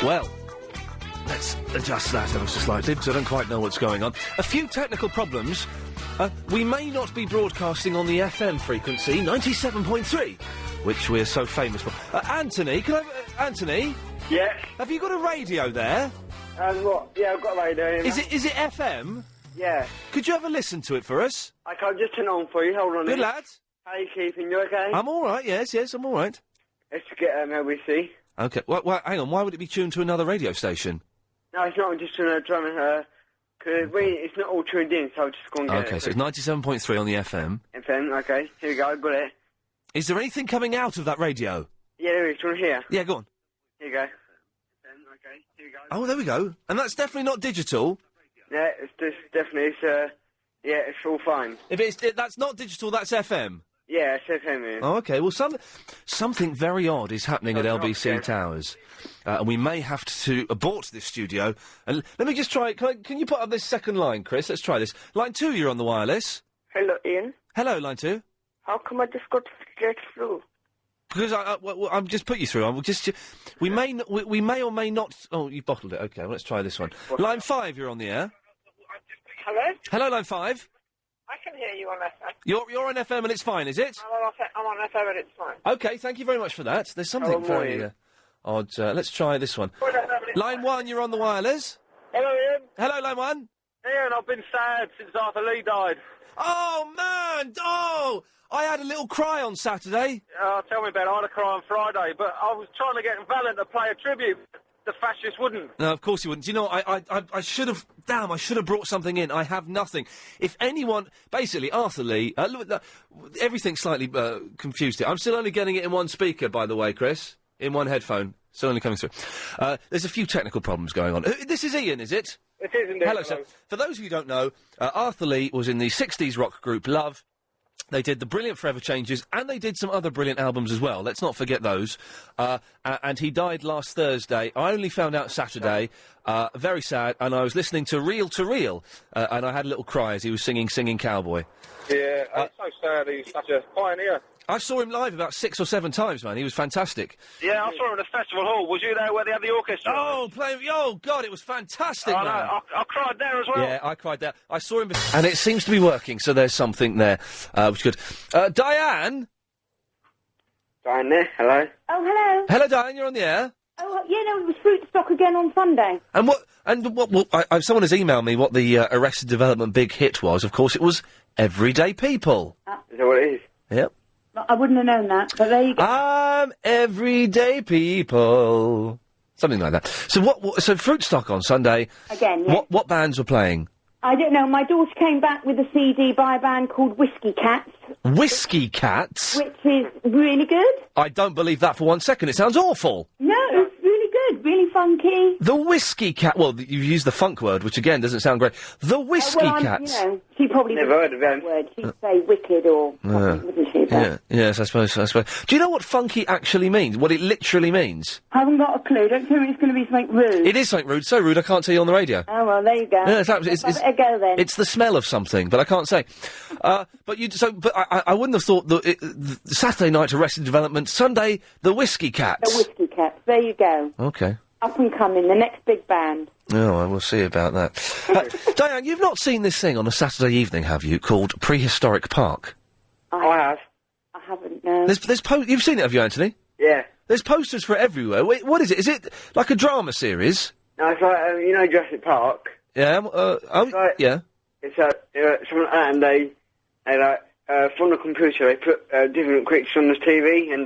Well, let's adjust that ever so slightly, because I don't quite know what's going on. A few technical problems. We may not be broadcasting on the FM frequency, 97.3, which we're so famous for. Anthony, Anthony? Yes? Have you got a radio there? What? Yeah, I've got a radio. Is it FM? Yeah. Could you ever listen to it for us? I can't just turn it on for you, hold on. Good lad. How are you keeping? You okay? I'm alright, yes, I'm alright. Let's get LBC. Okay, well, hang on, why would it be tuned to another radio station? No, it's not, I'm just trying to, because it's not all tuned in, so I'll just go and get it. Okay, so it's 97.3 on the FM. FM, okay, here we go, got it. Is there anything coming out of that radio? Yeah, there is, do you want to hear? Yeah, go on. Here you go. FM, okay, here we go. Oh, there we go. And that's definitely not digital? Yeah, it's just definitely, yeah, it's all fine. That's not digital, that's FM? Yeah, it's FM, yeah. Oh, okay. Well, something very odd is happening at LBC Towers. And we may have to abort this studio. And let me just try... Can you put up this second line, Chris? Let's try this. Line 2, you're on the wireless. Hello, Ian. Hello, line 2. How come I just got straight through? Because I'm just put you through. We may or may not... Oh, you bottled it. Okay, well, let's try this one. Line 5, you're on the air. Hello? Hello, line 5. I can hear you on FM. You're on FM and it's fine, is it? I'm on FM and it's fine. Okay, thank you very much for that. There's something very odd. Let's try this one. Line 1, you're on the wireless. Hello, Ian. Hello, line 1. Ian, I've been sad since Arthur Lee died. Oh, man! Oh! I had a little cry on Saturday. Tell me about it. I had a cry on Friday, but I was trying to get Valiant to play a tribute. The fascists wouldn't. No, of course he wouldn't. You know, I should have... Damn, I should have brought something in. I have nothing. If anyone... Basically, Arthur Lee... everything's slightly confused here. I'm still only getting it in one speaker, by the way, Chris. In one headphone. Still only coming through. There's a few technical problems going on. This is Ian, is it? It is indeed. Hello, sir. For those of you who don't know, Arthur Lee was in the 60s rock group Love. They did the brilliant Forever Changes, and they did some other brilliant albums as well. Let's not forget those. And he died last Thursday. I only found out Saturday. Very sad. And I was listening to Reel, and I had a little cry as he was singing Cowboy. Yeah, it's so sad. He's such a pioneer. I saw him live about 6 or 7 times, man. He was fantastic. Yeah, I saw him at the festival hall. Was you there where they had the orchestra? Oh, God, it was fantastic, man. I cried there as well. Yeah, I cried there. I saw him... And it seems to be working, so there's something there, which is good. Diane? Diane there, hello. Oh, hello. Hello, Diane, you're on the air. Oh, yeah, no, it was fruit stock again on Sunday. And what someone has emailed me what the Arrested Development big hit was. Of course, it was Everyday People. Is that what it is? Yep. I wouldn't have known that, but there you go. I'm everyday people. Something like that. So so Fruit Stock on Sunday. Again, yeah. What bands were playing? I don't know. My daughter came back with a CD by a band called Whiskey Cats. Whiskey Cats? Which is really good. I don't believe that for 1 second. It sounds awful. No, it's really good. Really funky. The Whiskey Cat. Well, you use the funk word, which again doesn't sound great. The Whiskey Cats. You know, she probably never heard of them. Word. She'd say wicked or something, wouldn't she? Yeah. Yes, I suppose. Do you know what funky actually means? What it literally means? I haven't got a clue. Don't tell me it's going to be something rude. It is something rude. So rude I can't tell you on the radio. Oh well, there you go. Yeah, Let's have a go then. It's the smell of something, but I can't say. But I wouldn't have thought the Saturday night Arrested Development, Sunday the Whiskey Cats. The Whiskey Cats. There you go. Okay. Up and coming, the next big band. Oh, we'll see about that. Diane, you've not seen this thing on a Saturday evening, have you? Called Prehistoric Park. I have. I haven't. No. You've seen it, have you, Anthony? Yeah. There's posters for it everywhere. Wait, what is it? Is it like a drama series? No, it's like you know Jurassic Park. Yeah. Yeah. It's something like that, and they from the computer they put different creatures on the TV and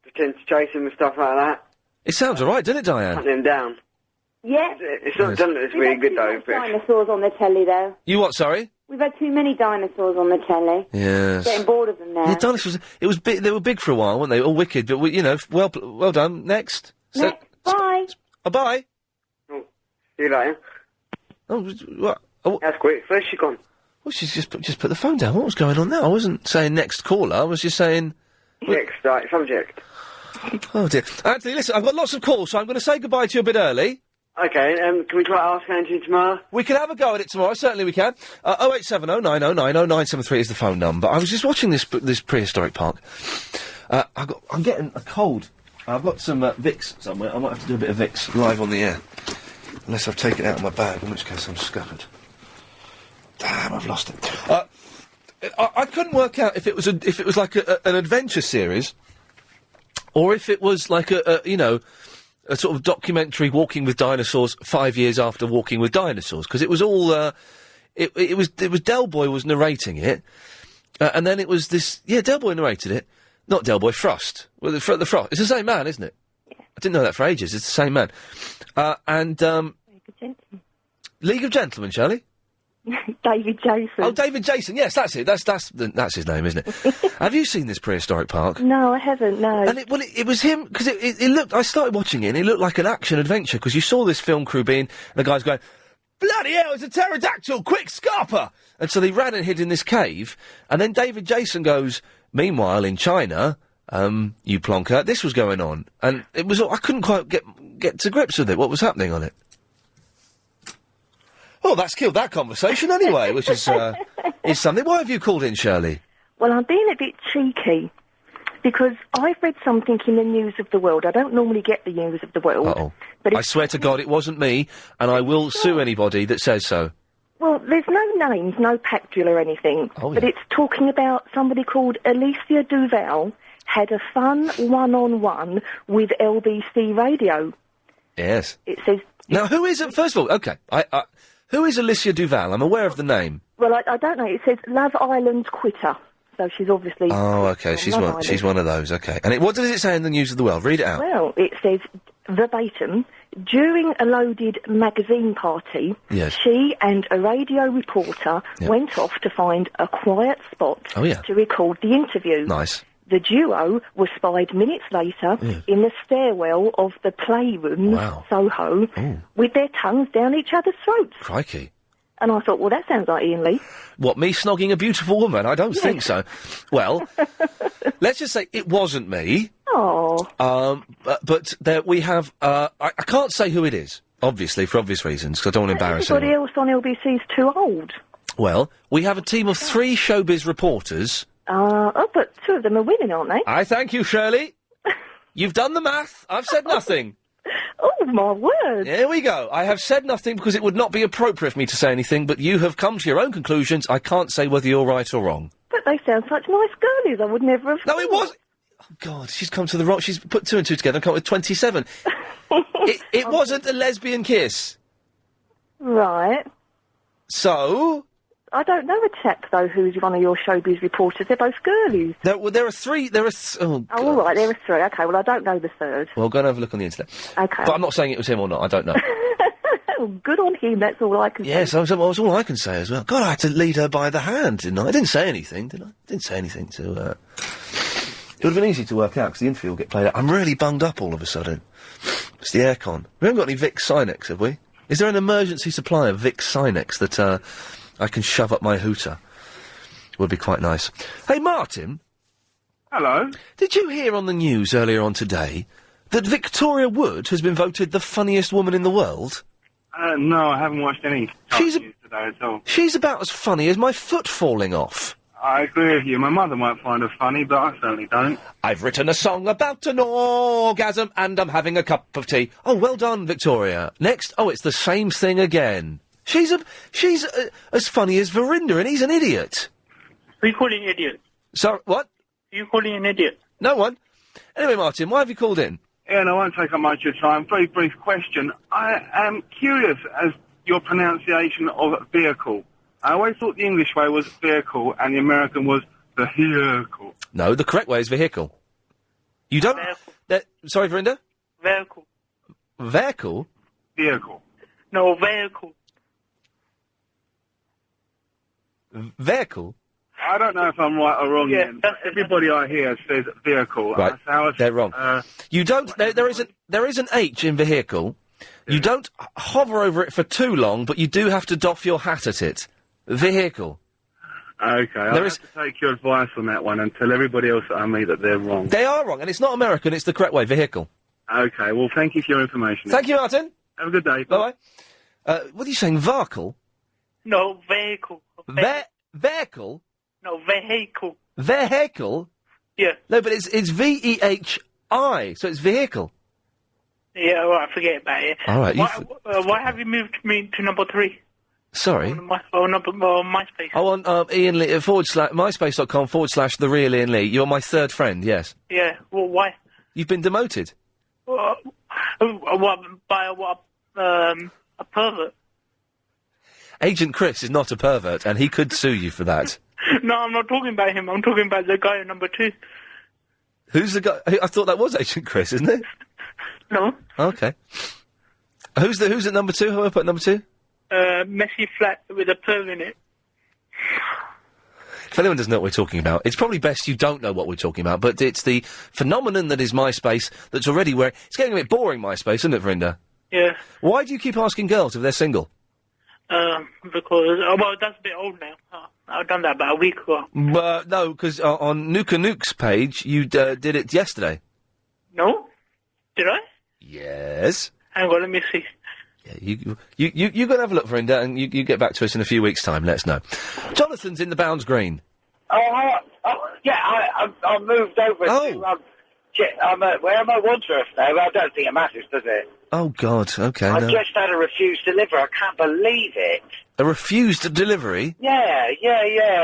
pretend to chase them and stuff like that. It sounds alright, doesn't it, Diane? Hunt them down. Yeah. It's not done. It's really good though. Dinosaurs on the telly though. You what? Sorry. We've had too many dinosaurs on the telly. Yes. Getting bored of them now. Yeah, dinosaurs. It was big. They were big for a while, weren't they? All wicked, but well done. Next. Bye. Bye. Oh, see you later. Oh, what? Oh, that's quick. Where's she gone? Well, she's just put the phone down. What was going on there? I wasn't saying next caller. I was just saying next subject. Oh dear, Anthony. Listen, I've got lots of calls, so I'm going to say goodbye to you a bit early. Okay, can we try to ask Anthony tomorrow? We can have a go at it tomorrow, certainly we can. 0870 90 90 973 is the phone number. I was just watching this prehistoric park. I'm getting a cold. I've got some Vicks somewhere. I might have to do a bit of Vicks live on the air. Unless I've taken it out of my bag, in which case I'm scuppered. Damn, I've lost it. I couldn't work out if it was like an adventure series, or if it was like a sort of documentary Walking with Dinosaurs 5 years after Walking with Dinosaurs, because it was all it was Del Boy was narrating it, and then it was this Del Boy narrated it, not Del Boy, Frost. Well, the Frost. It's the same man, isn't it? Yeah. I didn't know that for ages. It's the same man, League of Gentlemen, Shirley. David Jason. Oh, David Jason. Yes, that's it. That's his name, isn't it? Have you seen this prehistoric park? No, I haven't. No. And it was him because it looked. I started watching it, and it looked like an action adventure because you saw this film crew being and the guys going, "Bloody hell! It's a pterodactyl! Quick, scarper!" And so they ran and hid in this cave, and then David Jason goes, "Meanwhile, in China, you plonker, this was going on, and it was. I couldn't quite get to grips with it. What was happening on it?" Oh, that's killed that conversation anyway, which is something. Why have you called in, Shirley? Well, I'm being a bit cheeky because I've read something in the News of the World. I don't normally get the News of the World. Uh-oh. But I swear to God it wasn't me, and I will sue anybody that says so. Well, there's no names, no Pactula or anything, but it's talking about somebody called Alicia Duval had a fun one-on-one with LBC Radio. Yes. It says... Now, who is it? First of all, OK, who is Alicia Duval? I'm aware of the name. Well, I don't know. It says Love Island quitter. So she's obviously... Oh, OK, she's one of those, OK. And what does it say in the News of the World? Read it out. Well, it says, verbatim, during a loaded magazine party, she and a radio reporter went off to find a quiet spot to record the interview. Nice. The duo was spied minutes later in the stairwell of the Playroom, Soho, with their tongues down each other's throats. Crikey. And I thought, well, that sounds like Iain Lee. What, me snogging a beautiful woman? I don't think so. Well, let's just say it wasn't me. Oh. But there we have... I can't say who it is, obviously, for obvious reasons, because I don't want to embarrass anyone. Everybody else on LBC is too old. Well, we have a team of 3 showbiz reporters... but 2 of them are women, aren't they? I thank you, Shirley. You've done the math. I've said nothing. Oh, my word. There we go. I have said nothing because it would not be appropriate for me to say anything, but you have come to your own conclusions. I can't say whether you're right or wrong. But they sound such nice girlies. I would never have... No, it was... Oh, God, she's come to the wrong... She's put 2 and 2 together and come up with 27. it wasn't a lesbian kiss. Right. So... I don't know a chap, though, who's one of your showbiz reporters. They're both girlies. There are 3... Oh, all right, there are 3. OK, well, I don't know the third. Well, go and have a look on the internet. OK. But I'm not saying it was him or not. I don't know. Good on him, that's all I can say. Yes, that's all I can say as well. God, I had to lead her by the hand, didn't I? I didn't say anything, did I? Didn't say anything to... It would have been easy to work out, because the interview will get played out. I'm really bunged up all of a sudden. It's the aircon. We haven't got any Vicks Sinex, have we? Is there an emergency supply of Vicks Sinex that, I can shove up my hooter? Would be quite nice. Hey, Martin. Hello. Did you hear on the news earlier on today that Victoria Wood has been voted the funniest woman in the world? No, I haven't watched any news today at all. She's about as funny as my foot falling off. I agree with you. My mother might find her funny, but I certainly don't. I've written a song about an orgasm and I'm having a cup of tea. Oh, well done, Victoria. Next, it's the same thing again. She's as funny as Verinder, and he's an idiot. Who are you calling an idiot? Sorry, what? Who are you calling an idiot? No one. Anyway, Martin, why have you called in? Ian, I won't take up much of your time. Very brief question. I am curious as your pronunciation of vehicle. I always thought the English way was vehicle and the American was vehicle. No, the correct way is vehicle. You don't... Sorry, Verinder? Vehicle. Vehicle? Vehicle. No, vehicle. Vehicle? I don't know if I'm right or wrong, Ian, but everybody I hear says vehicle. Right, they're wrong. You don't... There is an H in vehicle. Yeah. You don't hover over it for too long, but you do have to doff your hat at it. Vehicle. OK, I'll have to take your advice on that one and tell everybody else that I meet that they're wrong. They are wrong, and it's not American, it's the correct way, vehicle. OK, well, thank you for your information. Thank you, Martin. Have a good day. Bye-bye. What are you saying, varkle? No, vehicle. Vehicle? No, vehicle. Vehicle? Yeah. No, but it's V-E-H... So it's vehicle. Yeah, well, I forget about it. All right. Why have you moved me to number 3? Sorry? MySpace. Oh, on Iain Lee, myspace.com/the real Iain Lee. You're my third friend, yes. Yeah, well, why? You've been demoted. By what? A pervert. Agent Chris is not a pervert, and he could sue you for that. No, I'm not talking about him. I'm talking about the guy at number 2. Who's the guy? I thought that was Agent Chris, isn't it? No. Okay. Who's at number 2? Who I put at number 2? Messy flat with a perv in it. If anyone doesn't know what we're talking about, it's probably best you don't know what we're talking about, but it's the phenomenon that is MySpace that's already where... It's getting a bit boring, MySpace, isn't it, Verinda? Yeah. Why do you keep asking girls if they're single? Because... well, that's a bit old now. I've done that about a week ago. No, because on Nuka Nuke's page, you did it yesterday. No? Did I? Yes. Hang on, let me see. Yeah, you go and have a look, Verinda, and you get back to us in a few weeks' time. Let us know. Jonathan's in the Bounds Green. I moved over to, where am I, Wandsworth now? I don't think it matters, does it? Oh, God, okay. I just had a refused delivery. I can't believe it. A refused delivery? Yeah.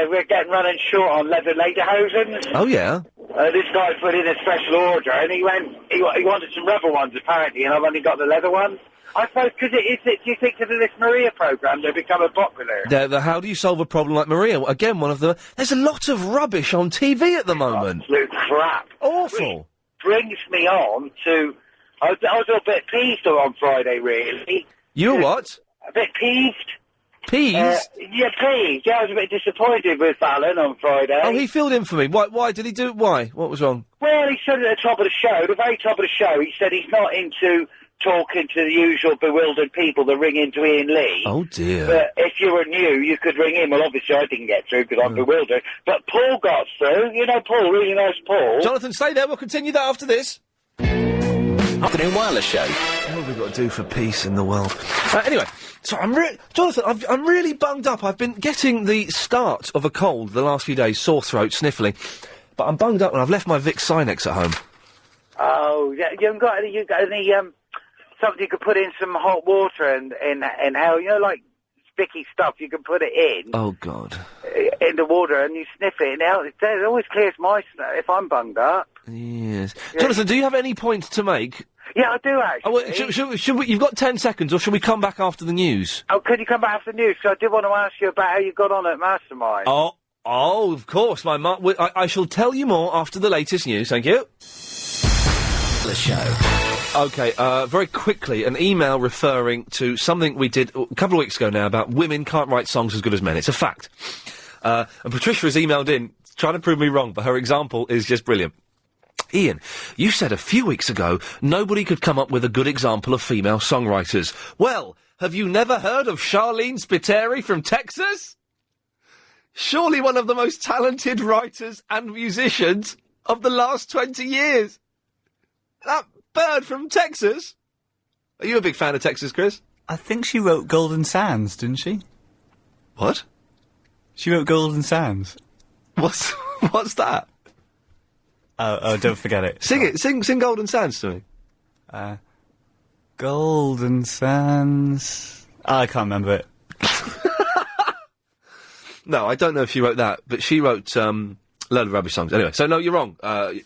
We're getting running short on leather lederhosen. Oh, yeah? This guy put in a special order, and he wanted some rubber ones, apparently, and I've only got the leather ones. I suppose because do you think because of this Maria programme they're becoming popular? The How Do You Solve a Problem Like Maria? Again, one of the... There's a lot of rubbish on TV at the moment. Absolute crap. Awful. Which brings me on to... I was a bit peeved on Friday, really. You were what? A bit peeved. Peeved? Yeah, peeved. Yeah, I was a bit disappointed with Fallon on Friday. Oh, he filled in for me. Why did he do it? Why? What was wrong? Well, he said at the top of the show, the very top of the show, he said he's not into... talking to the usual bewildered people that ring into Iain Lee. Oh, dear. But if you were new, you could ring in. Well, obviously I didn't get through because I'm bewildered. But Paul got through. You know Paul, really nice Paul. Jonathan, stay there. We'll continue that after this. Afternoon Wireless Show. What have we got to do for peace in the world? Anyway, so Jonathan, I'm really bunged up. I've been getting the start of a cold the last few days, sore throat, sniffling. But I'm bunged up and I've left my Vicks Sinex at home. Oh, yeah, you got any, something you could put in some hot water and how, you know, like sticky stuff, you can put it in. Oh, God. In the water and you sniff it and it always clears my if I'm bunged up. Yes. Yeah. Jonathan, do you have any point to make? Yeah, I do, actually. Oh, well, should we, you've got 10 seconds, or should we come back after the news? Oh, could you come back after the news? So I did want to ask you about how you got on at Mastermind. Oh, of course, I shall tell you more after the latest news, thank you. The show. Okay, very quickly, an email referring to something we did a couple of weeks ago now about women can't write songs as good as men. It's a fact. And Patricia has emailed in, trying to prove me wrong, but her example is just brilliant. Iain, you said a few weeks ago nobody could come up with a good example of female songwriters. Well, have you never heard of Charlene Spiteri from Texas? Surely one of the most talented writers and musicians of the last 20 years. That bird from Texas? Are you a big fan of Texas, Chris? I think she wrote Golden Sands, didn't she? What? She wrote Golden Sands. What's that? Oh, don't forget it. Sing it. Sing Golden Sands to me. Golden Sands... I can't remember it. No, I don't know if she wrote that, but she wrote, a load of rubbish songs. Anyway, so no, you're wrong.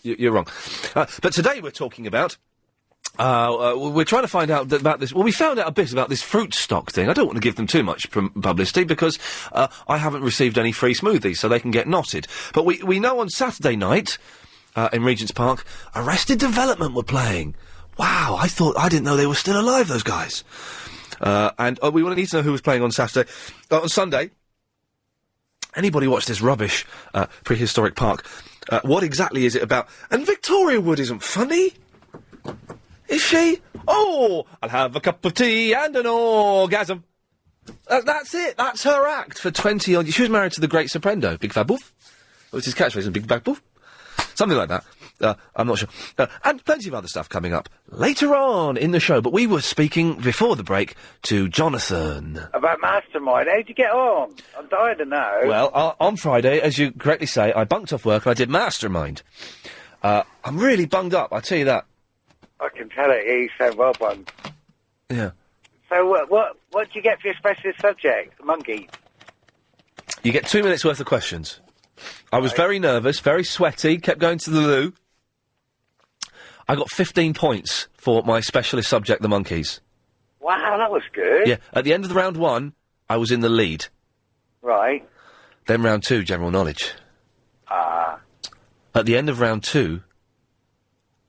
You're wrong. But today we're talking about... we're trying to find out about this... Well, we found out a bit about this fruit stock thing. I don't want to give them too much publicity because I haven't received any free smoothies, so they can get knotted. But we know on Saturday night... in Regent's Park, Arrested Development were playing. Wow, I didn't know they were still alive, those guys. And we want to know who was playing on Saturday. On Sunday, anybody watch this rubbish prehistoric park? What exactly is it about? And Victoria Wood isn't funny. Is she? Oh, I'll have a cup of tea and an orgasm. That's it. That's her act for 20 odd years. She was married to the great Soprendo. Big fat boof. What's his catchphrase? Big fat boof. Something like that. I'm not sure. And plenty of other stuff coming up later on in the show. But we were speaking before the break to Jonathan. About Mastermind. How'd you get on? I'm dying to know. Well, on Friday, as you correctly say, I bunked off work and I did Mastermind. I'm really bunged up, I tell you that. I can tell it. You sound well bunged. Yeah. So what do you get for your specialist subject? Monkey. You get 2 minutes worth of questions. I was very nervous, very sweaty, kept going to the loo. I got 15 points for my specialist subject, the monkeys. Wow, that was good. Yeah, at the end of the round 1, I was in the lead. Right. Then round 2, general knowledge. At the end of round 2,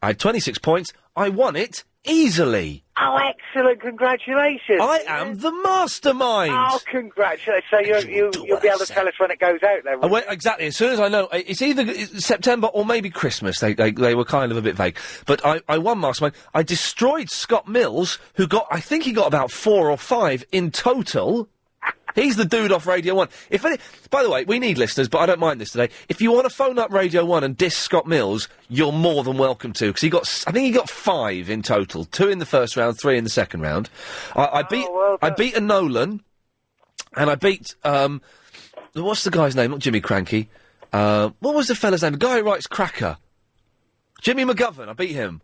I had 26 points. I won it easily. Oh, excellent! Congratulations! I am the mastermind. Oh, congratulations! So you'll be able to tell us when it goes out, then. Exactly. As soon as I know, it's either September or maybe Christmas. They were kind of a bit vague. But I won mastermind. I destroyed Scott Mills, who I think he got about 4 or 5 in total. He's the dude off Radio 1. By the way, we need listeners, but I don't mind this today. If you want to phone up Radio 1 and diss Scott Mills, you're more than welcome to, because I think he got 5 in total. 2 in the first round, 3 in the second round. I beat a Nolan, and I beat, what's the guy's name? Not Jimmy Cranky. What was the fella's name? The guy who writes Cracker. Jimmy McGovern. I beat him.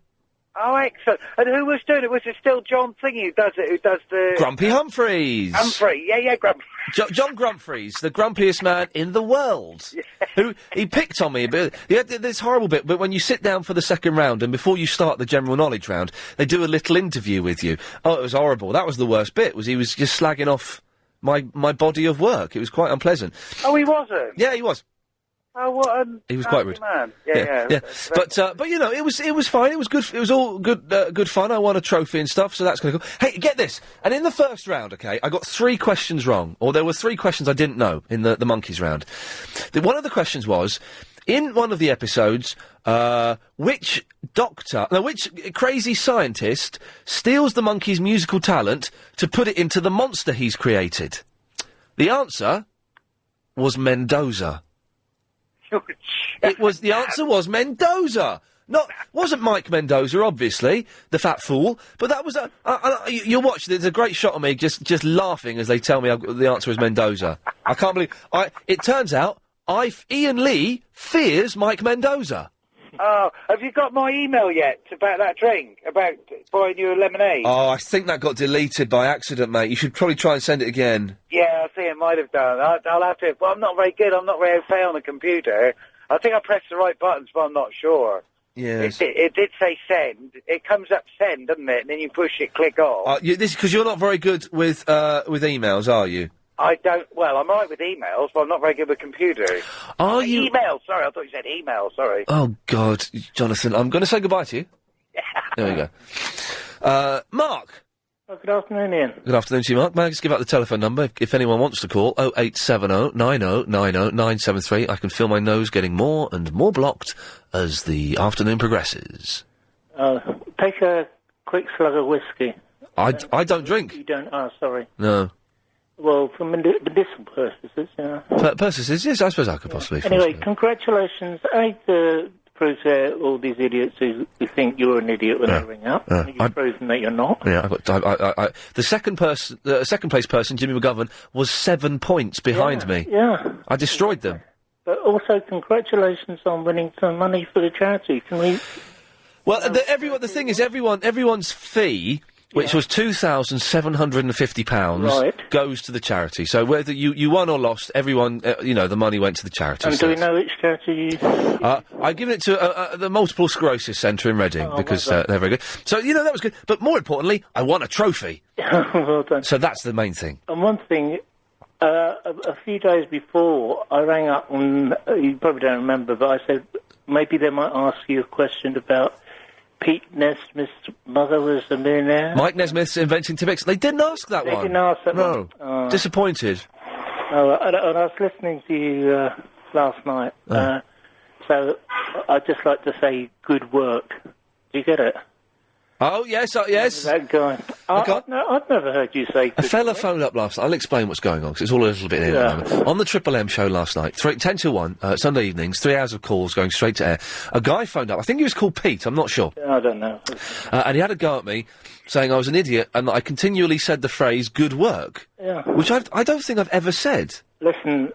Oh, excellent. And who was doing it? Was it still John Thingy who does it? Who does the... Grumpy Humphreys. Grumpy. John Grumphreys, the grumpiest man in the world. Yeah. He picked on me a bit. He had this horrible bit, but when you sit down for the second round and before you start the general knowledge round, they do a little interview with you. Oh, it was horrible. That was the worst bit, he was just slagging off my body of work. It was quite unpleasant. Oh, he wasn't? Yeah, he was. Oh, what he was quite rude. Man. Yeah. But you know, it was fine. It was good. It was all good fun. I won a trophy and stuff, so that's kind of cool. Hey, get this. And in the first round, okay, I got 3 questions wrong, or there were 3 questions I didn't know in the monkeys round. One of the questions was, in one of the episodes, which crazy scientist steals the monkey's musical talent to put it into the monster he's created? The answer was Mendoza. The answer was Mendoza. Wasn't Mike Mendoza, obviously, the fat fool, but that was you'll watch, there's a great shot of me just laughing as they tell me the answer is Mendoza. I can't believe, it turns out, Iain Lee fears Mike Mendoza. Oh, have you got my email yet about that drink? About buying you a lemonade? Oh, I think that got deleted by accident, mate. You should probably try and send it again. Yeah, I think it might have done. I'll have to. Well, I'm not very good. I'm not very au fait on the computer. I think I pressed the right buttons, but I'm not sure. Yes. It did say send. It comes up send, doesn't it? And then you push it, click off. This because you're not very good with emails, are you? I don't. Well, I'm all right with emails, but I'm not very good with computers. Are you? Email. Sorry, I thought you said email. Sorry. Oh God, Jonathan, I'm going to say goodbye to you. There we go. Mark. Oh, good afternoon, Ian. Good afternoon to you, Mark. May I just give out the telephone number if anyone wants to call? 0870 90 90 973. I can feel my nose getting more and more blocked as the afternoon progresses. Take a quick slug of whiskey. I don't drink. You don't? Oh, sorry. No. Well, for medicinal purposes, yeah. Purposes, yes, I suppose I could possibly. Anyway, congratulations. I prove to all these idiots who think you're an idiot when they ring up. You've proven that you're not. Yeah, the second place person, Jimmy McGovern, was 7 points behind me. Yeah. I destroyed them. But also, congratulations on winning some money for the charity. Can we... Well, the thing is, everyone's fee, which was £2,750, goes to the charity. So whether you won or lost, everyone, the money went to the charity. And do we know which charity you... I've given it to the Multiple Sclerosis Centre in Reading, because they're very good. So, that was good. But more importantly, I won a trophy. Well done. So that's the main thing. And one thing, a few days before, I rang up and, you probably don't remember, but I said, maybe they might ask you a question about Pete Nesmith's mother was a millionaire. Mike Nesmith's inventing Timbits. They didn't ask that one. They didn't ask that one. No. Disappointed. Oh, and I was listening to you last night. So I'd just like to say good work. Do you get it? Oh, yes, yes. That guy. I've never heard you say good A fella work. phoned up last night. I'll explain what's going on, because it's all a little bit here at the moment. On the Triple M show last night, 10 to 1, Sunday evenings, 3 hours of calls going straight to air. A guy phoned up. I think he was called Pete. I'm not sure. I don't know. And he had a go at me, saying I was an idiot, and that I continually said the phrase, good work. Yeah. Which I don't think I've ever said. Listen,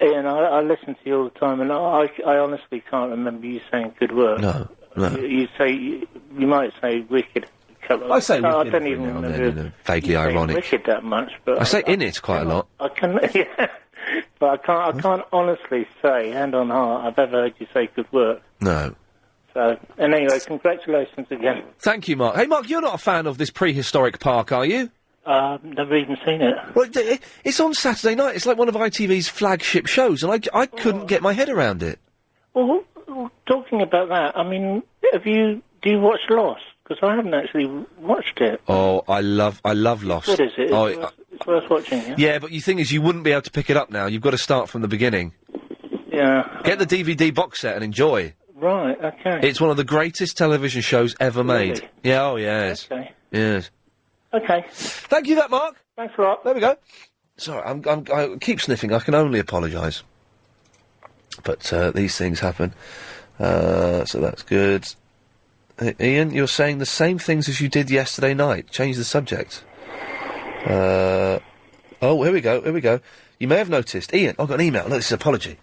Ian, I listen to you all the time, and I honestly can't remember you saying good work. No. You might say wicked. I say wicked. I don't even remember. Vaguely ironic. Wicked that much, but I say in it quite a lot. I can, yeah, but I can't honestly say, hand on heart, I've ever heard you say good work. No. So, and anyway, congratulations again. Thank you, Mark. Hey, Mark, you're not a fan of this prehistoric park, are you? Never even seen it. Well, it's on Saturday night. It's like one of ITV's flagship shows, and I couldn't get my head around it. Well, talking about that, I mean, do you watch Lost? Because I haven't actually watched it. Oh, I love Lost. What is it? It's worth watching, yeah? Yeah, but the thing is, you wouldn't be able to pick it up now. You've got to start from the beginning. Yeah. Get the DVD box set and enjoy. Right, okay. It's one of the greatest television shows ever made. Really? Yeah, oh, yes. Okay. Yes. Okay. Thank you for that, Mark. Thanks a lot. There we go. Sorry, I keep sniffing. I can only apologise. But these things happen. So that's good. Hey, Ian, you're saying the same things as you did yesterday night. Change the subject. Oh, here we go. You may have noticed. Ian, I've got an email. Look, this is an apology.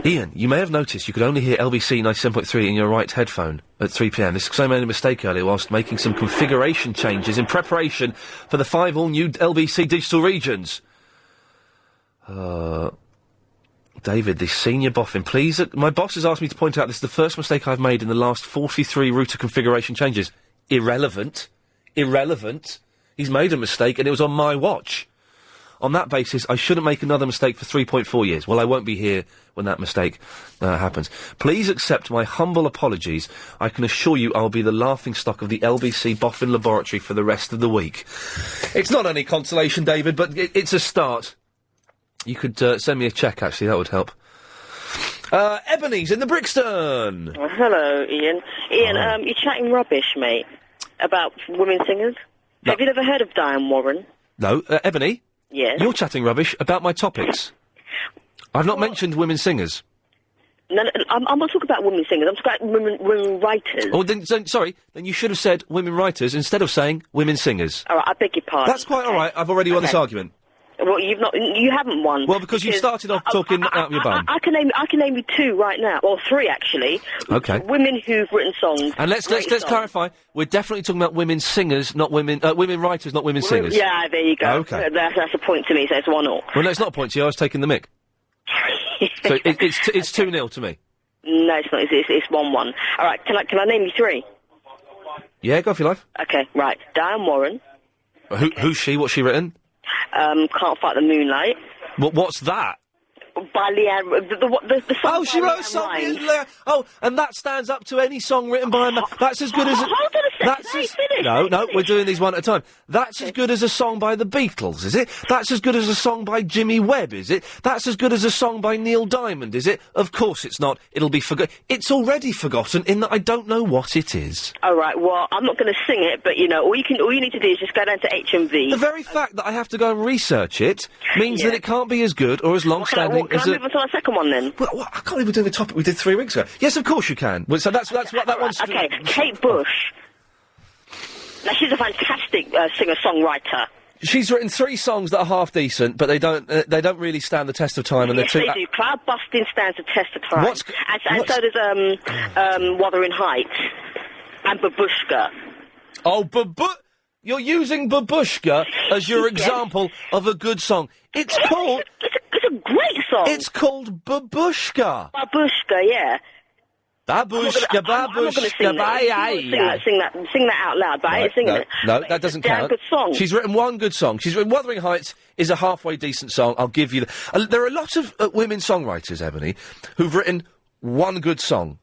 Ian, you may have noticed you could only hear LBC 97.3 in your right headphone at 3 p.m. This is because I made a mistake earlier whilst making some configuration changes in preparation for the 5 all-new LBC digital regions. David, the senior boffin, please. My boss has asked me to point out this is the first mistake I've made in the last 43 router configuration changes. Irrelevant. He's made a mistake and it was on my watch. On that basis, I shouldn't make another mistake for 3.4 years. Well, I won't be here when that mistake happens. Please accept my humble apologies. I can assure you I'll be the laughingstock of the LBC Boffin Laboratory for the rest of the week. It's not any consolation, David, but it's a start. You could send me a cheque, actually. That would help. Ebony's in the Brixton. Oh, hello, Ian. Ian, you're chatting rubbish, mate, about women singers. No. Have you ever heard of Diane Warren? No. Ebony? Yes. You're chatting rubbish about my topics. I've not mentioned women singers. No, I'm not talking about women singers. I'm talking about women writers. Oh, then you should have said women writers instead of saying women singers. All right, I beg your pardon. That's quite all right. I've already won this argument. Well, you haven't won. Well, because you started off talking out of your bum. I can name you 2 right now, or 3 actually. Okay. Women who've written songs. And let's clarify. We're definitely talking about women singers, not women writers, not women singers. Yeah, there you go. Okay. That's a point to me. So it's 1-1. Well, no, it's not a point to you. I was taking the mick. So it's 2-0 to me. No, it's not. It's 1-1. All right. Can I name you 3? Yeah, go for your life. Okay. Right. Diane Warren. Who's she? What's she written? Can't Fight the Moonlight. What's that? By Leanne, the song. Oh, she wrote a song. And that stands up to any song written by a. That's as good as. Hold on a second. No, we're doing these one at a time. That's as good as a song by the Beatles, is it? That's as good as a song by Jimmy Webb, is it? That's as good as a song by Neil Diamond, is it? Of course it's not. It'll be forgotten. It's already forgotten in that I don't know what it is. All right. Well, I'm not going to sing it, but all you need to do is just go down to HMV. The very fact that I have to go and research it means that it can't be as good or as long-standing. Can I move on to our second one then? Well, I can't even do the topic we did 3 weeks ago. Yes, of course you can. Well, so that's what that one's. Okay, Kate Bush. Now she's a fantastic singer-songwriter. She's written 3 songs that are half decent, but they don't really stand the test of time. And yes, they do. Cloud Busting stands the test of time. And so does Wuthering Heights and Babushka. Oh, you're using Babushka as your example of a good song. It's called. It's a great song. It's called Babushka. Babushka, yeah. Babushka, Sing that out loud, but I ain't singing it. No, that doesn't count. Good song. She's written one good song. She's written Wuthering Heights is a halfway decent song. I'll give you there are a lot of women songwriters, Ebony, who've written one good song.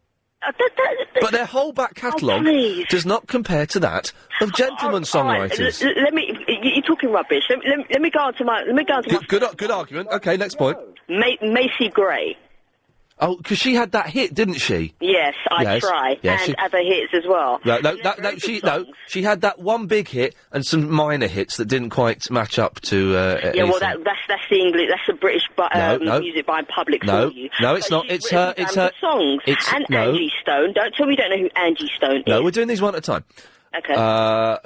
But their whole back catalogue does not compare to that of gentlemen songwriters. You're talking rubbish. Let me go on to my. Good argument. Okay, next point. Macy Gray. Oh, because she had that hit, didn't she? Yes, I Try, and other hits as well. She had that one big hit and some minor hits that didn't quite match up to. That's the English. That's the British music by public for you. No, it's not. It's her. songs. Angie Stone. Don't tell me you don't know who Angie Stone is. No, we're doing these one at a time. Okay.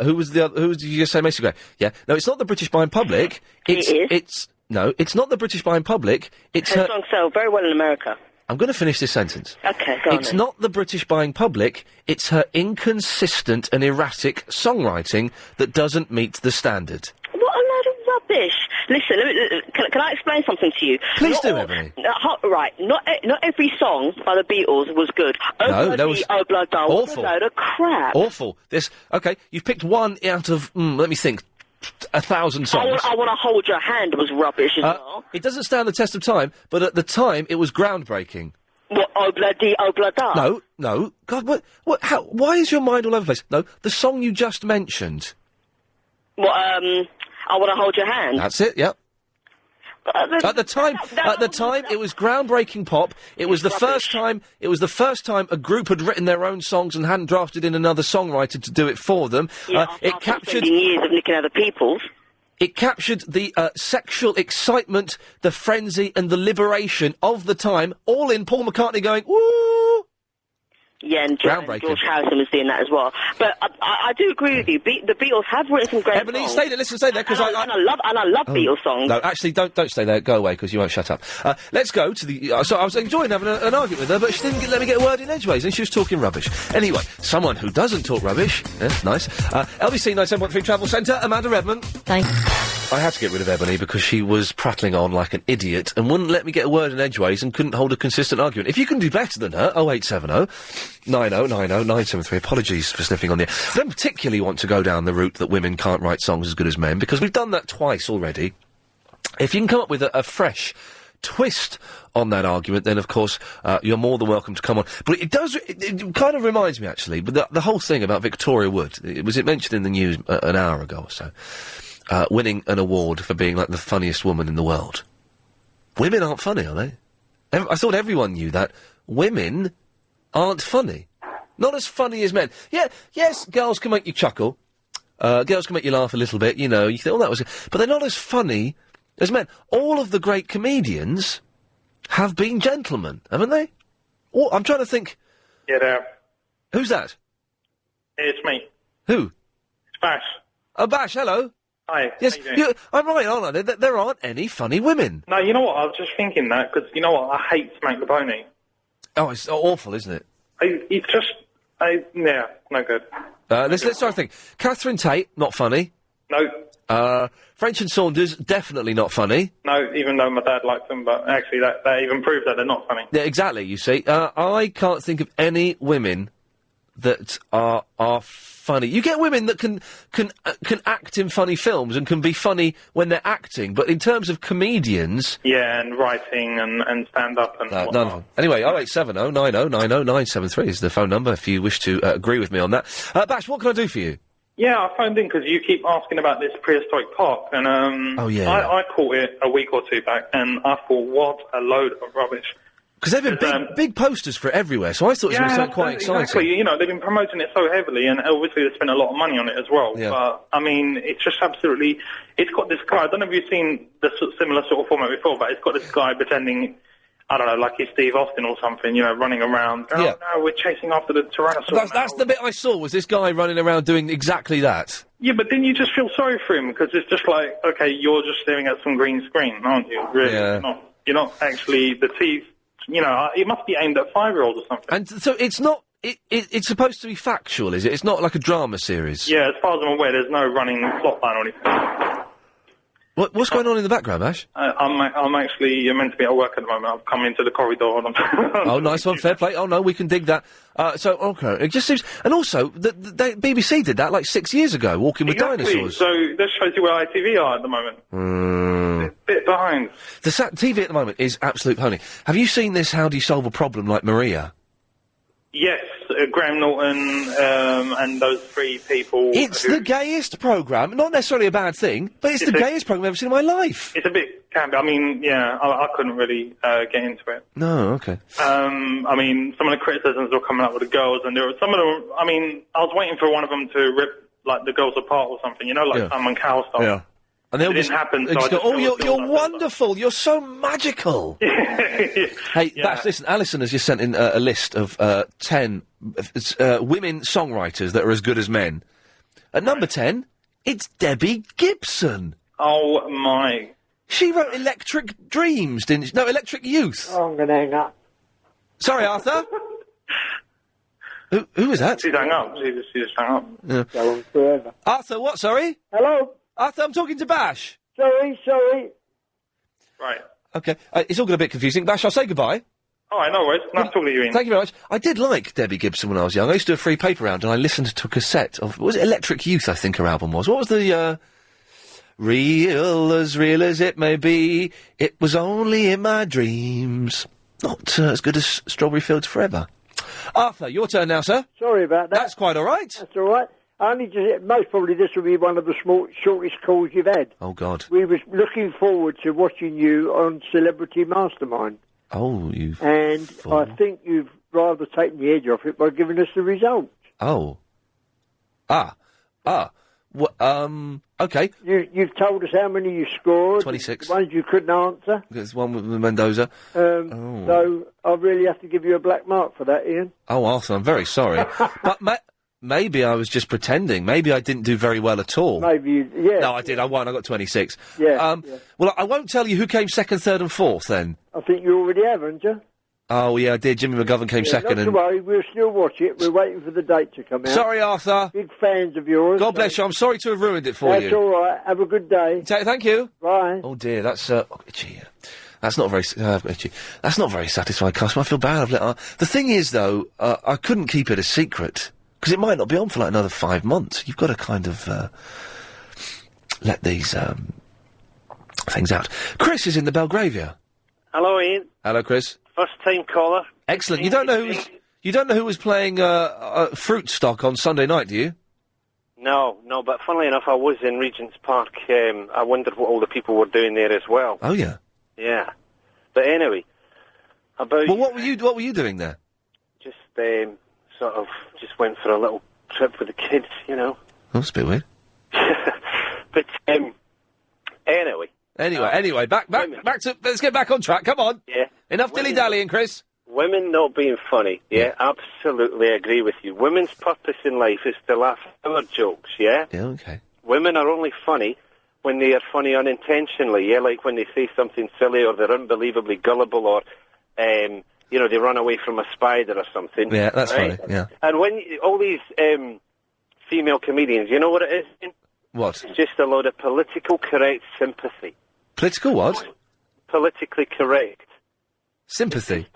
Who was the other? Who did you just say? Macy Gray. Yeah. No, it's not the British by public. It is. It's. No, it's not the British buying public. It's Her songs sell very well in America. I'm going to finish this sentence. Okay, go on. It's not the British buying public, it's her inconsistent and erratic songwriting that doesn't meet the standard. What a load of rubbish. Listen, can I explain something to you? Please do, Ebony. Right, not every song by the Beatles was good. No, that was awful. A load of crap. Awful. Okay, you've picked one out of, let me think, 1,000 songs. I Want to Hold Your Hand was rubbish as well. It doesn't stand the test of time, but at the time it was groundbreaking. What, Oblada? No. God, why is your mind all over the place? No, the song you just mentioned. What, I Want to Hold Your Hand? That's it, yep. At the time, it was groundbreaking pop. It was the first time. It was the first time a group had written their own songs and hadn't drafted in another songwriter to do it for them. It captured years of nicking other people's. It captured the sexual excitement, the frenzy, and the liberation of the time, all in Paul McCartney going woo. Yeah, and George Harrison was doing that as well. But I do agree with you. The Beatles have written some great Ebony, songs. stay there. Listen, stay there, because I love Beatles songs. No, actually, don't stay there. Go away, because you won't shut up. Let's go to the. So I was enjoying having an argument with her, but she didn't let me get a word in edgeways, and she was talking rubbish. Anyway, someone who doesn't talk rubbish. Nice. LBC 97.3 Travel Centre. Amanda Redmond. Thanks. I had to get rid of Ebony because she was prattling on like an idiot and wouldn't let me get a word in edgeways and couldn't hold a consistent argument. If you can do better than her, 0870 9090 973. Apologies for sniffing on the air. I don't particularly want to go down the route that women can't write songs as good as men, because we've done that twice already. If you can come up with a fresh twist on that argument, then of course you're more than welcome to come on. But it kind of reminds me, actually, but the whole thing about Victoria Wood, was it mentioned in the news an hour ago or so? Winning an award for being like the funniest woman in the world. Women aren't funny, are they? I thought everyone knew that. Women aren't funny. Not as funny as men. Yeah, yes, girls can make you chuckle. Girls can make you laugh a little bit, you know. You think, oh, that was... But they're not as funny as men. All of the great comedians have been gentlemen, haven't they? Oh, I'm trying to think... Yeah, there. Who's that? It's me. Who? It's Bash. Oh, Bash, hello. Hi. Yes, I'm right, aren't I? There aren't any funny women. No, you know what? I was just thinking that, because you know what? I hate Smack the Pony. Oh, it's awful, isn't it? Yeah, no good. Let's start thinking. Catherine Tate, not funny. No. French and Saunders, definitely not funny. No, even though my dad likes them, but actually that even proves that they're not funny. Yeah, exactly, you see. I can't think of any women that are funny. You get women that can act in funny films and can be funny when they're acting, but in terms of comedians... Yeah, and writing and stand-up and whatnot. None of them. Anyway, 0870 90 90 973 is the phone number if you wish to agree with me on that. Bash, what can I do for you? Yeah, I phoned in because you keep asking about this prehistoric park, and I caught it a week or two back, and I thought, what a load of rubbish. Because they've been big posters for it everywhere, so I thought it was something quite exciting. Exactly. You know, they've been promoting it so heavily, and obviously they spent a lot of money on it as well. Yeah. But, I mean, it's just absolutely... It's got this guy... I don't know if you've seen the similar sort of format before, but it's got this guy pretending, I don't know, like he's Steve Austin or something, you know, running around. Oh, yeah. No, we're chasing after the Tyrannosaurus. That's the bit I saw, was this guy running around doing exactly that. Yeah, but then you just feel sorry for him, because it's just like, okay, you're just staring at some green screen, aren't you? Really? Yeah. You're not actually... The teeth... You know, it must be aimed at 5-year-olds or something. And so it's not... It's supposed to be factual, is it? It's not like a drama series? Yeah, as far as I'm aware, there's no running plot line or anything. What's going on in the background, Ash? I'm actually meant to be at work at the moment. I've come into the corridor and I'm... Oh, nice one, fair play. Oh, no, we can dig that. Okay, it just seems... And also, the BBC did that like 6 years ago, Walking with Dinosaurs. So this shows you where ITV are at the moment. Bit behind. The TV at the moment is absolute pony. Have you seen this How Do You Solve a Problem Like Maria? Yes, Graham Norton and those three people... It's the gayest programme. Not necessarily a bad thing, but it's the gayest programme I've ever seen in my life. It's a bit campy. I mean, yeah, I couldn't really get into it. No, okay. I mean, some of the criticisms were coming up with the girls, and there were some of them... I mean, I was waiting for one of them to rip, like, the girls apart or something, you know, like Simon Cowell stuff. Yeah. And it didn't happen, so I just just go, you're wonderful, you're so magical. Hey, Yeah. listen, Alison has just sent in a list of 10 women songwriters that are as good as men. At number 10, it's Debbie Gibson. Oh, my. She wrote Electric Dreams, didn't she? No, Electric Youth. Oh, I'm going to hang up. Sorry, Arthur. Who was that? She's hung up. She just hung up. Yeah. Go on forever. Arthur, what, sorry? Hello? Arthur, I'm talking to Bash. Sorry. Right. Okay, it's all got a bit confusing. Bash, I'll say goodbye. All right, no worries. Nice talking to you, Ian. Thank you very much. I did like Debbie Gibson when I was young. I used to do a free paper round and I listened to a cassette of, what was it, Electric Youth, I think her album was. What was the, real as it may be, it was only in my dreams. Not as good as Strawberry Fields Forever. Arthur, your turn now, sir. Sorry about that. That's quite all right. That's all right. Most probably this will be one of the shortest calls you've had. Oh, God. We was looking forward to watching you on Celebrity Mastermind. Oh, you And fool. I think you've rather taken the edge off it by giving us the results. Oh. Okay. You've told us how many you scored. 26. The ones you couldn't answer. There's one with Mendoza. So I really have to give you a black mark for that, Ian. Oh, Arthur, I'm very sorry. But maybe I was just pretending. Maybe I didn't do very well at all. Maybe, yeah. No, I did. I won. I got 26. Yeah. Well, I won't tell you who came second, third and fourth, then. I think you already have, haven't you? Oh, yeah, I did. Jimmy McGovern came second. Not to worry, we'll still watch it. We're waiting for the date to come out. Sorry, Arthur. Big fans of yours. God bless you. I'm sorry to have ruined it for you. That's all right. Have a good day. Thank you. Bye. Oh, dear. That's, itchy. That's not very, itchy. That's not very satisfying, customer. I feel bad. The thing is, though, I couldn't keep it a secret. Because it might not be on for like another 5 months. You've got to kind of, let these, things out. Chris is in the Belgravia. Hello, Ian. Hello, Chris. First time caller. Excellent. You don't know who was playing Fruit Stock on Sunday night, do you? No, but funnily enough, I was in Regent's Park. I wondered what all the people were doing there as well. Oh yeah. Yeah. But anyway, Well, what were you doing there? Just sort of just went for a little trip with the kids, you know. Oh, that's a bit weird. But anyway. Anyway, back to, let's get back on track, come on. Yeah. Enough dilly-dallying, Chris. Women not being funny, yeah, absolutely agree with you. Women's purpose in life is to laugh at our jokes, yeah? Yeah, okay. Women are only funny when they are funny unintentionally, yeah, like when they say something silly or they're unbelievably gullible or, you know, they run away from a spider or something. Yeah, that's right? funny, yeah. And when all these female comedians, you know what it is? What? It's just a load of political correct sympathy. Political what? Politically correct. Sympathy.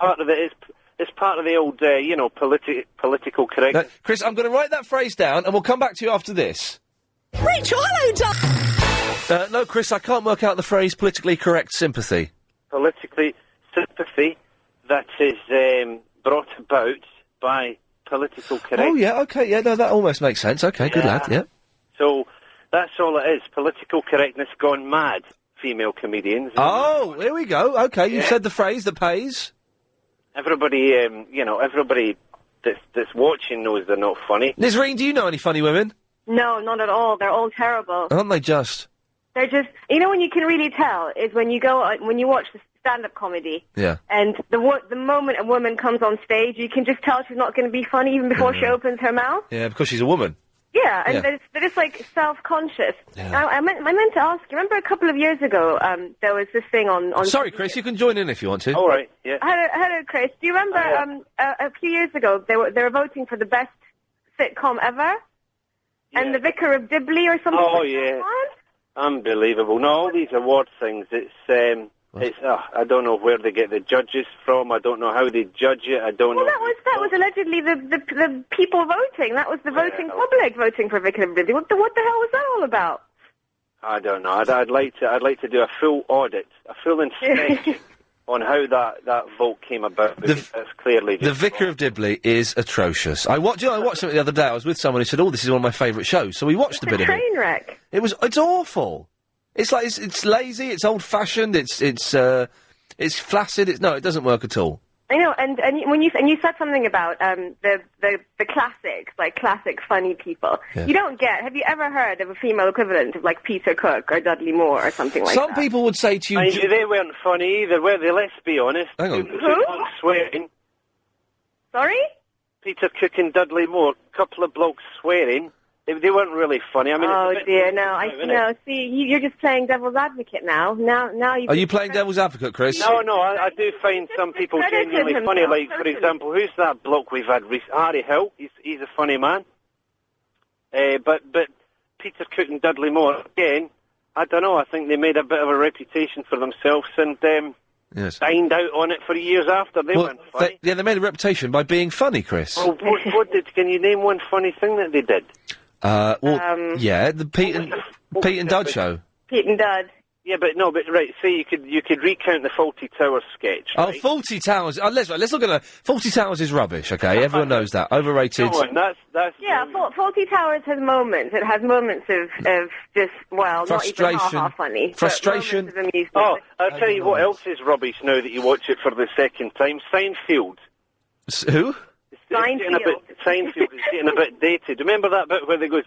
It's part of the old, you know, political correct. Chris, I'm going to write that phrase down, and we'll come back to you after this. Rachel, hello, No, Chris, I can't work out the phrase politically correct sympathy. Politically sympathy that is brought about by political correct. Oh, yeah, okay, yeah, no, that almost makes sense. Okay, good lad, yeah. So, that's all it is. Political correctness gone mad, female comedians. Oh, here we go. Okay, you said the phrase that pays. Everybody, you know, everybody that's watching knows they're not funny. Nizreen, do you know any funny women? No, not at all. They're all terrible. Aren't they just? They're just, you know, when you can really tell is when you watch the stand-up comedy. Yeah. And the moment a woman comes on stage, you can just tell she's not going to be funny even before she opens her mouth. Yeah, because she's a woman. Yeah, and they're just like self-conscious. Yeah. I meant to ask you. Remember a couple of years ago, there was this thing on. Sorry, Chris, you can join in if you want to. All right. Yeah. Hello, Chris. Do you remember a few years ago they were voting for the best sitcom ever, and The Vicar of Dibley or something? Oh like yeah. that? Unbelievable. No, all these award things. It's I don't know where they get the judges from. I don't know how they judge it. I don't know. Well, that was allegedly the people voting. That was the voting public voting for Vicar of Dibley. What the hell was that all about? I don't know. I'd like to do a full audit, a full inspection on how that vote came about. Because that's clearly just The Vicar of Dibley is atrocious. I watched something the other day. I was with someone who said, "Oh, this is one of my favourite shows." So we watched a bit of it. Train wreck. It's awful. It's like it's lazy. It's old-fashioned. It's flaccid. It doesn't work at all. I know, and when you said something about the classics, like classic funny people. Yeah. You don't get. Have you ever heard of a female equivalent of like Peter Cook or Dudley Moore or something like that? Some people would say to you, they weren't funny either, were they? Let's be honest. Hang on. Who? Swearing. Sorry? Peter Cook and Dudley Moore, couple of blokes swearing. They weren't really funny. I mean, oh dear, no, See, you're just playing devil's advocate now. Now you. Are you playing devil's advocate, Chris? No, I do find some people genuinely funny. Like, for example, who's that bloke we've had recently? Harry Hill. He's a funny man. But Peter Cook and Dudley Moore, again, I don't know. I think they made a bit of a reputation for themselves and dined out on it for years after. They weren't funny. They made a reputation by being funny, Chris. Well, can you name one funny thing that they did? The Pete and Dud show. Pete and Dud. Yeah, but right. Say you could recount the Fawlty Towers sketch. Oh, right? Fawlty Towers. Let's look at that. Fawlty Towers is rubbish. Okay, everyone knows that. Overrated. Come on, that's yeah. Fawlty Towers has moments. It has moments of just not even half funny. Frustration. But moments of amusement. Oh, I'll tell you what else is rubbish now that you watch it for the second time. Seinfeld. Who? Seinfeld is getting a bit dated. Remember that bit where they goes,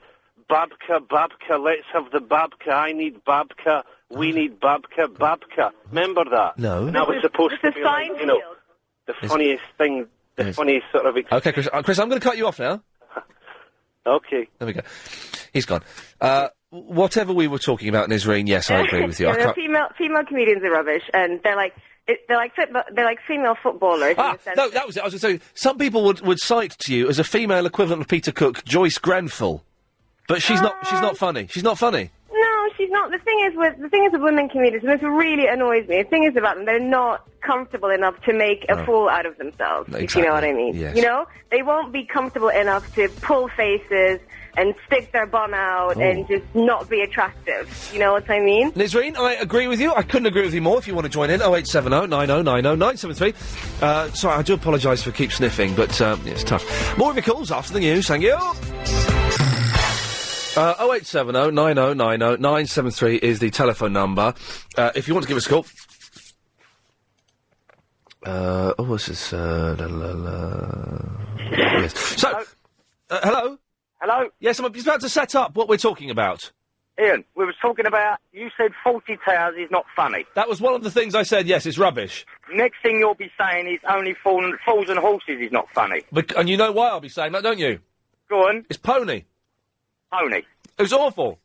Babka, let's have the Babka, I need Babka, we need Babka. Remember that? No. And that was supposed to be like, the funniest thing, the funniest sort of... Okay, Chris, I'm going to cut you off now. Okay. There we go. He's gone. Whatever we were talking about, Nisreen, yes, I agree with you. Female comedians are rubbish, and they're like female footballers. No, that was it. I was going to say, some people would cite to you as a female equivalent of Peter Cook, Joyce Grenfell, but she's not funny. She's not funny. No, she's not. The thing is with women comedians, and this really annoys me. The thing is about them, they're not comfortable enough to make a fool out of themselves. Exactly. If you know what I mean. Yes. You know, they won't be comfortable enough to pull faces and stick their bum out and just not be attractive. You know what I mean? Nisreen, I agree with you. I couldn't agree with you more. If you want to join in, 0870 9090 973. Sorry, I do apologise for keep sniffing, but it's tough. More of your calls after the news. Thank you. 0870 9090 973 is the telephone number. If you want to give us a call. What's this? Yes. So, hello? Hello? Yes, I'm just about to set up what we're talking about. Ian, we were talking about, you said Fawlty Towers is not funny. That was one of the things I said, yes, it's rubbish. Next thing you'll be saying is only Fools and Horses is not funny. And you know why I'll be saying that, don't you? Go on. It's Pony. Pony. It was awful.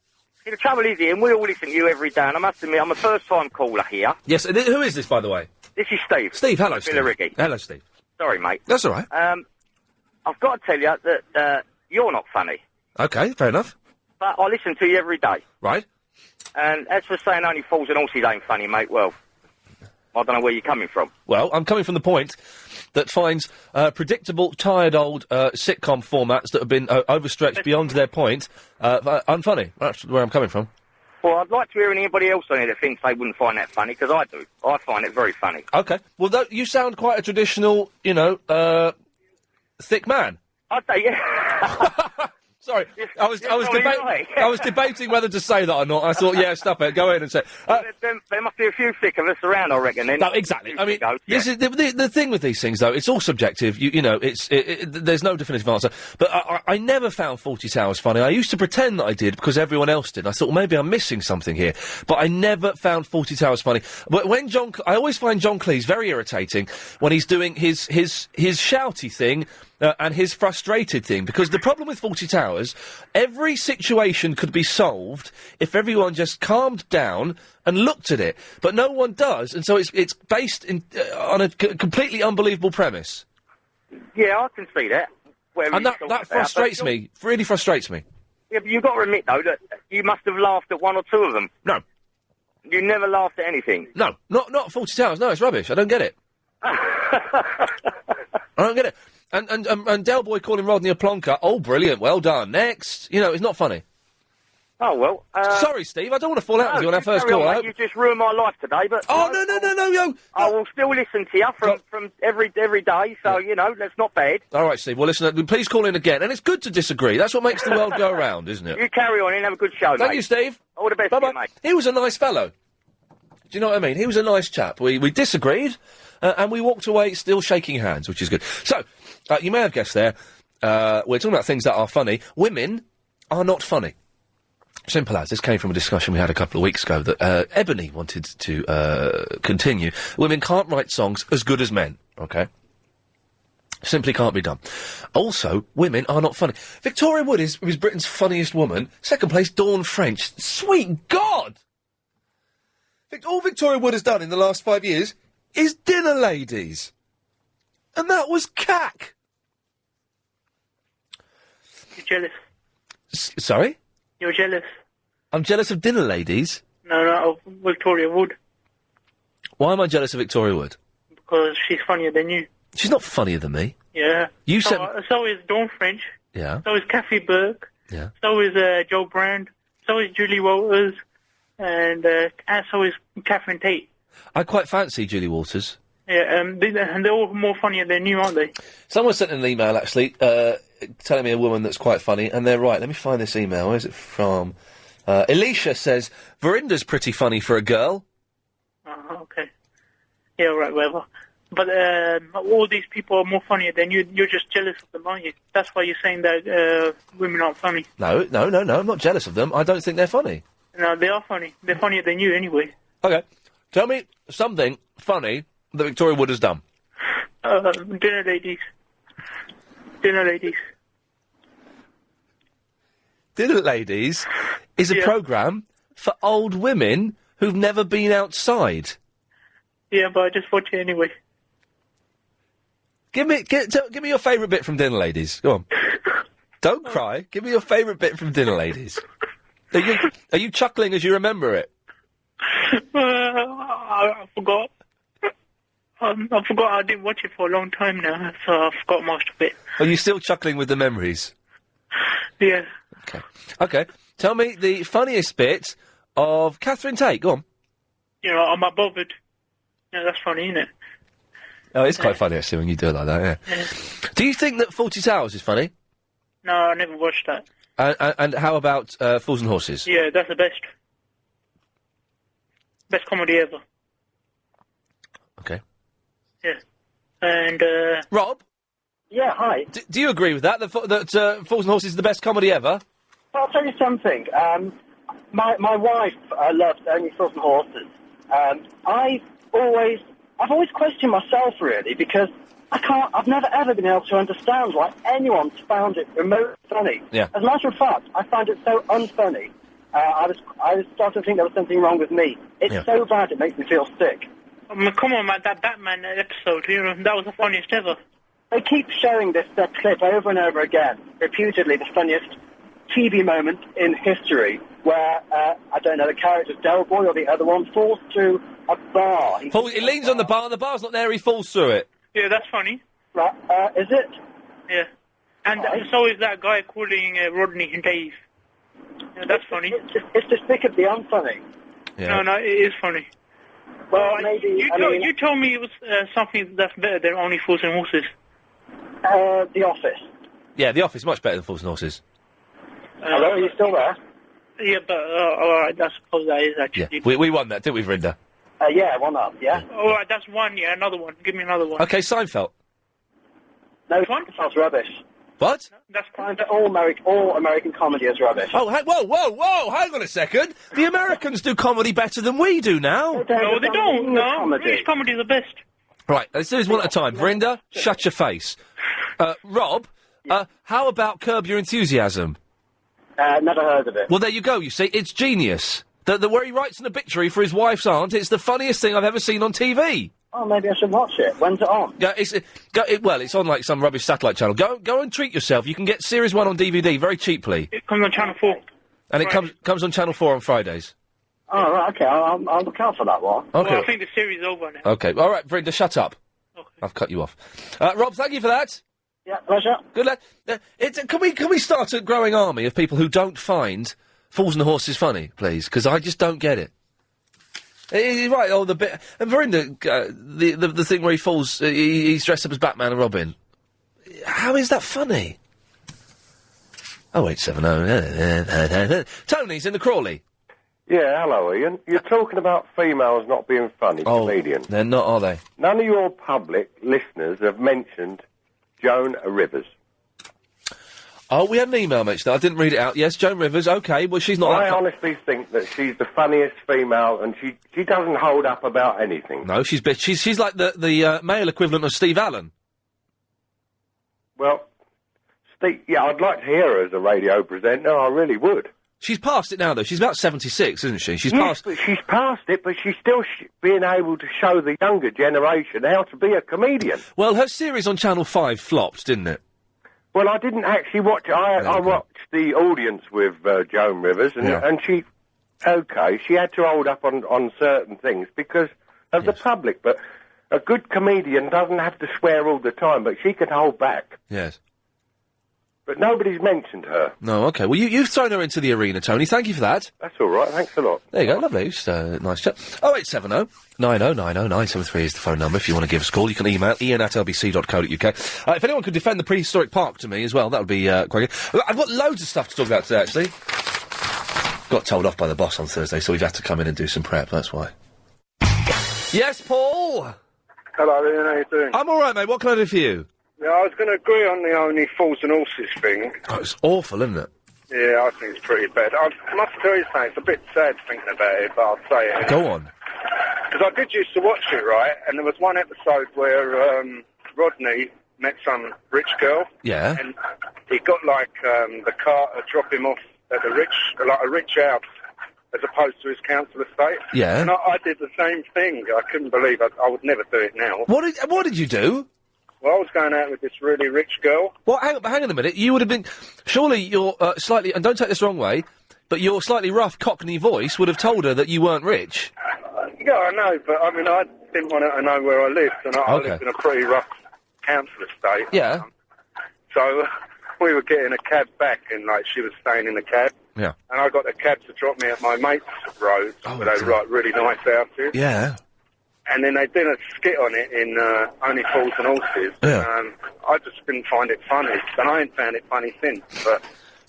See, the trouble is, Ian, we all listen to you every day, and I must admit, I'm a first-time caller here. Yes, and who is this, by the way? This is Steve. Steve, hello, Steve. Billericay. Hello, Steve. Sorry, mate. That's all right. I've got to tell you that you're not funny. Okay, fair enough. But I listen to you every day. Right. And as for saying only Fools and Horses ain't funny, mate, well, I don't know where you're coming from. Well, I'm coming from the point that finds predictable, tired old sitcom formats that have been overstretched beyond their point unfunny. That's where I'm coming from. Well, I'd like to hear anybody else on here that thinks they wouldn't find that funny, because I do. I find it very funny. Okay. Well, you sound quite a traditional, thick man. I'd say, yeah. Sorry, I was debating whether to say that or not. I thought, yeah, stop it, go in and say. There must be a few thick of us around, I reckon. Then. No, exactly. I mean, this is the thing with these things, though. It's all subjective. There's no definitive answer. But I never found Fawlty Towers funny. I used to pretend that I did because everyone else did. I thought, well, maybe I'm missing something here. But I never found Fawlty Towers funny. But I always find John Cleese very irritating when he's doing his shouty thing. And his frustrated thing, because the problem with Fawlty Towers, every situation could be solved if everyone just calmed down and looked at it, but no one does, and so it's based on a completely unbelievable premise. Yeah, I can see that. And that frustrates me. Really frustrates me. Yeah, but you've got to admit though that you must have laughed at one or two of them. No, you never laughed at anything. No, not Fawlty Towers. No, it's rubbish. I don't get it. I don't get it. And Del Boy calling Rodney a plonker. Oh, brilliant. Well done. Next. It's not funny. Oh, well. Sorry, Steve. I don't want to fall out with you on our first call. You just ruined my life today, but... Oh, no. I will still listen to you from every day, so, that's not bad. All right, Steve. Well, listen, please call in again. And it's good to disagree. That's what makes the world go round, isn't it? You carry on and have a good show, mate. Thank you, Steve. All the best Bye-bye. to you, mate. He was a nice fellow. Do you know what I mean? He was a nice chap. We disagreed, and we walked away still shaking hands, which is good. So... you may have guessed there, we're talking about things that are funny. Women are not funny. Simple as. This came from a discussion we had a couple of weeks ago that Ebony wanted to continue. Women can't write songs as good as men, okay? Simply can't be done. Also, women are not funny. Victoria Wood is Britain's funniest woman. Second place, Dawn French. Sweet God! All Victoria Wood has done in the last 5 years is Dinner Ladies. And that was cack. You're jealous. Sorry? You're jealous. I'm jealous of Dinner Ladies? No, of Victoria Wood. Why am I jealous of Victoria Wood? Because she's funnier than you. She's not funnier than me. Yeah. You so is Dawn French. Yeah. So is Kathy Burke. Yeah. So is Joe Brand. So is Julie Walters. And so is Catherine Tate. I quite fancy Julie Walters. Yeah, and they're all more funnier than you, aren't they? Someone sent an email, actually, telling me a woman that's quite funny, and they're right. Let me find this email. Where's it from? Alicia says, Verinda's pretty funny for a girl. Oh, okay. Yeah, right, whatever. But all these people are more funnier than you. You're just jealous of them, aren't you? That's why you're saying that women aren't funny. No, I'm not jealous of them. I don't think they're funny. No, they are funny. They're funnier than you, anyway. Okay. Tell me something funny that Victoria Wood has done. Dinner Ladies. Dinner Ladies. Dinner Ladies is a programme for old women who've never been outside. Yeah, but I just watch it anyway. Give me your favourite bit from Dinner Ladies. Go on. Don't cry. Give me your favourite bit from Dinner Ladies. Are you chuckling as you remember it? I forgot. I forgot. I didn't watch it for a long time now, so I forgot most of it. Are you still chuckling with the memories? Yeah. Okay. Tell me the funniest bit of Catherine Tate. Go on. You know, I'm not bothered. Yeah, that's funny, isn't it? Oh, it's quite funny, actually, when you do it like that, yeah. Do you think that 40 Towers is funny? No, I never watched that. And how about Fools and Horses? Yeah, that's the best. Best comedy ever. Okay. Yeah. And, Rob? Yeah, hi. Do you agree with that, that Fools and Horses is the best comedy ever? Well, I'll tell you something. My wife loves Only Fools and Horses. I've always questioned myself, really, because I've never ever been able to understand why anyone's found it remotely funny. Yeah. As a matter of fact, I find it so unfunny. I was starting to think there was something wrong with me. It's so bad it makes me feel sick. I mean, come on, man, that Batman episode, you know, that was the funniest ever. They keep showing this clip over and over again, reputedly the funniest TV moment in history, where, I don't know, the character Del Boy or the other one falls through a bar. He leans on the bar, and the bar's not there, he falls through it. Yeah, that's funny. Right, is it? Yeah. And so is that guy calling Rodney and Dave. Yeah, that's funny. It's despicably unfunny. Yeah. No, it is funny. Well, maybe... You told me it was something that's better than Only Fools and Horses. The Office. Yeah, The Office is much better than Fools and Horses. Hello, are you still there? Yeah, but, alright, I suppose that is actually... Yeah, we won that, didn't we, Verinda? Yeah, one up, yeah. Alright, that's one, yeah, another one. Give me another one. Okay, Seinfeld. No, Seinfeld's rubbish. What? That's all American comedy is rubbish. Oh, whoa, hang on a second. The Americans do comedy better than we do now. No, they don't, no. British comedy is the best. Right, let's do this one at a time. Verinda, shut your face. Rob, how about Curb Your Enthusiasm? Never heard of it. Well, there you go, you see, it's genius. Where he writes an obituary for his wife's aunt, it's the funniest thing I've ever seen on TV. Oh, maybe I should watch it. When's it on? Yeah, it's on like some rubbish satellite channel. Go and treat yourself. You can get Series 1 on DVD very cheaply. It comes on Channel 4. And it comes on Channel 4 on Fridays. Oh, right, okay, I'll look out for that one. Okay. Well, I think the series is over now. Okay, all right, Verinda, shut up. Okay. I've cut you off. Rob, thank you for that. Yeah, pleasure. Good luck. Can we start a growing army of people who don't find Fools and Horses funny, please? Because I just don't get it. Right, the bit... And Verinda, the thing where he falls... he's dressed up as Batman and Robin. How is that funny? 0870... Tony's in the Crawley. Yeah, hello, Ian. You're talking about females not being funny, comedians. They're not, are they? None of your public listeners have mentioned Joan Rivers. Oh, we had an email mentioned. I didn't read it out. Yes, Joan Rivers. Okay, well, she's not. I honestly think that she's the funniest female, and she doesn't hold up about anything. No, she's like the male equivalent of Steve Allen. Well, Steve, yeah, I'd like to hear her as a radio presenter. I really would. She's past it now, though. She's about 76, isn't she? She's yes, past... but she's past it, but she's still being able to show the younger generation how to be a comedian. Well, her series on Channel 5 flopped, didn't it? Well, I didn't actually watch it. I watched the audience with Joan Rivers, and she... OK, she had to hold up on certain things because of the public, but a good comedian doesn't have to swear all the time, but she can hold back. Yes. But nobody's mentioned her. No, OK. Well, you've thrown her into the arena, Tony. Thank you for that. That's all right. Thanks a lot. There you go. Lovely. Just, nice chat. 0870 90 90 973 is the phone number. If you want to give us a call, you can email iain@lbc.co.uk. If anyone could defend the prehistoric park to me as well, that would be quite good. I've got loads of stuff to talk about today, actually. Got told off by the boss on Thursday, so we've had to come in and do some prep, that's why. Yes, Paul? Hello, Ian, how you doing? I'm all right, mate. What can I do for you? Yeah, I was going to agree on the only fools and horses thing. Oh, it's awful, isn't it? Yeah, I think it's pretty bad. I must tell you something, it's a bit sad thinking about it, but I'll say it. Go on. Because I did used to watch it, right? And there was one episode where Rodney met some rich girl. Yeah. And he got, like, the car to drop him off at a rich house, as opposed to his council estate. Yeah. And I did the same thing. I couldn't believe I would never do it now. What did you do? Well, I was going out with this really rich girl. Well, hang on a minute. You would have been... Surely your slightly... And don't take this the wrong way, but your slightly rough Cockney voice would have told her that you weren't rich. Yeah, I know, but, I mean, I didn't want her to know where I lived, and I lived in a pretty rough council estate. Yeah. So we were getting a cab back, and, like, she was staying in the cab. Yeah. And I got the cab to drop me at my mate's road, where they were, like, really nice houses. Yeah. And then they did a skit on it in Only Fools and Horses. Yeah. I just didn't find it funny, and I ain't found it funny since.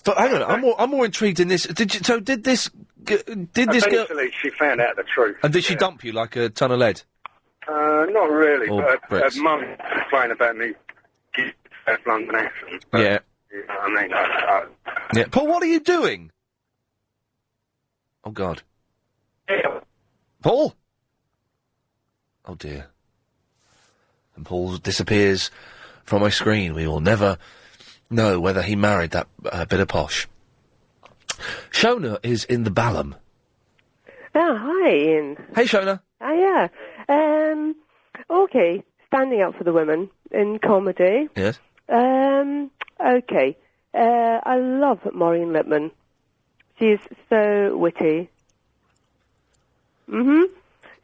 But hang on, I'm more intrigued in this. Did this girl? Eventually, she found out the truth. And did she dump you like a ton of lead? Not really, Or but her bricks. mum complained about me getting South London accent. But, Yeah. you know what I mean? Yeah. Paul, what are you doing? Oh, God. Paul? Oh, dear. And Paul disappears from my screen. We will never know whether he married that bit of posh. Shona is in the Balham. Oh, hi, Ian. Hey, Shona. Yeah. Okay, standing up for the women in comedy. Yes. Okay. I love Maureen Lipman. She's so witty. Mm-hmm.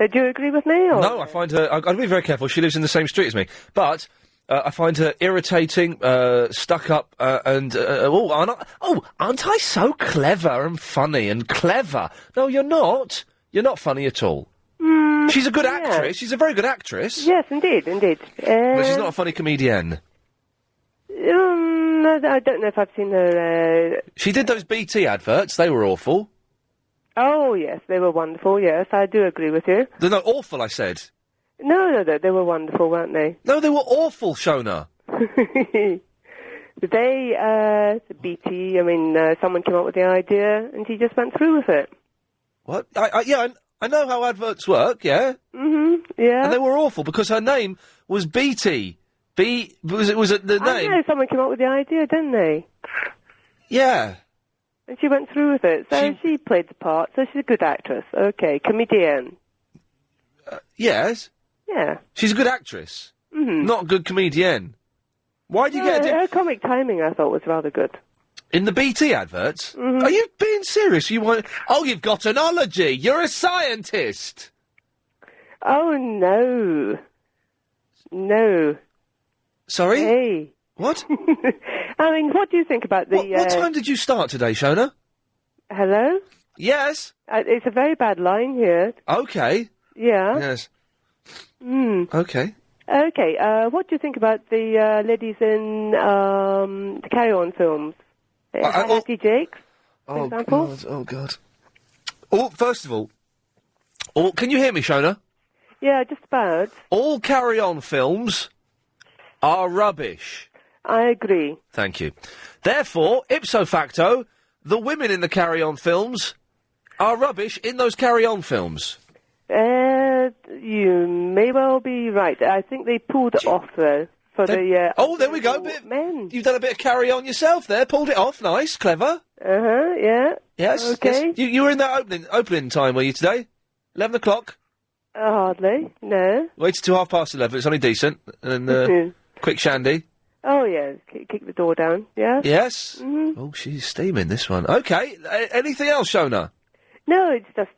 Do you agree with me? Or? No, I find her... I've got to be very careful. She lives in the same street as me. But I find her irritating, stuck up, and... aren't I so clever and funny and clever? No, you're not. You're not funny at all. She's a good actress. She's a very good actress. Yes, indeed. But she's not a funny comedian. I don't know if I've seen her... She did those BT adverts. They were awful. Oh, yes, they were wonderful, yes, I do agree with you. They're not awful, I said. No, they were wonderful, weren't they? No, they were awful, Shona. BT, I mean, someone came up with the idea, and he just went through with it. What? I know how adverts work, yeah? Mm-hmm, yeah. And they were awful, because her name was BT. Was it the name? I know, someone came up with the idea, didn't they? Yeah. And she went through with it, so she played the part, so she's a good actress. Okay, comedian. Yes. Yeah. She's a good actress. Mm-hmm. Not a good comedian. Why do you get her comic timing, I thought, was rather good. In the BT adverts? Mm-hmm. Are you being serious? Oh, you've got an ology. You're a scientist. Oh, no. No. Sorry? Hey. What? I mean, what do you think about the... What time did you start today, Shona? Hello? Yes? It's a very bad line here. Okay. Yeah? Yes. Okay, Okay. what do you think about the ladies in the Carry On films? Hattie Jakes, for example? God, oh, God. Oh, first of all, can you hear me, Shona? Yeah, just about. All Carry On films are rubbish. I agree. Thank you. Therefore, ipso facto, the women in the Carry On films are rubbish in those Carry On films. You may well be right. I think they pulled it off, though. for the... oh, there we go. You've done a bit of carry-on yourself there. Pulled it off. Nice. Clever. Yeah. Yes. Okay. Yes. You were in that opening time, were you, today? 11 o'clock? Hardly, no. Waited till 11:30. It's only decent. And, quick shandy. Oh, yeah. Kick the door down, yeah? Yes. Oh, she's steaming, this one. Okay. Anything else, Shona? No, it's just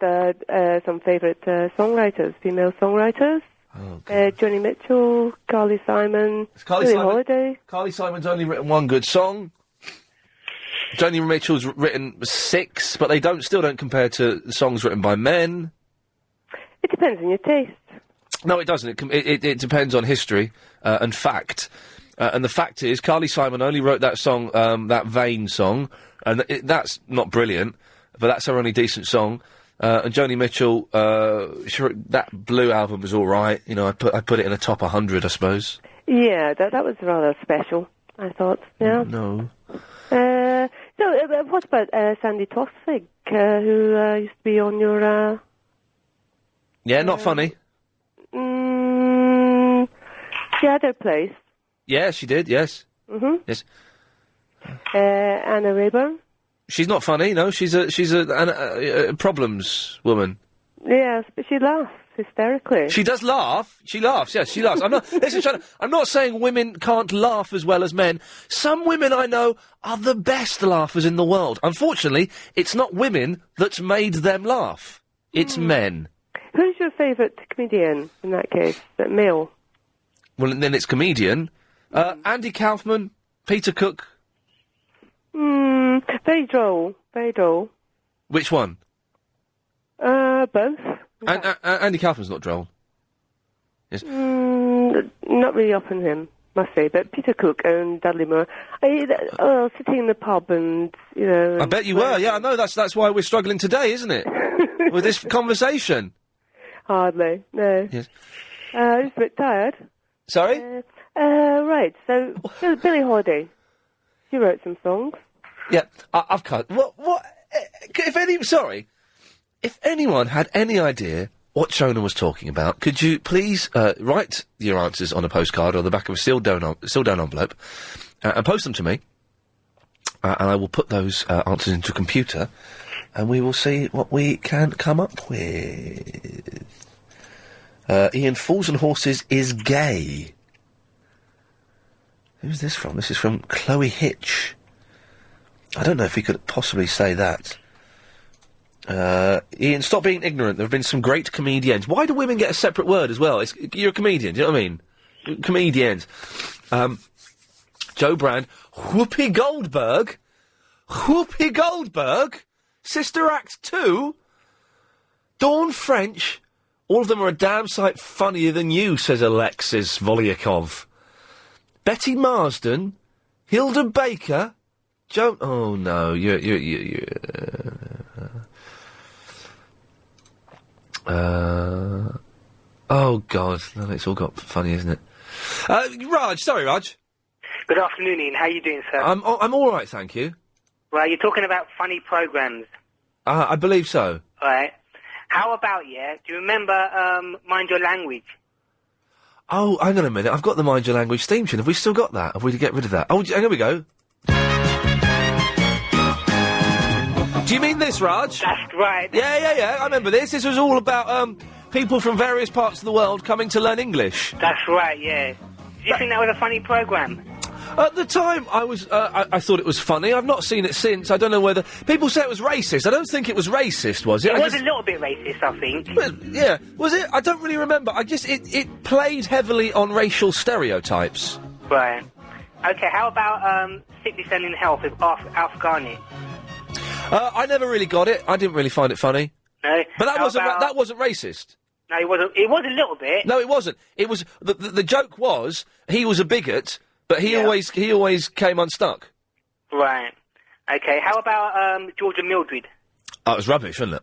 some favourite songwriters, female songwriters. Oh, Joni Mitchell, Carly Simon, Billie Holiday. Carly Simon's only written one good song. Joni Mitchell's written 6, but they still don't compare to songs written by men. It depends on your taste. No, it doesn't. It depends on history and fact. And the fact is, Carly Simon only wrote that song, that Vain song, and that's not brilliant, but that's her only decent song. And Joni Mitchell, that Blue album was all right. You know, I put it in a top 100, I suppose. Yeah, that was rather special, I thought. Yeah. No. So, what about Sandy Toksvig, who used to be on your... Yeah, not funny. She had her place. Yeah, she did, yes. Mm-hmm. Yes. Anna Rayburn. She's not funny, no. She's a problems woman. Yes, but she laughs hysterically. She does laugh. She laughs, yes, she laughs. I'm not saying women can't laugh as well as men. Some women I know are the best laughers in the world. Unfortunately, it's not women that's made them laugh. It's men. Who's your favourite comedian in that case? That male? Well, then it's comedian. Andy Kaufman, Peter Cook. Very droll. Very droll. Which one? Both. Andy Kaufman's not droll. Yes. Not really up on him, must say. But Peter Cook and Dudley Moore, sitting in the pub and, you know... I bet you were, yeah, I know. That's why we're struggling today, isn't it? With this conversation. Hardly, no. Yes. Just a bit tired. Sorry? Right, so, Billie Holiday. She wrote some songs. Yeah, I've cut. What? If anyone had any idea what Shona was talking about, could you please write your answers on a postcard or the back of a sealed down envelope and post them to me, and I will put those answers into a computer, and we will see what we can come up with. Ian, Fools and Horses is gay. Who's this from? This is from Chloe Hitch. I don't know if he could possibly say that. Ian, stop being ignorant. There have been some great comedians. Why do women get a separate word as well? You're a comedian, do you know what I mean? Comedians. Joe Brand. Whoopi Goldberg. Whoopi Goldberg. Sister Act 2. Dawn French. All of them are a damn sight funnier than you, says Alexis Volyakov. Betty Marsden. Hilda Baker. Joan... Oh, no. You're oh, God. No, it's all got funny, isn't it? Raj. Sorry, Raj. Good afternoon, Ian. How are you doing, sir? I'm all right, thank you. Well, you're talking about funny programmes. I believe so. All right. How about, do you remember Mind Your Language? Oh, hang on a minute. I've got the Mind Your Language theme tune. Have we still got that? Have we to get rid of that? Oh, here we go. Do you mean this, Raj? That's right. Yeah. I remember this. This was all about people from various parts of the world coming to learn English. That's right, yeah. Do you think that was a funny programme? At the time, I thought it was funny. I've not seen it since. I don't know whether... People say it was racist. I don't think it was racist, was it? It was a little bit racist, I think. Yeah. Was it? I don't really remember. I guess it played heavily on racial stereotypes. Right. Okay, how about Sickness and in Health with Alf Garnett? I never really got it. I didn't really find it funny. No. But that wasn't racist. No, it wasn't. It was a little bit. No, it wasn't. It was... The joke was, he was a bigot... But he always came unstuck. Right. Okay, how about George and Mildred? Oh, it was rubbish, wasn't it?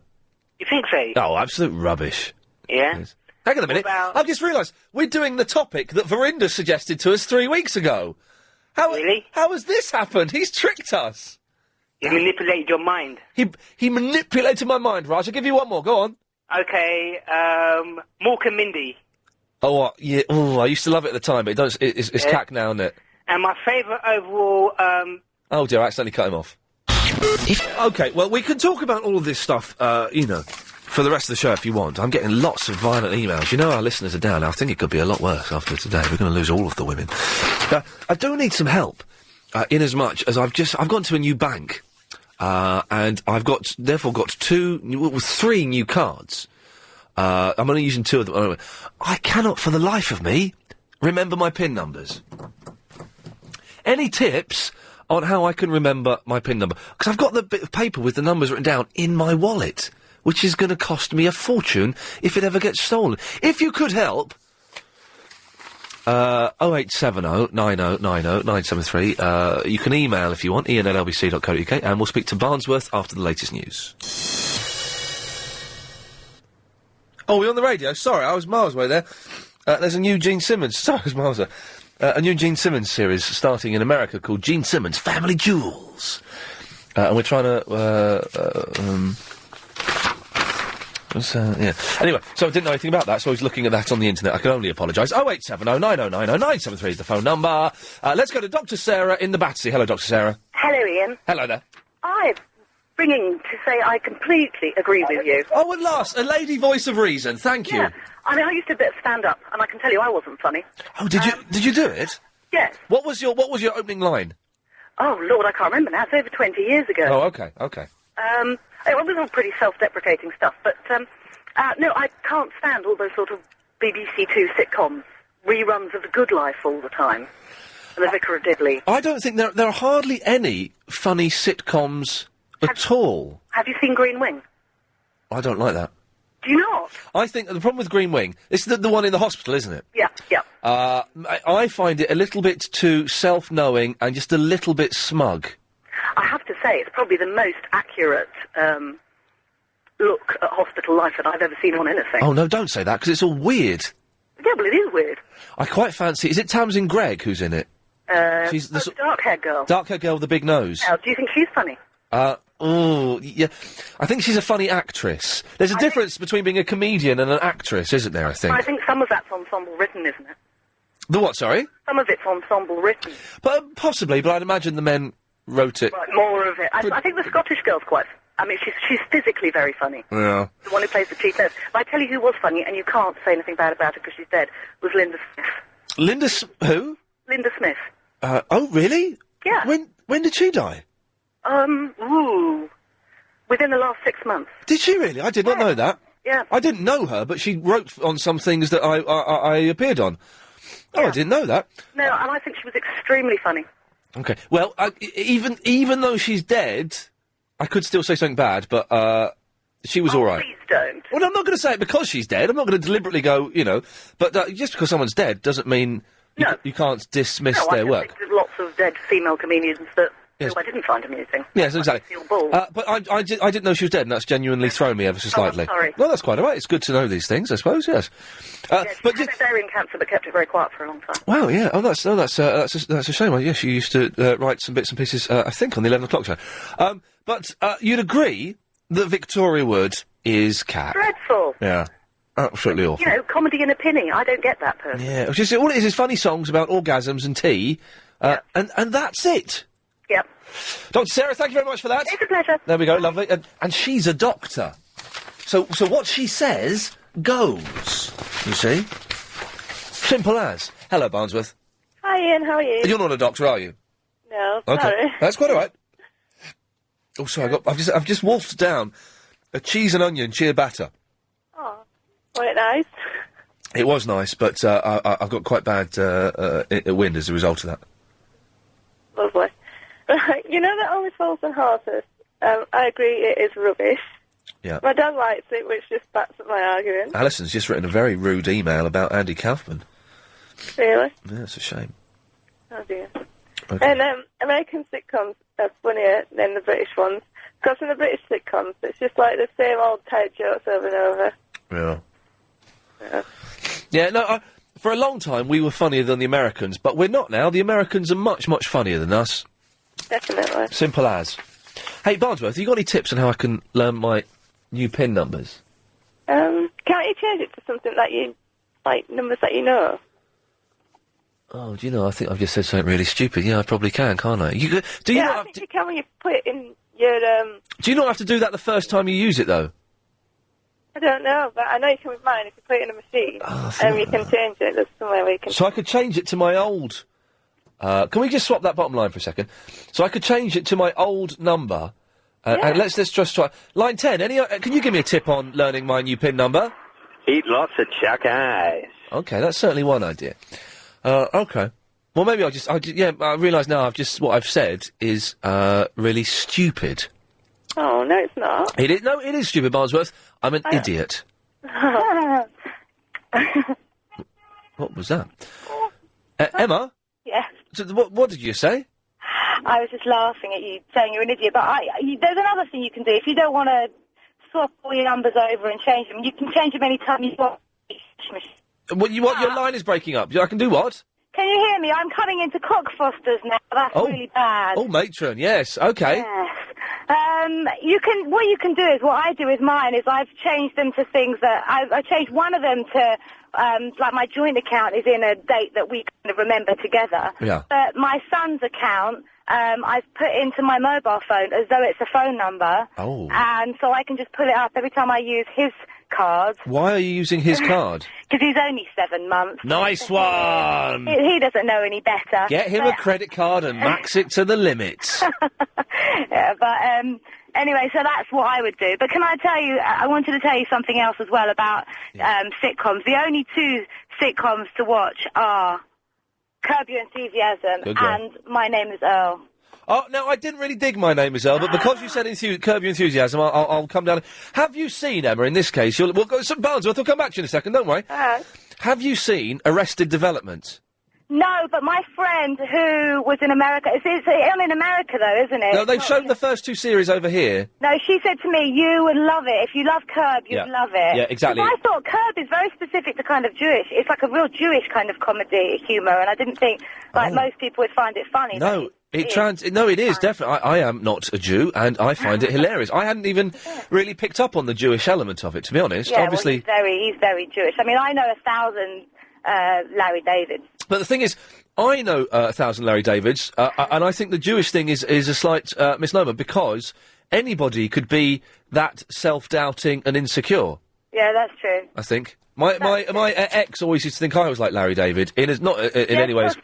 You think so? Oh, absolute rubbish. Yeah? Yes. Hang on a minute. I've just realised, we're doing the topic that Verinder suggested to us 3 weeks ago. Really? How has this happened? He's tricked us. He manipulated your mind. He manipulated my mind, Raj. I'll give you one more. Go on. Okay, Mork and Mindy. Oh, what? Yeah. Oh, I used to love it at the time, but it's cack now, isn't it? And my favourite overall... Oh, dear, I accidentally cut him off. OK, well, we can talk about all of this stuff, for the rest of the show if you want. I'm getting lots of violent emails. You know our listeners are down. I think it could be a lot worse after today. We're going to lose all of the women. I do need some help, in as much as I've gone to a new bank, and I've therefore got 3 new cards. I'm only using 2 of them. I cannot, for the life of me, remember my PIN numbers. Any tips on how I can remember my PIN number? Because I've got the bit of paper with the numbers written down in my wallet, which is going to cost me a fortune if it ever gets stolen. If you could help, 0870 90 90 973. You can email if you want, iain@lbc.co.uk, and we'll speak to Barnsworth after the latest news. Oh, we're on the radio? Sorry, I was miles away there. There's a new Gene Simmons... Sorry, I was miles away. A new Gene Simmons series starting in America called Gene Simmons Family Jewels. And we're trying to... yeah. Anyway, so I didn't know anything about that, so I was looking at that on the internet. I can only apologise. 0870 90 90 973 is the phone number. Let's go to Dr. Sarah in the Battersea. Hello, Dr. Sarah. Hello, Ian. Hello there. I'm ringing to say I completely agree with you. Oh, at last, a lady voice of reason. Thank you. Yeah. I mean, I used to do a bit of stand-up, and I can tell you I wasn't funny. Oh, did you do it? Yes. What was your opening line? Oh, Lord, I can't remember now. It's over 20 years ago. Oh, okay. It was all pretty self-deprecating stuff, but, no, I can't stand all those sort of BBC Two sitcoms, reruns of The Good Life all the time, and The Vicar of Dibley. I don't think there are hardly any funny sitcoms at all. Have you seen Green Wing? I don't like that. Do you not? I think the problem with Green Wing, it's the one in the hospital, isn't it? Yeah. I find it a little bit too self-knowing and just a little bit smug. I have to say, it's probably the most accurate look at hospital life that I've ever seen on anything. Oh, no, don't say that, because it's all weird. Yeah, well, it is weird. I quite fancy... Is it Tamsin Gregg who's in it? She's the dark-haired girl. Dark-haired girl with the big nose. Now, do you think she's funny? Yeah. I think she's a funny actress. There's a difference between being a comedian and an actress, isn't there, I think? I think some of that's ensemble written, isn't it? The what, sorry? Some of it's ensemble written. But possibly, but I'd imagine the men wrote it. Right, more of it. I think the Scottish girl's quite... I mean, she's physically very funny. Yeah. The one who plays the chief nurse. But I tell you who was funny, and you can't say anything bad about her because she's dead, was Linda Smith. Who? Linda Smith. Oh, really? Yeah. When did she die? Within the last 6 months. Did she really? I did not know that. Yeah. I didn't know her, but she wrote on some things that I appeared on. Oh, I didn't know that. No, and I think she was extremely funny. Okay. Well, even though she's dead, I could still say something bad, but she was all right. Please don't. Well, I'm not going to say it because she's dead. I'm not going to deliberately go, but just because someone's dead doesn't mean you can't dismiss their work. There's lots of dead female comedians that who I didn't find amusing. Yes, exactly. But I didn't know she was dead, and that's genuinely thrown me ever so slightly. Sorry. Well, that's quite all right. It's good to know these things, I suppose. Yes. She had ovarian cancer, but kept it very quiet for a long time. Wow. Yeah. Oh, that's a shame. Well, yeah, she used to write some bits and pieces. I think on the 11 o'clock show. But you'd agree that Victoria Wood is cat. Dreadful. Yeah. Absolutely awful. Comedy in a penny. I don't get that person. Yeah. All it is funny songs about orgasms and tea, and that's it. Yep. Dr. Sarah, thank you very much for that. It's a pleasure. There we go, lovely. And she's a doctor. So what she says goes, you see? Simple as. Hello, Barnsworth. Hi, Ian, how are you? You're not a doctor, are you? No, Okay. sorry. That's quite all right. Oh, sorry, I've just wolfed down a cheese and onion ciabatta. Oh, wasn't it nice? It was nice, but I've got quite bad wind as a result of that. Lovely. You know that Only Fools and Horses? I agree it is rubbish. Yeah. My dad likes it, which just backs up my argument. Alison's just written a very rude email about Andy Kaufman. Really? Yeah, it's a shame. Oh, dear. Okay. And American sitcoms are funnier than the British ones. Because in the British sitcoms, it's just like the same old tight jokes over and over. Yeah. Yeah, no, for a long time we were funnier than the Americans, but we're not now. The Americans are much, much funnier than us. Definitely. Simple as. Hey, Barnsworth, have you got any tips on how I can learn my new PIN numbers? Can't you change it to something that you like numbers that you know? Oh, do you know, I think I've just said something really stupid. Yeah, I probably can, can't I? Do you Yeah, not I have think to, you can when you put it in your. do you not have to do that the first time you use it, though? I don't know, but I know you can with mine if you put it in a machine, you can change it. There's somewhere where you can. So I could change it to my old... can we just swap that bottom line for a second? So I could change it to my old number, and let's just try... Line 10, can you give me a tip on learning my new PIN number? Eat lots of chuck eyes. Okay, that's certainly one idea. Okay. Well, maybe I realise now what I've said is, really stupid. Oh, no, it's not. It is stupid, Barnsworth. I'm an idiot. What was that? Emma? Yes. So, what did you say? I was just laughing at you saying you're an idiot, but there's another thing you can do. If you don't want to swap all your numbers over and change them, you can change them any time you want. Your line is breaking up. I can do what? Can you hear me? I'm coming into Cockfosters now. That's really bad. Oh, matron, yes, okay. Yes. What you can do is, what I do with mine is I've changed them to things that, I changed one of them to, like my joint account is in a date that we kind of remember together. Yeah. But my son's account, I've put into my mobile phone as though it's a phone number. Oh. And so I can just pull it up every time I use his card. Why are you using his card? Because he's only 7 months. Nice one! He doesn't know any better. Get him a credit card and max it to the limit. Yeah, but anyway, so that's what I would do. But can I tell you, I wanted to tell you something else as well about sitcoms. The only 2 sitcoms to watch are Curb Your Enthusiasm and My Name is Earl. Oh, no, I didn't really dig My Name is Earl, but because you said Curb Your Enthusiasm, I'll come down. Have you seen, Emma, in this case, we'll go some Barnsworth, we'll come back to you in a second, don't worry. Have you seen Arrested Development? No, but my friend who was in America, it's on in America though, isn't it? No, they've shown the first 2 series over here. No, she said to me, you would love it. If you love Curb, you'd love it. Yeah, exactly. 'Cause I thought Curb is very specific to kind of Jewish. It's like a real Jewish kind of comedy humour, and I didn't think, most people would find it funny. No, it is, definitely. I am not a Jew, and I find it hilarious. I hadn't even really picked up on the Jewish element of it, to be honest. Yeah, Obviously, well, he's very Jewish. I mean, I know 1,000 Larry Davids. But the thing is, I know 1,000 Larry Davids, and I think the Jewish thing is a slight misnomer, because anybody could be that self-doubting and insecure. Yeah, that's true. I think. My ex always used to think I was like Larry David, in any ways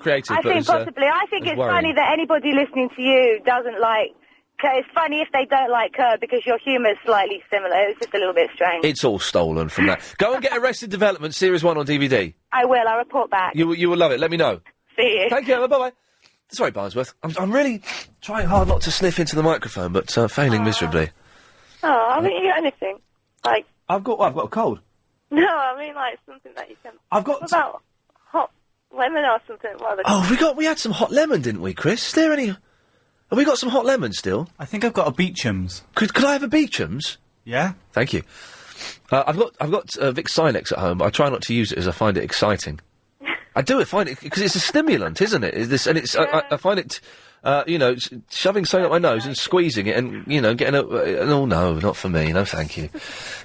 creative. I think possibly. I think it's funny that anybody listening to you doesn't like... It's funny if they don't like her because your humour's slightly similar. It's just a little bit strange. It's all stolen from that. Go and get Arrested Development Series 1 on DVD. I will. I'll report back. You will love it. Let me know. See you. Thank you, Emma. Bye-bye. Sorry, Barnsworth. I'm really trying hard not to sniff into the microphone, but failing miserably. Oh, I mean, you got anything? Like... I've got a cold. No, I mean, like, something that you can... What about hot lemon or something? We had some hot lemon, didn't we, Chris? Is there any... Have we got some hot lemon still? I think I've got a Beecham's. Could I have a Beecham's? Yeah. Thank you. I've got Vic Silex at home, but I try not to use it as I find it exciting. I find it, because it's a stimulant, isn't it? I find it, shoving something up my nose and squeezing it and, getting oh no, not for me, no thank you.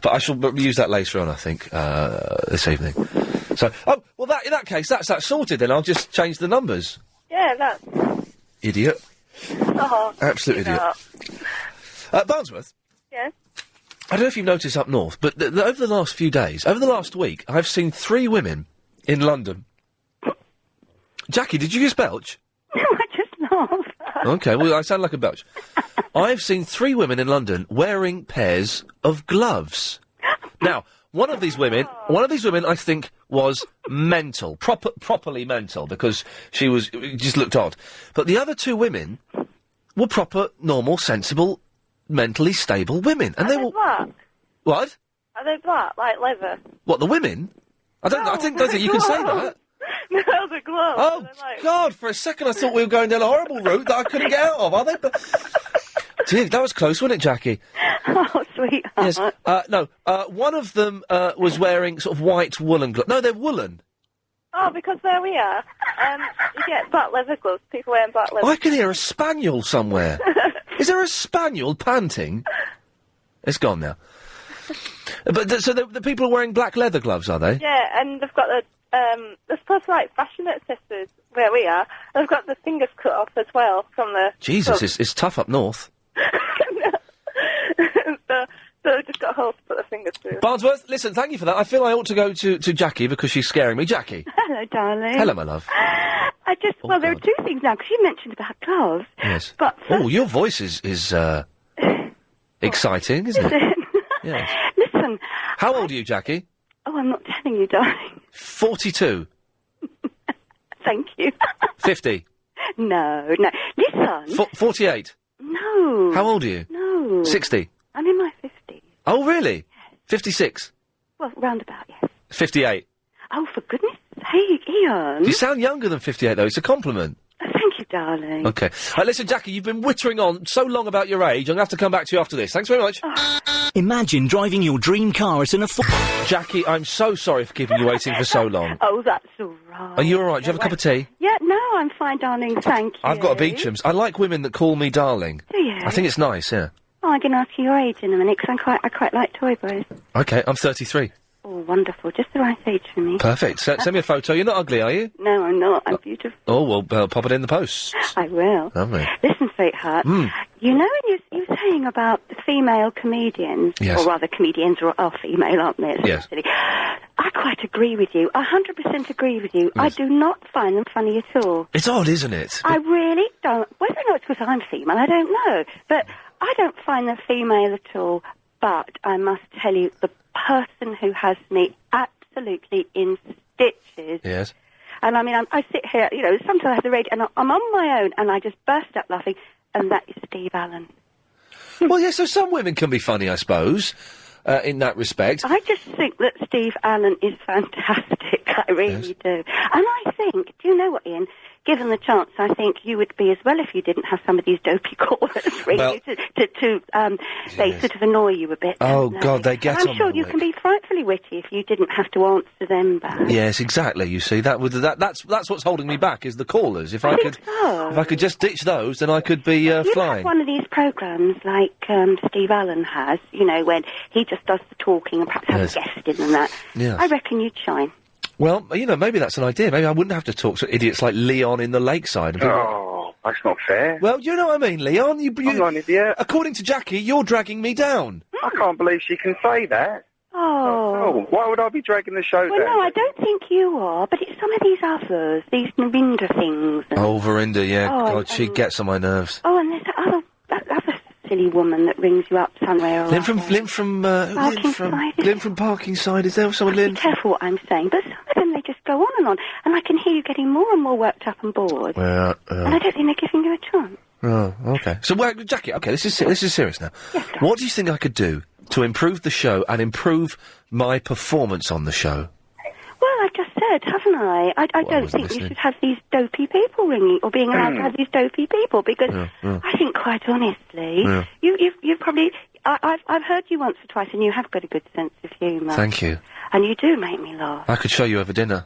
But I shall use that later on, I think, this evening. So, in that case, that's that sorted then, I'll just change the numbers. Yeah, that... Idiot. Oh, absolute idiot. Barnsworth? Yes? I don't know if you've noticed up north, but over the last few days, over the last week, I've seen 3 women in London. Jackie, did you just belch? No, I just laughed. Okay, well, I sound like a belch. I've seen 3 women in London wearing pairs of gloves. Now, one of these women, I think, was mental, properly mental, because she just looked odd. But the other 2 women were proper, normal, sensible, mentally stable women, and they were black. What? Are they black, like leather? What, the women? I don't think you can say that. No, the gloves. Oh God! For a second, I thought we were going down a horrible route that I couldn't get out of. Are they? Gee, that was close, wasn't it, Jackie? Oh, sweetheart. Yes. No. One of them was wearing sort of white woolen gloves. No, they're woolen. Oh, because there we are. You get black leather gloves. People wearing black leather. I can hear a spaniel somewhere. Is there a spaniel panting? It's gone now. But so the people are wearing black leather gloves, are they? Yeah, and they've got they're supposed to like fashion at sisters where we are. They've got the fingers cut off as well from the. Jesus, it's tough up north. So they've just got holes to put their fingers through. Barnsworth, listen, thank you for that. I feel I ought to go to Jackie because she's scaring me. Jackie. Hello, darling. Hello, my love. There are two things now, because you mentioned about gloves. Yes. But oh, your voice is exciting, isn't it? Yes. Listen. How old are you, Jackie? Oh, I'm not telling you, darling. 42. Thank you. 50. No. Listen. 48. No. How old are you? No. 60. I'm in my 50s. Oh, really? 56. Well, roundabout, yes. 58. Oh, for goodness sake, Ian. You sound younger than 58, though. It's a compliment. Thank you, darling. Okay. Listen, Jackie, you've been whittering on so long about your age. I'm going to have to come back to you after this. Thanks very much. Imagine driving your dream car at an Jackie, I'm so sorry for keeping you waiting for so long. Oh, that's all right. Are you all right? Do you have a cup of tea? Yeah, no, I'm fine, darling. Thank you. I've got a Beecham's. I like women that call me darling. Do you? I think it's nice, yeah. Oh, I'm going to ask you your age in a minute, because I quite like toy boys. Okay, I'm 33. Oh, wonderful. Just the right age for me. Perfect. Send me a photo. You're not ugly, are you? No, I'm not. I'm beautiful. Oh, well, pop it in the post. I will. Lovely. Listen, sweetheart. You know when you were saying about the female comedians, yes. or rather comedians are female, aren't they? Yes. I quite agree with you. 100% agree with you. Yes. I do not find them funny at all. It's odd, isn't it? I really don't. Whether or not it's because I'm female, I don't know. But I don't find them female at all. But I must tell you, the person who has me absolutely in stitches. Yes. And I mean, I sit here, sometimes I have the radio, and I'm on my own, and I just burst up laughing, and that is Steve Allen. Well, yes, so some women can be funny, I suppose, in that respect. I just think that Steve Allen is fantastic. I really do. And I think, do you know what, Ian? Given the chance, I think you would be as well if you didn't have some of these dopey callers, really, they sort of annoy you a bit. Oh, God, they get on I'm sure my you wick. can be frightfully witty if you didn't have to answer them back. Yes, exactly. You see, that's what's holding me back is the callers. If I could just ditch those, then I could be If you flying. have one of these programmes like Steve Allen has, when he just does the talking and perhaps has a guest in and that, Yes. I reckon you'd shine. Well, maybe that's an idea. Maybe I wouldn't have to talk to idiots like Leon in the Lakeside. And people... Oh, that's not fair. Well, you know what I mean, Leon. I'm not an idiot. According to Jackie, you're dragging me down. I can't believe she can say that. Oh. Why would I be dragging the show Well, down? no, I don't think you are, but it's some of these others, these Narinda things. And, Oh, Verinda, yeah. Oh, God, she gets on my nerves. oh, and there's that other silly woman that rings you up somewhere. Lynn from Parkingside. Is there someone, Lynn? Be careful what I'm saying, but some of them, they just go on, and I can hear you getting more and more worked up and bored. Well, And I don't think they're giving you a chance. Oh, okay. So, Jackie, okay, this is serious now. Yes, what do you think I could do to improve the show and improve my performance on the show? Well, I've just said, haven't I? I don't think you should have these dopey people ringing, or being allowed to have these dopey people, because I think, quite honestly, you've probably... I've heard you once or twice, and you have got a good sense of humour. Thank you. And you do make me laugh. I could show you over dinner.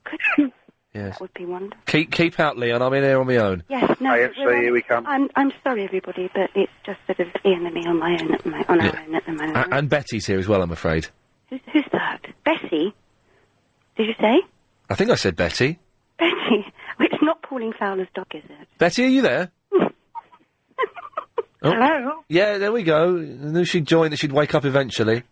Could you? Yes. That would be wonderful. Keep out, Leon. I'm in here on my own. Yes, no. AFC, here we come. I'm sorry, everybody, but it's just sort of Ian and me on my own at the moment. On our own at the moment. And Betty's here as well, I'm afraid. Who's that? Bessie? Did you say? I think I said Betty. Betty? Well, it's not Pauline Fowler's dog, is it? Betty, are you there? Hello? Yeah, there we go. I knew she'd join, that she'd wake up eventually.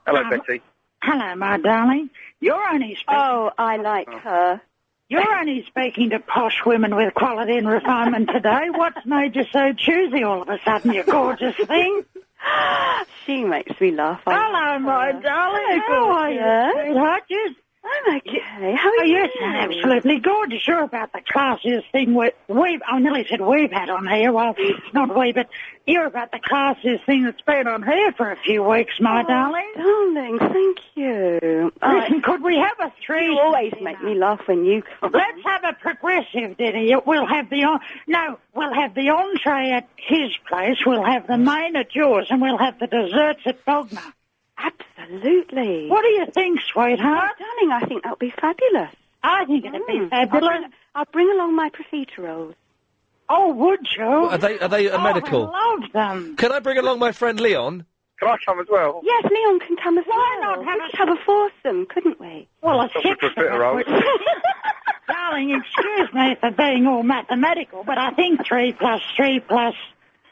Hello, Betty. Hello, my darling. You're only speaking... Oh, I like her. You're only speaking to posh women with quality and refinement today. What's made you so choosy all of a sudden, you gorgeous thing? She makes me laugh. Hello, my darling. How are you, sweetheart? I'm okay. How are you? you? Yes, absolutely gorgeous. You're about the classiest thing I nearly said we've had on here. Well, it's not we, but you're about the classiest thing that's been on here for a few weeks, my darling. Darling, thank you. Listen, could we have a three? You always make me laugh when you come. Let's have a progressive dinner. We'll have the we'll have the entree at his place. We'll have the main at yours, and we'll have the desserts at Bogner. Absolutely. What do you think, sweetheart? Oh, darling, I think that'll be fabulous. I think it'd be fabulous. I'll bring along my profiteroles. Oh, would you? Are they a medical? I love them. Can I bring along my friend Leon? Can I come as well? Yes, Leon can come as well. Why not We could have a foursome, couldn't we? Well, a Something six. for a bit of roast. Darling, excuse me for being all mathematical, but I think 3 plus 3 plus...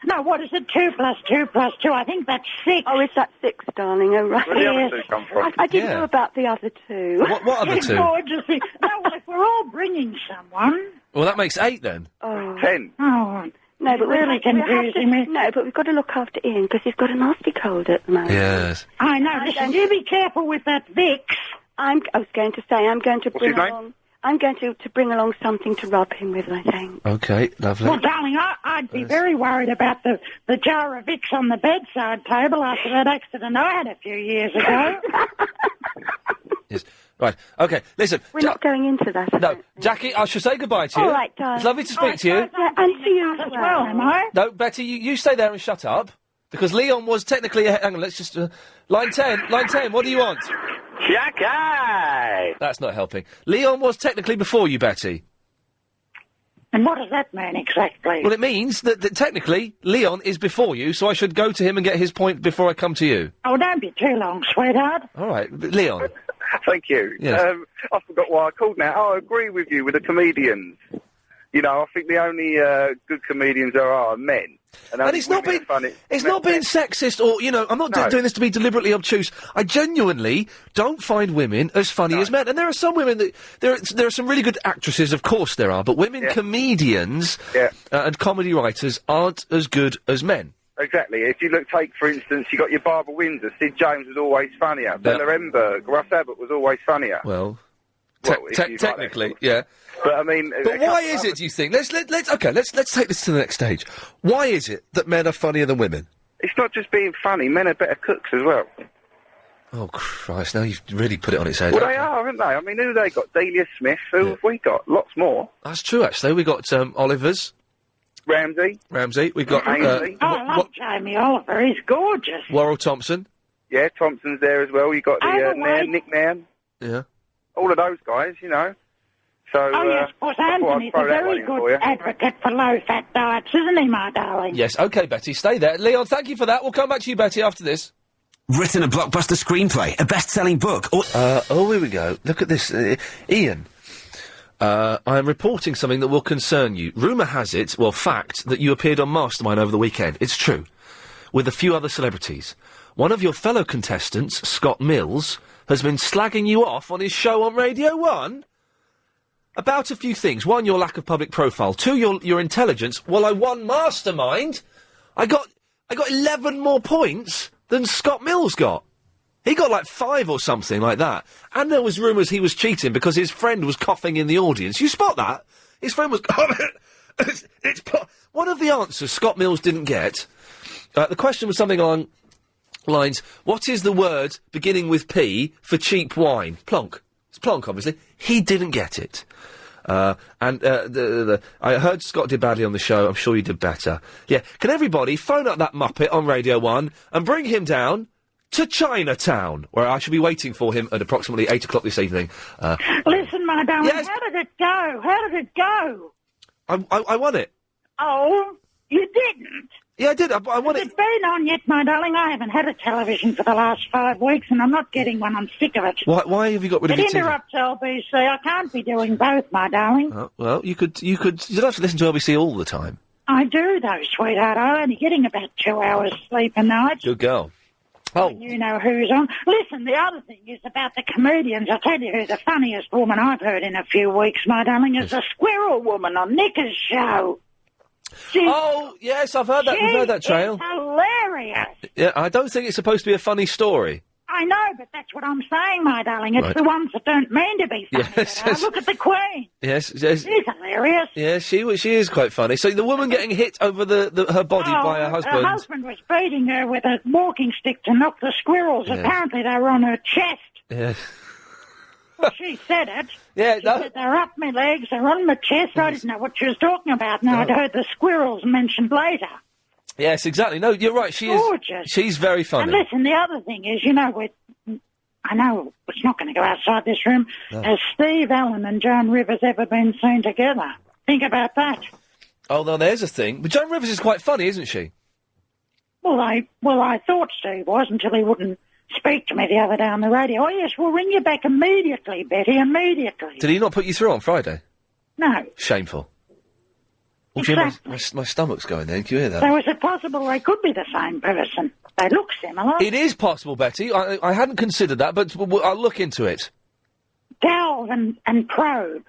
No, what is it? 2 plus 2 plus 2. I think that's 6. Oh, is that 6, darling? Oh, right. Where do the other two come from? I didn't Yeah. know about the other two. What other It's two? gorgeous. No, well, if we're all bringing someone... Well, that makes 8 then. Oh. 10. Oh, No, but really confusing me. No, but we've got to look after Ian because he's got a nasty cold at the moment. Yes. I know. Listen, you be careful with that Vicks. I was going to say, I'm going to bring his name? along. I'm going to bring along something to rub him with, I think. Okay, lovely. Well, darling, I'd be very worried about the jar of Vicks on the bedside table after that accident I had a few years ago. Yes. Right. Okay. Listen. We're not going into that. No, Jackie, I shall say goodbye to you. All right, darling. It's lovely to speak to you. Yeah, and to you as well. Am I? No, Betty, you stay there and shut up. Because Leon was technically... hang on, let's just... line 10, what do you want? Jackie! That's not helping. Leon was technically before you, Betty. And what does that mean exactly? Well, it means that technically Leon is before you, so I should go to him and get his point before I come to you. Oh, don't be too long, sweetheart. All right, Leon. Thank you. Yes. I forgot why I called now. I agree with you with the comedians. You know, I think the only good comedians there are men. And it's not being sexist or, you know, I'm not doing this to be deliberately obtuse. I genuinely don't find women as funny as men. And there are some women that... There are some really good actresses, of course there are, but women comedians and comedy writers aren't as good as men. Exactly. If you take, for instance, you got your Barbara Windsor. Sid James was always funnier. Bella Emberg, Russ Abbott was always funnier. Well, if you technically, like yeah. But I mean, but why is it? Do you think? Let's take this to the next stage. Why is it that men are funnier than women? It's not just being funny. Men are better cooks as well. Oh Christ! Now you've really put it on its head. Well, they are, haven't they? I mean, who have they got? Delia Smith. Who have we got? Lots more. That's true. Actually, we got Oliver's. Ramsey. We got. I love Jamie Oliver. He's gorgeous. Worrell Thompson. Yeah, Thompson's there as well. You got the Nick Nairn. Yeah. All of those guys, you know. So, yes, of course, Anthony's a very good advocate for low-fat diets, isn't he, my darling? Yes, OK, Betty, stay there. Leon, thank you for that. We'll come back to you, Betty, after this. Written a blockbuster screenplay, a best-selling book, or... here we go. Look at this. Ian, I am reporting something that will concern you. Rumour has it, fact, that you appeared on Mastermind over the weekend. It's true. With a few other celebrities. One of your fellow contestants, Scott Mills, has been slagging you off on his show on Radio 1... about a few things. One, your lack of public profile. Two, your intelligence. Well, I won Mastermind. I got 11 more points than Scott Mills got. He got like 5 or something like that. And there was rumours he was cheating because his friend was coughing in the audience. You spot that? His friend was coughing. One of the answers Scott Mills didn't get. The question was something along lines, what is the word beginning with P for cheap wine? Plonk. It's plonk, obviously. He didn't get it. I heard Scott did badly on the show. I'm sure you did better. Yeah. Can everybody phone up that Muppet on Radio 1 and bring him down to Chinatown, where I shall be waiting for him at approximately 8 o'clock this evening. Listen, my darling, yes? How did it go? How did it go? I won it. Oh, you didn't? Yeah, I did. I won it. Has it been on yet, my darling? I haven't had a television for the last 5 weeks, and I'm not getting one. I'm sick of it. Why have you got rid of it? It interrupts LBC. I can't be doing both, my darling. Oh, well, you don't have to listen to LBC all the time. I do, though, sweetheart. I'm only getting about 2 hours sleep a night. Good girl. Oh. You know who's on. Listen, the other thing is about the comedians. I'll tell you who's the funniest woman I've heard in a few weeks, my darling, is the Squirrel Woman on Nicker's show. Yes, I've heard that. We've heard that trail. It's hilarious. Yeah, I don't think it's supposed to be a funny story. I know, but that's what I'm saying, my darling. It's Right. the ones that don't mean to be funny. Yes. Look at the Queen. Yes. She's hilarious. Yeah, she is quite funny. So the woman getting hit over her body by her husband. Her husband was beating her with a walking stick to knock the squirrels. Yeah. Apparently they were on her chest. Yeah. Well, she said it. Yeah, she said, they're up my legs, they're on my chest. I didn't know what she was talking about. Now I'd heard the squirrels mentioned later. Yes, exactly. No, you're right. She Gorgeous. is. She's very funny. And listen, the other thing is, you know, I know it's not going to go outside this room. No. Has Steve Allen and Joan Rivers ever been seen together? Think about that. Oh, no, there's a thing. But Joan Rivers is quite funny, isn't she? Well, I thought Steve was until he wouldn't speak to me the other day on the radio. Oh, yes, we'll ring you back immediately, Betty, immediately. Did he not put you through on Friday? No. Shameful. Oh, Exactly. gee, my stomach's going then. Can you hear that? So is it possible they could be the same person? They look similar. It is possible, Betty. I hadn't considered that, but I'll look into it. Delve and probe.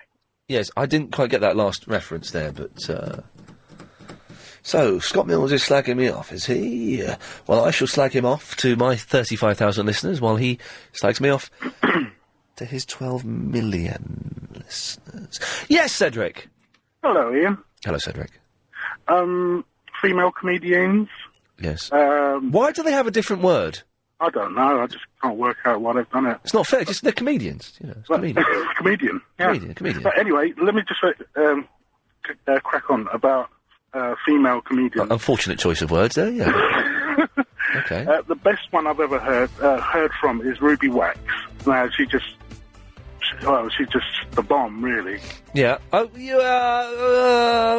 Yes, I didn't quite get that last reference there, but, So, Scott Mills is slagging me off, is he? Well, I shall slag him off to my 35,000 listeners, while he slags me off to his 12 million listeners. Yes, Cedric! Hello, Ian. Hello, Cedric. Female comedians. Yes. Why do they have a different word? I don't know. I just can't work out why they've done it. It's not fair. Just they're comedians. You know, it's comedian. Comedian. Yeah. Comedian. But anyway, let me just crack on about female comedians. Unfortunate choice of words there. Yeah. Okay. The best one I've ever heard from is Ruby Wax. Now she's just the bomb, really. Yeah. Oh,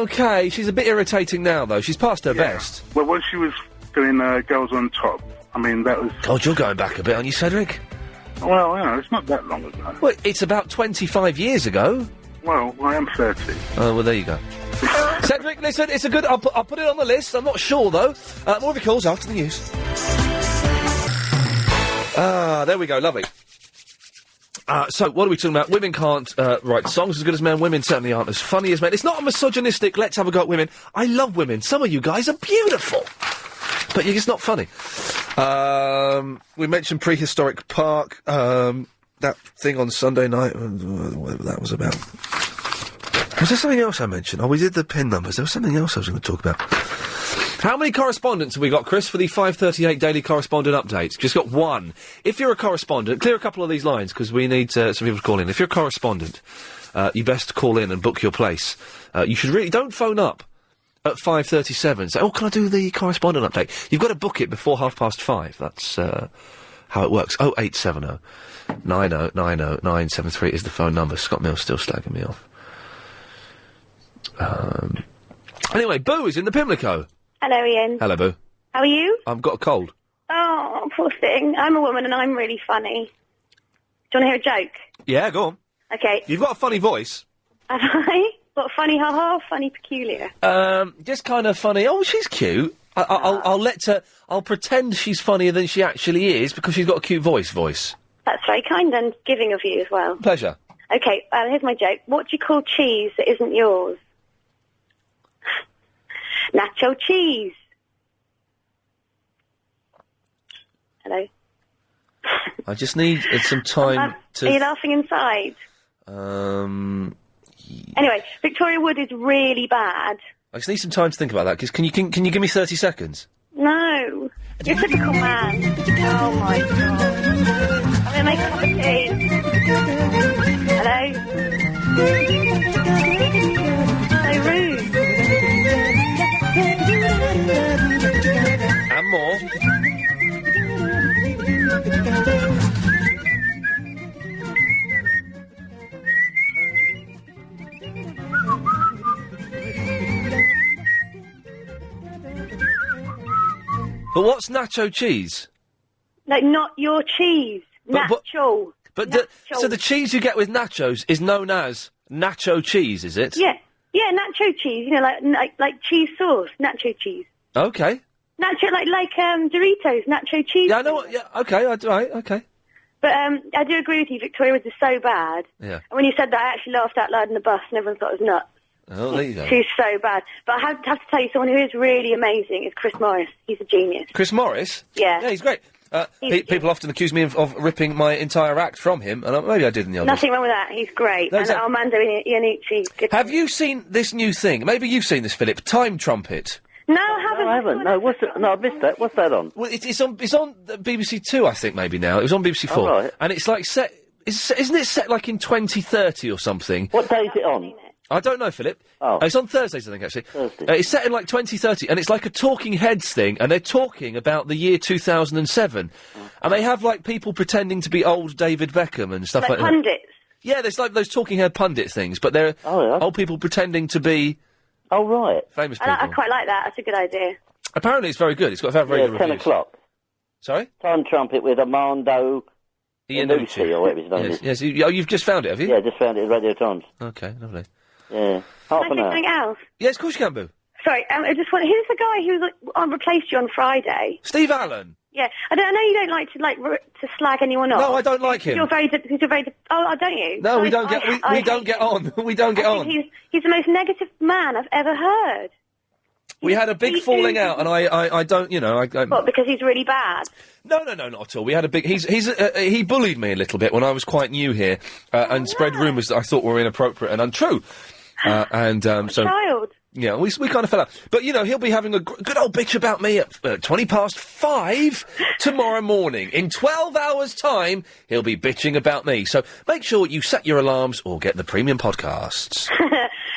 okay. She's a bit irritating now, though. She's past her best. Well, when she was doing Girls on Top, I mean, that was... God, you're going back a bit, aren't you, Cedric? Well, you know, it's not that long ago. Well, it's about 25 years ago. Well, I am 30. Oh, well, there you go. Cedric, listen, it's a good... I'll put it on the list. I'm not sure, though. More of your calls after the news. There we go. Lovely. So, what are we talking about? Women can't write songs as good as men. Women certainly aren't as funny as men. It's not a misogynistic, let's have a go at women. I love women. Some of you guys are beautiful. But you're just not funny. We mentioned Prehistoric Park. That thing on Sunday night, whatever that was about. Was there something else I mentioned? Oh, we did the PIN numbers. There was something else I was going to talk about. How many correspondents have we got, Chris, for the 5:38 Daily Correspondent Update? Just got one. If you're a correspondent, clear a couple of these lines, because we need some people to call in. If you're a correspondent, you best call in and book your place. You should really... Don't phone up at 5:37. Say, can I do the correspondent update? You've got to book it before 5:30. That's how it works. 0870 90 90 973 is the phone number. Scott Mill's still slagging me off. Anyway, Boo is in the Pimlico. Hello, Ian. Hello, Boo. How are you? I've got a cold. Oh, poor thing. I'm a woman and I'm really funny. Do you want to hear a joke? Yeah, go on. Okay. You've got a funny voice. Have I? What, funny ha-ha, funny peculiar? Just kind of funny. Oh, she's cute. I'll let her... I'll pretend she's funnier than she actually is because she's got a cute voice. That's very kind and giving of you as well. Pleasure. Okay, here's my joke. What do you call cheese that isn't yours? Nacho cheese. Hello? I just need some time to... Are you laughing inside? Anyway, Victoria Wood is really bad. I just need some time to think about that, because can you give me 30 seconds? No. You're a typical man. Oh, my God. I'm going to make a cup of tea. Hello? So rude. And more. But what's nacho cheese? Like, not your cheese. Nacho. So the cheese you get with nachos is known as nacho cheese, is it? Yeah. Yeah, nacho cheese. You know, like cheese sauce. Nacho cheese. Okay. Nacho, like Doritos. Nacho cheese. Yeah, I know what... Yeah, okay, right, okay. But I do agree with you. Victoria Wood is so bad. Yeah. And when you said that, I actually laughed out loud in the bus and everyone thought it was nuts. Oh, there you go. She's so bad. But I have to tell you, someone who is really amazing is Chris Morris. He's a genius. Chris Morris? Yeah. Yeah, he's great. People often accuse me of ripping my entire act from him, and maybe I did in the others. Nothing wrong with that. He's great. No, and Armando Iannucci. Have you seen this new thing? Maybe you've seen this, Philip. Time Trumpet. No, I haven't. No, I haven't. No, what's it? No, I missed that. What's that on? Well, it's on BBC Two, I think, maybe now. It was on BBC Four. Oh, right. And it's like set... Isn't it set like in 2030 or something? What day is it on? I don't know, Philip. Oh. It's on Thursdays, I think, actually. Thursday. It's set in, like, 2030, and it's like a Talking Heads thing, and they're talking about the year 2007. And they have, like, people pretending to be old David Beckham and stuff like that. Pundits. Yeah, there's, like, those Talking Head pundit things, but they're old people pretending to be... Oh, right. Famous people. I quite like that. That's a good idea. Apparently it's very good. It's got very good 10 reviews. o'clock. Sorry? Time Trumpet with Armando Iannucci. or whatever his name is. Yes. You've just found it, have you? Yeah, just found it in Radio Times. Okay, lovely. Yeah. Half Can I an say hour. something else? Yes, of course you can, Boo. Sorry, I just want. Who's the guy who replaced you on Friday? Steve Allen. Yeah, I know you don't like to slag anyone off. No, I don't like him. You're very. Oh, don't you? No, we I- don't get. I We don't get on. We don't get I on. think he's the most negative man I've ever heard. We had a big falling out, and I don't, What? Because he's really bad. No, not at all. We had a big. He bullied me a little bit when I was quite new here, and spread rumours that I thought were inappropriate and untrue. So Child. yeah, we kind of fell out. But he'll be having a good old bitch about me at 5:20 tomorrow morning. In 12 hours' time, he'll be bitching about me. So make sure you set your alarms or get the premium podcasts.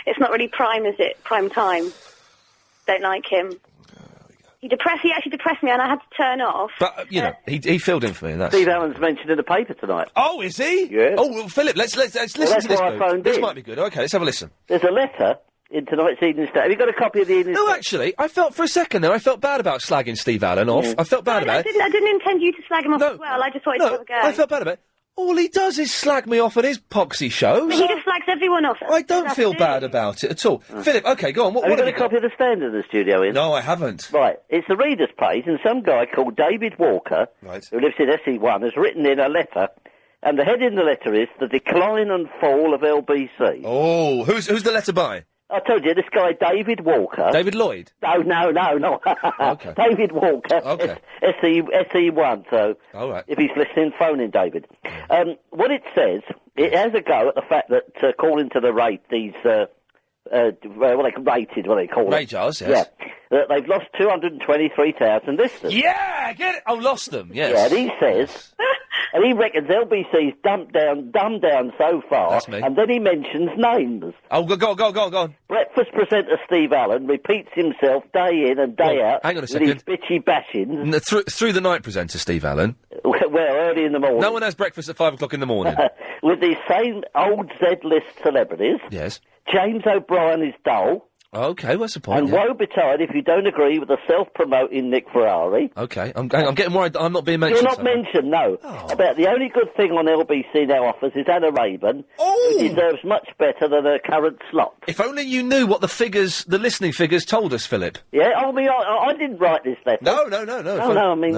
It's not really prime, is it? Prime time. Don't like him. He actually depressed me, and I had to turn off. But he filled in for me. And that's... Steve Allen's mentioned in the paper tonight. Oh, is he? Yeah. Oh, well, Philip, let's listen that's to this. why I Boo. phoned This in. might be good. Okay, let's have a listen. There's a letter in tonight's Evening Standard. Have you got a copy of the Evening Standard? No, actually, I felt for a second there. I felt bad about slagging Steve Allen off. I felt bad about it. I didn't intend you to slag him off as well. I just wanted to have a go. I felt bad about it. All he does is slag me off at his poxy shows. He just slags everyone off. I don't feel bad about it at all. Philip, okay, go on. What have you have got a copy of the Standard in the studio, Ian? No, I haven't. Right, it's the reader's page, and some guy called David Walker, who lives in SE1, has written in a letter, and the heading of the letter is The Decline and Fall of LBC. Oh, who's the letter by? I told you, this guy, David Walker. David Lloyd? No. Okay. David Walker. Okay. SE1, so all right. if he's listening, phone in, David. What it says, it has a go at the fact that, according to the rate, these, what they call Ray jars, yes. Yeah. That they've lost 223,000 listeners. Yeah, get it. Oh, lost them, yes. Yeah, and he says, and he reckons LBC's dumbed down so far. That's me. And then he mentions names. Oh, go on. Breakfast presenter Steve Allen repeats himself day in and day out. Hang on a with second. his bitchy bashings. Through the night presenter, Steve Allen. Well, early in the morning. No one has breakfast at 5 o'clock in the morning. With these same old Z-list celebrities. Yes. James O'Brien is dull. Okay, what's the point? And woe betide if you don't agree with the self-promoting Nick Ferrari. Okay, I'm getting worried that I'm not being mentioned. You're not mentioned, no. About the only good thing on LBC now offers is Anna Rayburn, who deserves much better than her current slot. If only you knew what the listening figures told us, Philip. Yeah, I mean, I didn't write this letter. No. I mean,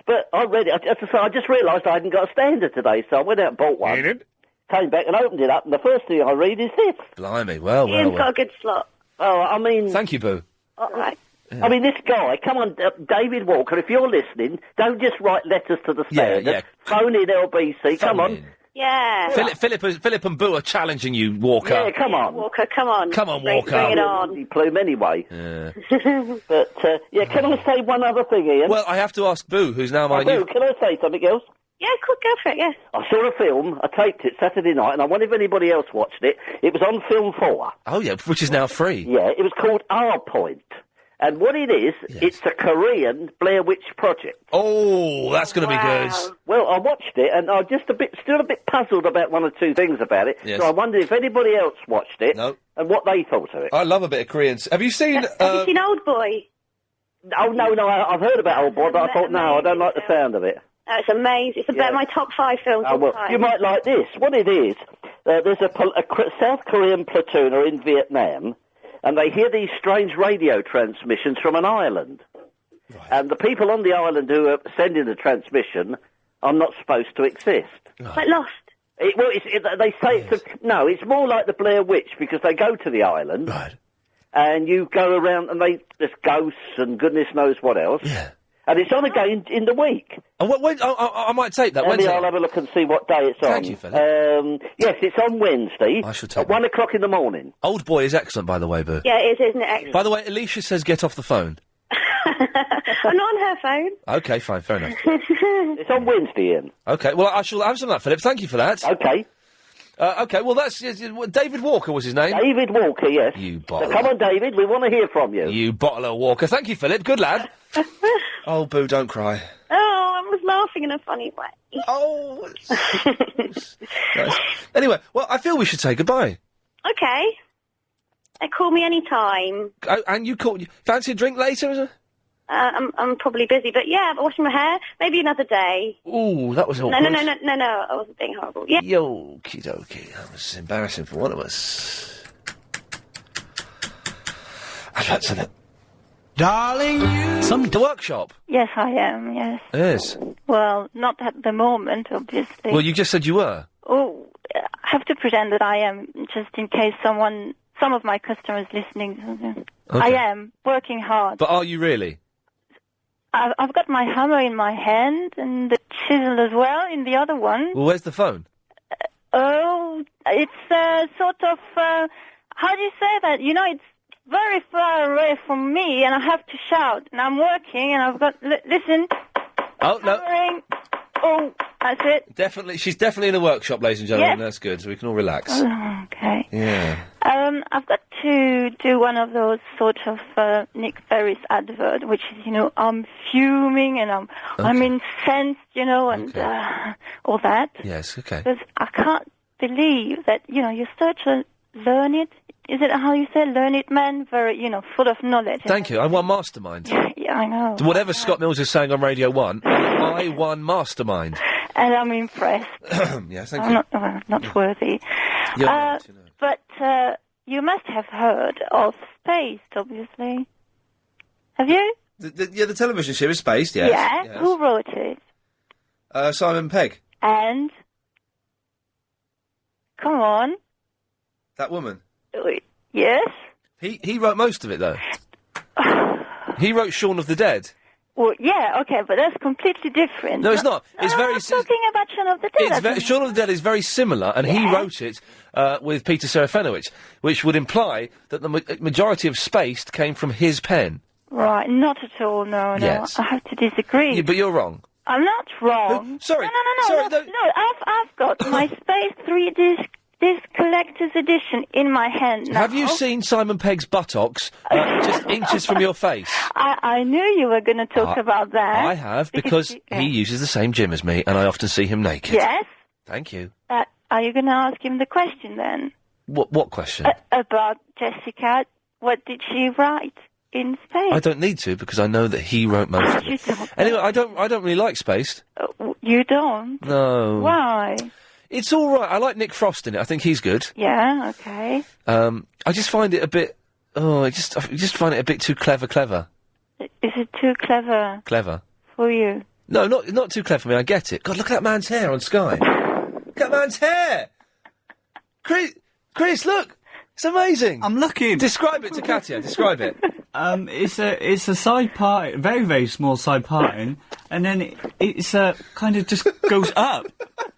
but I read it. I just realised I hadn't got a Standard today, so I went out and bought one. Came back and opened it up, and the first thing I read is this. Blimey, well. Ian's got a good slot. Oh, I mean... Thank you, Boo. All right. I mean, this guy, come on, David Walker, if you're listening, don't just write letters to the Standard. Yeah. Phone in LBC, come on. Yeah. Philip and Boo are challenging you, Walker. Yeah, come on. Walker, come on. Come on, Bring Walker. it on. Plume anyway. Yeah. But, can I say one other thing, Ian? Well, I have to ask Boo, who's now my new... Can I say something else? Yeah, go for it, yes. I saw a film, I taped it Saturday night, and I wonder if anybody else watched it. It was on Film 4. Oh, yeah, which is now free. Yeah, it was called R Point. And what it is, it's a Korean Blair Witch project. Oh, that's going to be good. Well, I watched it, and I'm just still a bit puzzled about one or two things about it. Yes. So I wonder if anybody else watched it and what they thought of it. I love a bit of Korean. Have you seen... Have you seen Old Boy? Oh, no, I've heard about Old Boy, but I thought, no, I don't like the sound of it. Oh, it's amazing. It's about my top 5 films Oh, all well, time. you might like this. What it is, there's a South Korean platooner in Vietnam, and they hear these strange radio transmissions from an island. Right. And the people on the island who are sending the transmission are not supposed to exist. It's like Lost. They say it's more like the Blair Witch, because they go to the island, right, and you go around, and there's ghosts and goodness knows what else. Yeah. And it's on again in the week. Oh, I might take that. Maybe Wednesday. I'll have a look and see what day it's on. Thank you, Philip. Yes, it's on Wednesday. I should take at 1 o'clock in the morning. Old Boy is excellent, by the way, Boo. Yeah, it is, isn't it? Excellent. By the way, Alicia says get off the phone. I'm not on her phone. Okay, fine, fair enough. It's on Wednesday, Ian. Okay, well, I shall have some of that, Philip. Thank you for that. Okay. Okay, well, that's... David Walker was his name? David Walker, yes. You So bottle. come on, David, we want to hear from you. You bottler Walker. Thank you, Philip. Good lad. Oh, Boo, don't cry. Oh, I was laughing in a funny way. Oh. Nice. Anyway, well, I feel we should say goodbye. Okay. Call me any time. And you fancy a drink later, is it? I'm probably busy. But yeah, washing my hair, maybe another day. Ooh, that was No, awkward. no, I wasn't being horrible. Yeah. Okie dokie. That was embarrassing for one of us. That's it. Darling, the workshop. Yes, I am, yes. Yes. Well, not at the moment, obviously. Well, you just said you were. Oh, I have to pretend that I am, just in case some of my customers listening. Okay. I am working hard. But are you really? I've got my hammer in my hand and the chisel as well in the other one. Well, where's the phone? Oh, it's sort of, how do you say that? You know, it's very far away from me and I have to shout. And I'm working and I've got, listen. Oh, no. Hammering. Oh, that's it. Definitely, she's definitely in the workshop, ladies and gentlemen. Yes. That's good, so we can all relax. Oh, okay. Yeah. I've got to do one of those sort of Nick Ferris advert, which is, you know, I'm fuming and I'm incensed, you know, and all that. Yes, okay. Because I can't believe that, you know, you're such a learned, is it how you say, learned man, very, you know, full of knowledge. Thank you. I won Mastermind. Yeah, I know. Whatever Scott Mills is saying on Radio 1, I won Mastermind. And I'm impressed. Yes, thank I'm you. not worthy. You're not, you know. But you must have heard of Spaced, obviously. Have you? The television series Spaced, yes. Yeah. Yes. Who wrote it? Simon Pegg. And? Come on. That woman. Yes? He wrote most of it, though. He wrote Shaun of the Dead. Well, yeah, okay, but that's completely different. No, it's not. It's very. I'm talking about Shaun of the Dead. Shaun of the Dead is very similar, and he wrote it with Peter Serafinowicz, which would imply that the majority of Spaced came from his pen. Right, not at all, no. Yes. I have to disagree. Yeah, but you're wrong. I'm not wrong. Sorry. No, I've got my Space 3 disc collector's edition in my hand now. Have you seen Simon Pegg's buttocks just inches from your face? I knew you were going to talk about that. I have, because he uses the same gym as me, and I often see him naked. Yes? Thank you. Are you going to ask him the question then? What question? About Jessica. What did she write in Space? I don't need to, because I know that he wrote most of it. You don't. Anyway, I don't really like Spaced. You don't? No. Why? It's all right. I like Nick Frost in it. I think he's good. Yeah, okay. I just find it a bit. I just find it a bit too clever. Is it too clever? Clever. For you? No, not too clever for me. I get it. God, look at that man's hair on Sky. Look at that man's hair. Chris, look. It's amazing. I'm looking. Describe it to Katya. Describe it. It's a side part, very, very small side parting, and then it's kind of just goes up,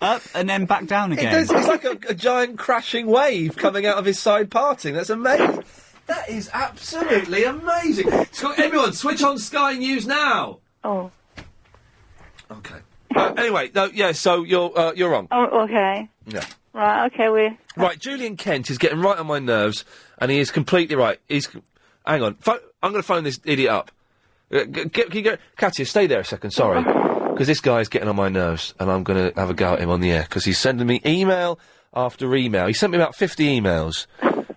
and then back down again. It's like a giant crashing wave coming out of his side parting. That's amazing. That is absolutely amazing. Everyone, switch on Sky News now. Oh. Okay. Anyway, no, yeah. So you're wrong. Oh, okay. Yeah. Right. Okay. Right. Julian Kent is getting right on my nerves, and he is completely right. Hang on. I'm going to phone this idiot up. Can you go? Katya, stay there a second. Sorry, because this guy is getting on my nerves, and I'm going to have a go at him on the air because he's sending me email after email. He sent me about 50 emails,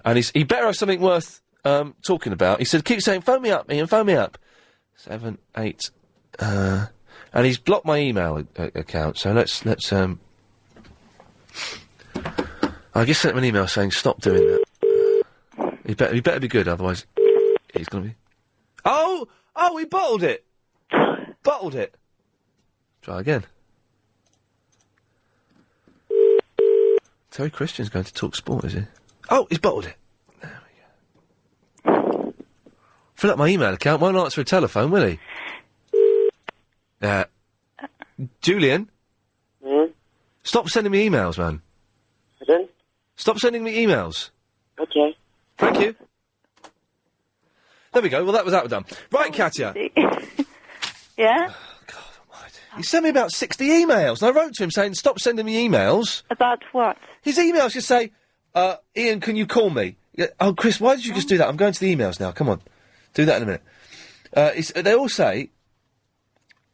and he better have something worth talking about. He said, "Keep saying, phone me up, Ian, phone me up." 7, 8, and he's blocked my email account. So let's. I just sent him an email saying, "Stop doing that." He better be good, otherwise he's going to be. Oh, he bottled it. Bottled it. Try again. Terry Christian's going to Talk Sport, is he? Oh, he's bottled it. There we go. Fill up my email account. Won't answer a telephone, will he? Julian. Stop sending me emails, man. Pardon? Stop sending me emails. Okay. Thank you. There we go. Well, that was done. Right, Katya. Yeah? He sent me about 60 emails, and I wrote to him saying, stop sending me emails. About what? His emails just say, Ian, can you call me? Yeah, oh, Chris, why did you just do that? I'm going to the emails now. Come on. Do that in a minute. They all say...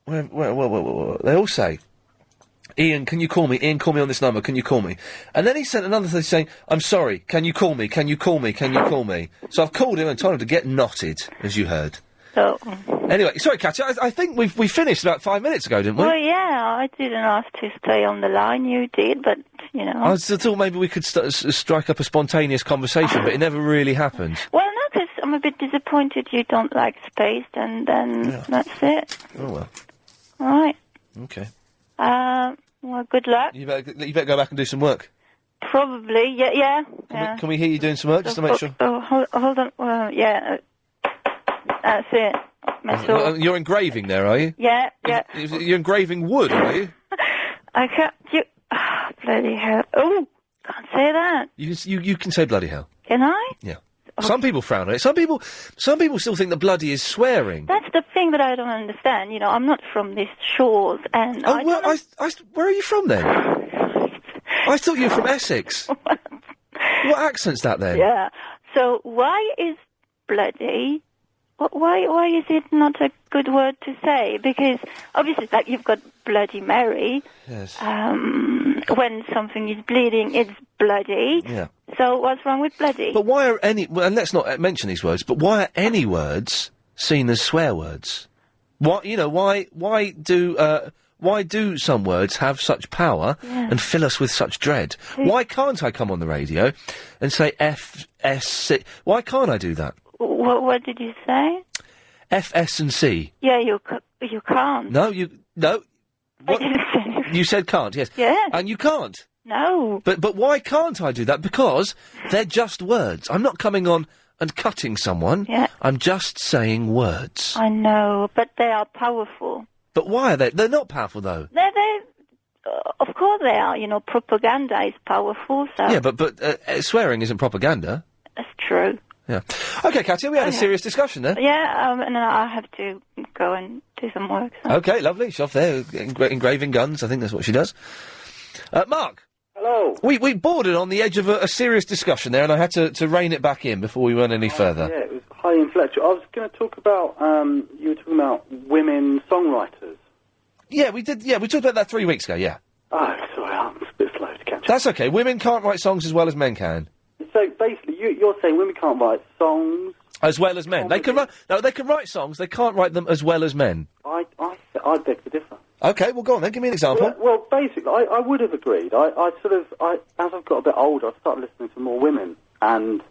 They all say... Ian, can you call me? Ian, call me on this number. Can you call me? And then he sent another thing saying, I'm sorry, can you call me? Can you call me? Can you call me? So I've called him and told him to get knotted, as you heard. So. Anyway, sorry, Katya, I think we finished about 5 minutes ago, didn't we? Well, yeah, I didn't ask to stay on the line. You did, but, you know. I thought maybe we could strike up a spontaneous conversation, but it never really happened. Well, no, because I'm a bit disappointed you don't like space, and then that's it. Oh, well. All right. Okay. Well, good luck. You better go back and do some work. Probably, yeah. Can we hear you doing some work, just to make sure? Oh, hold on. Well, yeah. That's it. You're engraving there, are you? Yeah. You're engraving wood, are you? I can't. Bloody hell! Oh, can't say that. You can say bloody hell. Can I? Yeah. Some people frown on it. Some people still think that bloody is swearing. That's the thing that I don't understand. You know, I'm not from these shores, and where are you from then? I thought you were from Essex. What accent's that then? Yeah. So why is bloody? Why is it not a good word to say? Because obviously, like you've got Bloody Mary. Yes. When something is bleeding, it's bloody. Yeah. So what's wrong with bloody? But why are any? Well, and let's not mention these words. But why are any words seen as swear words? What Why do some words have such power and fill us with such dread? Why can't I come on the radio and say FSC? Why can't I do that? What did you say? FS and C. Yeah, you can't. No. What? You said can't, yes. Yeah. And you can't. No. But why can't I do that? Because they're just words. I'm not coming on and cutting someone. Yeah. I'm just saying words. I know, but they are powerful. But why are they? They're not powerful, though. Of course they are. You know, propaganda is powerful, so... Yeah, but swearing isn't propaganda. That's true. Yeah. OK, Katya, we had a serious discussion there. Yeah, and then I have to go and do some work. So. OK, lovely. She's off there, engraving guns. I think that's what she does. Mark. Hello. We bordered on the edge of a serious discussion there, and I had to rein it back in before we went any further. Yeah, it was highly intellectual. I was going to talk about, you were talking about women songwriters. Yeah, we did. Yeah, we talked about that 3 weeks ago, yeah. Oh, sorry, I'm a bit slow to catch up. That's OK. Women can't write songs as well as men can. So, basically, you're saying women can't write songs... As well as men. They can write songs, they can't write them as well as men. I beg to differ. OK, well, go on then, give me an example. Well, basically, I would have agreed. As I've got a bit older, I've started listening to more women, and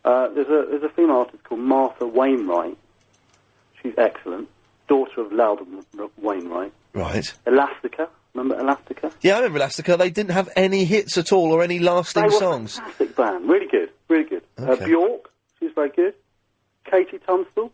there's a female artist called Martha Wainwright. She's excellent. Daughter of Loudon Wainwright. Right. Elastica. Remember Elastica? Yeah, I remember Elastica. They didn't have any hits at all or any lasting songs. They were a fantastic band. Really good. Really good. Okay. Bjork. She's very good. Katie Tunstall.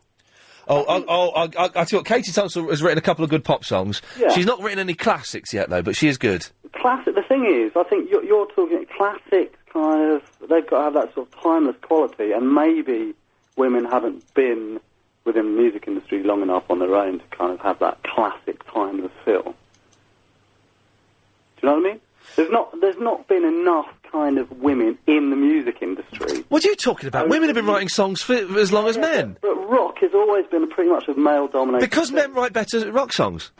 I tell you what, Katie Tunstall has written a couple of good pop songs. Yeah. She's not written any classics yet, though, but she is good. Classic. The thing is, I think you're talking classic kind of... They've got to have that sort of timeless quality, and maybe women haven't been within the music industry long enough on their own to kind of have that classic timeless feel. Do you know what I mean? There's not been enough kind of women in the music industry. What are you talking about? Women have been writing songs for as long as men. But rock has always been pretty much a male-dominated... Because men write better rock songs.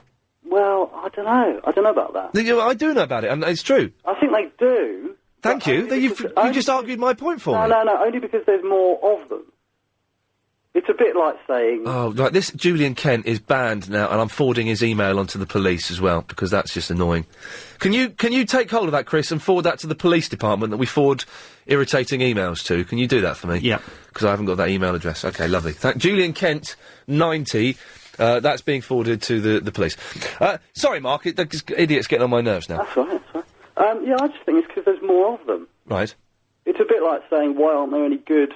Well, I don't know. I don't know about that. I do know about it, and it's true. I think they do. Thank you. You just argued my point for me. No, only because there's more of them. It's a bit like saying... Oh, right, this Julian Kent is banned now, and I'm forwarding his email onto the police as well, because that's just annoying. Can you take hold of that, Chris, and forward that to the police department that we forward irritating emails to? Can you do that for me? Yeah. Because I haven't got that email address. OK, lovely. Julian Kent, 90, that's being forwarded to the police. Sorry, Mark, this idiot's getting on my nerves now. That's right. Yeah, I just think it's because there's more of them. Right. It's a bit like saying, why aren't there any good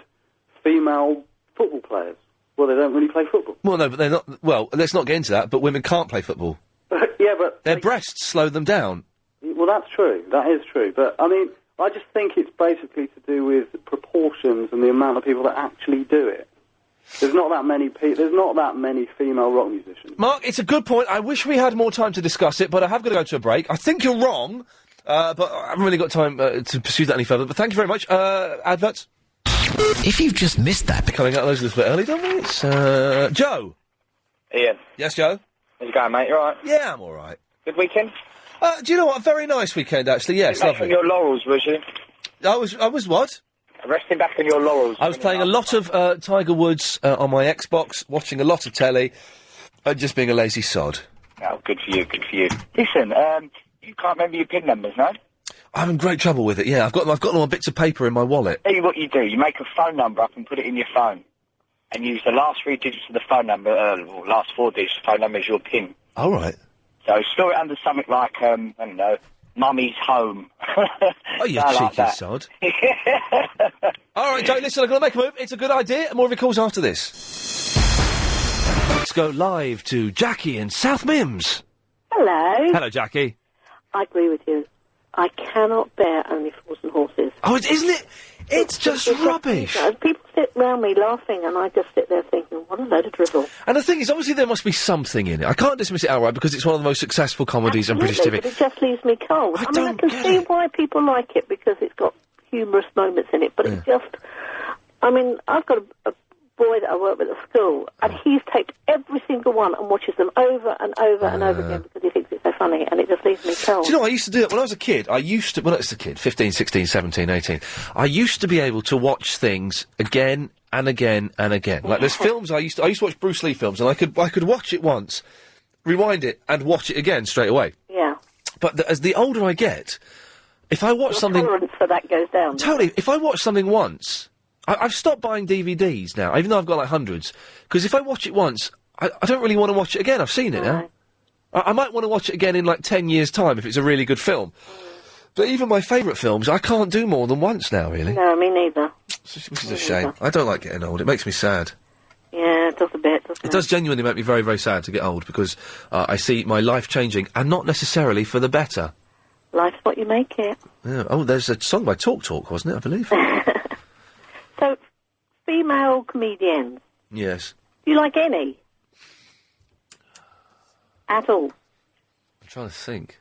female football players? Well, they don't really play football. Well, no, but they're not... Well, let's not get into that, but women can't play football. Yeah, but... Their breasts slow them down. Well, that's true. That is true. But, I mean, I just think it's basically to do with proportions and the amount of people that actually do it. There's not that many female rock musicians. Mark, it's a good point. I wish we had more time to discuss it, but I have got to go to a break. I think you're wrong, but I haven't really got time to pursue that any further. But thank you very much. Adverts? If you've just missed that... Coming out those a little bit early, don't we? It's, Joe. Ian. Yes, Joe? How's it going, mate? You all right? Yeah, I'm all right. Good weekend? Do you know what? A very nice weekend, actually, yes, lovely. Your laurels, was you? I was what? resting back on your laurels. I was playing a lot of Tiger Woods on my Xbox, watching a lot of telly, and just being a lazy sod. Oh, good for you, good for you. Listen, you can't remember your PIN numbers, no? I'm in great trouble with it, yeah. I've got them on bits of paper in my wallet. Tell you what you do. You make a phone number up and put it in your phone. And use the last 3 digits of the phone number, or last 4 digits of the phone number as your PIN. All right. So store it under something like, I don't know, Mummy's Home. Oh, you cheeky sod. All right, Joe, listen, I've got to make a move. It's a good idea. More of your calls after this. Let's go live to Jackie in South Mims. Hello. Hello, Jackie. I agree with you. I cannot bear Only Fools and Horses. Oh, isn't it? It's just rubbish. People sit round me laughing, and I just sit there thinking, what a load of drivel. And the thing is, obviously there must be something in it. I can't dismiss it outright because it's one of the most successful comedies on British TV. But it just leaves me cold. I mean, I can see why people like it, because it's got humorous moments in it, but it just... I mean, I've got a boy that I work with at school, and he's taped every single one and watches them over and over and over again because he thinks it's so funny, and it just leaves me cold. Do you know, I used to do that when I was a kid. When I was a kid, 15, 16, 17, 18, I used to be able to watch things again and again and again. Like, there's films I used to watch Bruce Lee films, and I could watch it once, rewind it, and watch it again straight away. Yeah. But as the older I get, if I watch something... tolerance for that goes down. Totally. If I watch something once... I've stopped buying DVDs now, even though I've got like hundreds, because if I watch it once, I don't really want to watch it again. I've seen it now. I might want to watch it again in like 10 years' time if it's a really good film. But even my favourite films, I can't do more than once now, really. No, me neither. Which is a shame. I don't like getting old. It makes me sad. Yeah, it does a bit, doesn't it? It does genuinely make me very, very sad to get old, because I see my life changing, and not necessarily for the better. Life's what you make it. Yeah. Oh, there's a song by Talk Talk, wasn't it, I believe? So, female comedians, Yes. do you like any? At all? I'm trying to think.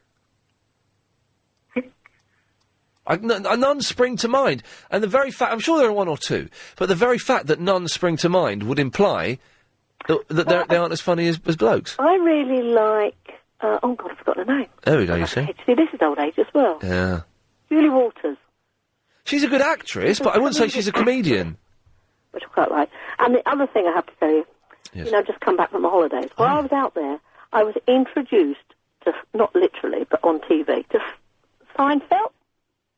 None spring to mind. And the very fact... I'm sure there are one or two, but the very fact that none spring to mind would imply that they aren't as funny as blokes. I really like... oh, God, I've forgotten her name. There we go, you see. See, this is old age as well. Yeah. Julie Walters. She's a good actress, but I wouldn't say she's a comedian. Which I quite like. And the other thing I have to tell you, Yes. you know, I've just come back from my holidays. While I was out there, I was introduced to, not literally, but on TV, to Seinfeld.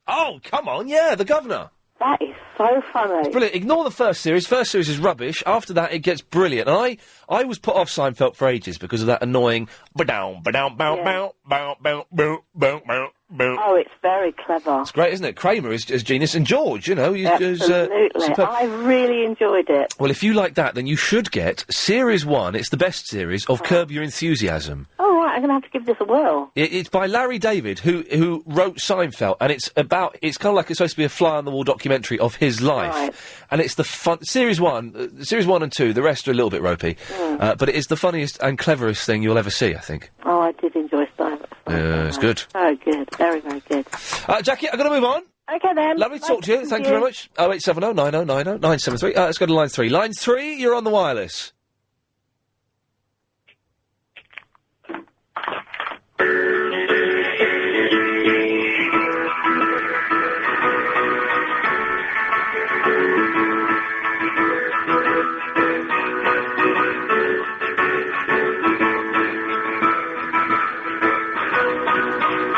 Oh, come on, yeah, the governor. That is so funny. It's brilliant. Ignore the first series. First series is rubbish. After that, it gets brilliant. And I was put off Seinfeld for ages because of that annoying ba-down, ba-down, bow, bow, bow, bow, bow, bow, bow, bow. Oh, it's very clever. It's great, isn't it? Kramer is genius, and George, you know, Absolutely. I really enjoyed it. Well, if you like that, then you should get Series 1. It's the best series of Curb Your Enthusiasm. Oh, right, I'm going to have to give this a whirl. It's by Larry David, who wrote Seinfeld, and it's kind of like it's supposed to be a fly-on-the-wall documentary of his life. Right. And it's the fun... Series 1 and 2, the rest are a little bit ropey. But it is the funniest and cleverest thing you'll ever see, I think. Oh, I did enjoy Seinfeld. It's good. Oh, good. Very, very good. Jackie, I've got to move on. Okay, then. Lovely to talk to you. Thank you very much. 0870 9090 973. Let's go to line 3. Line 3, you're on the wireless.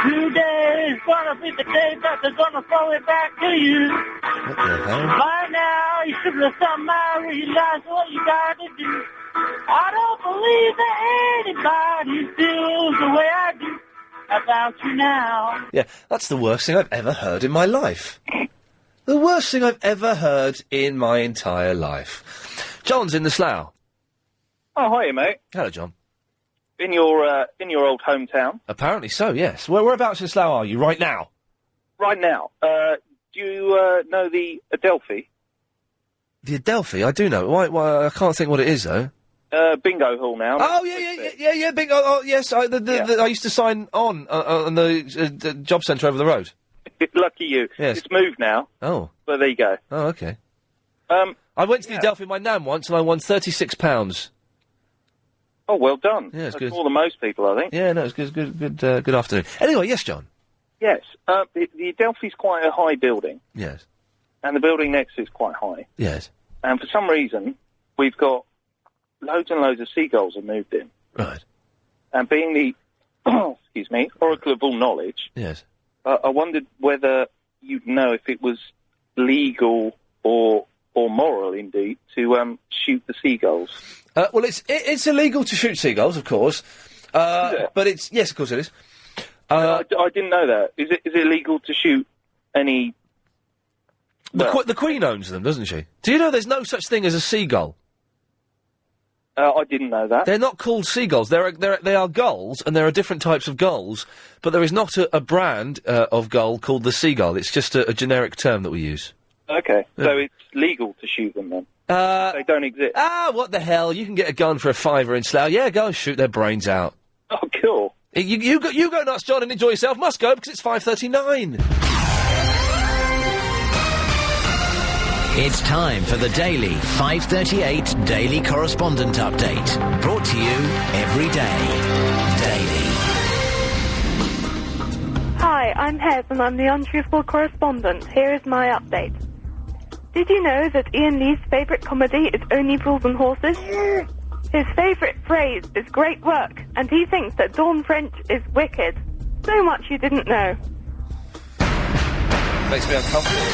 Today's gonna be the day that they're gonna throw it back to you. What the hell? By now, you should have somehow realized what you gotta do. I don't believe that anybody feels the way I do about you now. Yeah, that's the worst thing I've ever heard in my life. The worst thing I've ever heard in my entire life. John's in the Slough. Oh, hiya, mate. Hello, John. In your old hometown. Apparently so, yes. Whereabouts in Slough are you right now? Right now. Do you know the Adelphi? The Adelphi? I do know. Why, I can't think what it is, though. Bingo hall now. Oh, yeah, bingo. Oh, yes, I used to sign on the job centre over the road. Lucky you. Yes. It's moved now. Oh. But there you go. Oh, okay. I went to the Adelphi with my nan once, and I won £36. Oh, well done. Yeah, it's That's good. more than most people, I think. Yeah, no, it's good. Good afternoon. Anyway, yes, John. Yes. The Adelphi's quite a high building. Yes. and the building next to it's quite high. Yes. And for some reason, we've got loads and loads of seagulls have moved in. Right. And being the, excuse me, oracle of all knowledge, Yes. I wondered whether you'd know if it was legal or moral, indeed, to shoot the seagulls. Well, it's illegal to shoot seagulls, of course. But it's... Yes, of course it is. I didn't know that. Is it illegal to shoot any... The Queen owns them, doesn't she? Do you know there's no such thing as a seagull? I didn't know that. They're not called seagulls. They are gulls, and there are different types of gulls, but there is not a brand of gull called the seagull. It's just a generic term that we use. Okay, so it's legal to shoot them then? They don't exist? What the hell? You can get a gun for $5 in Slough. Yeah, go and shoot their brains out. Oh, cool. You go nuts, John, and enjoy yourself. Must go, because it's 5:39. It's time for the daily 5:38 Daily Correspondent Update. Brought to you every day. Daily. Hi, I'm Hez and I'm the untruthful correspondent. Here is my update. Did you know that Ian Lee's favourite comedy is Only Fools and Horses? His favourite phrase is great work, and he thinks that Dawn French is wicked. So much you didn't know. Makes me uncomfortable.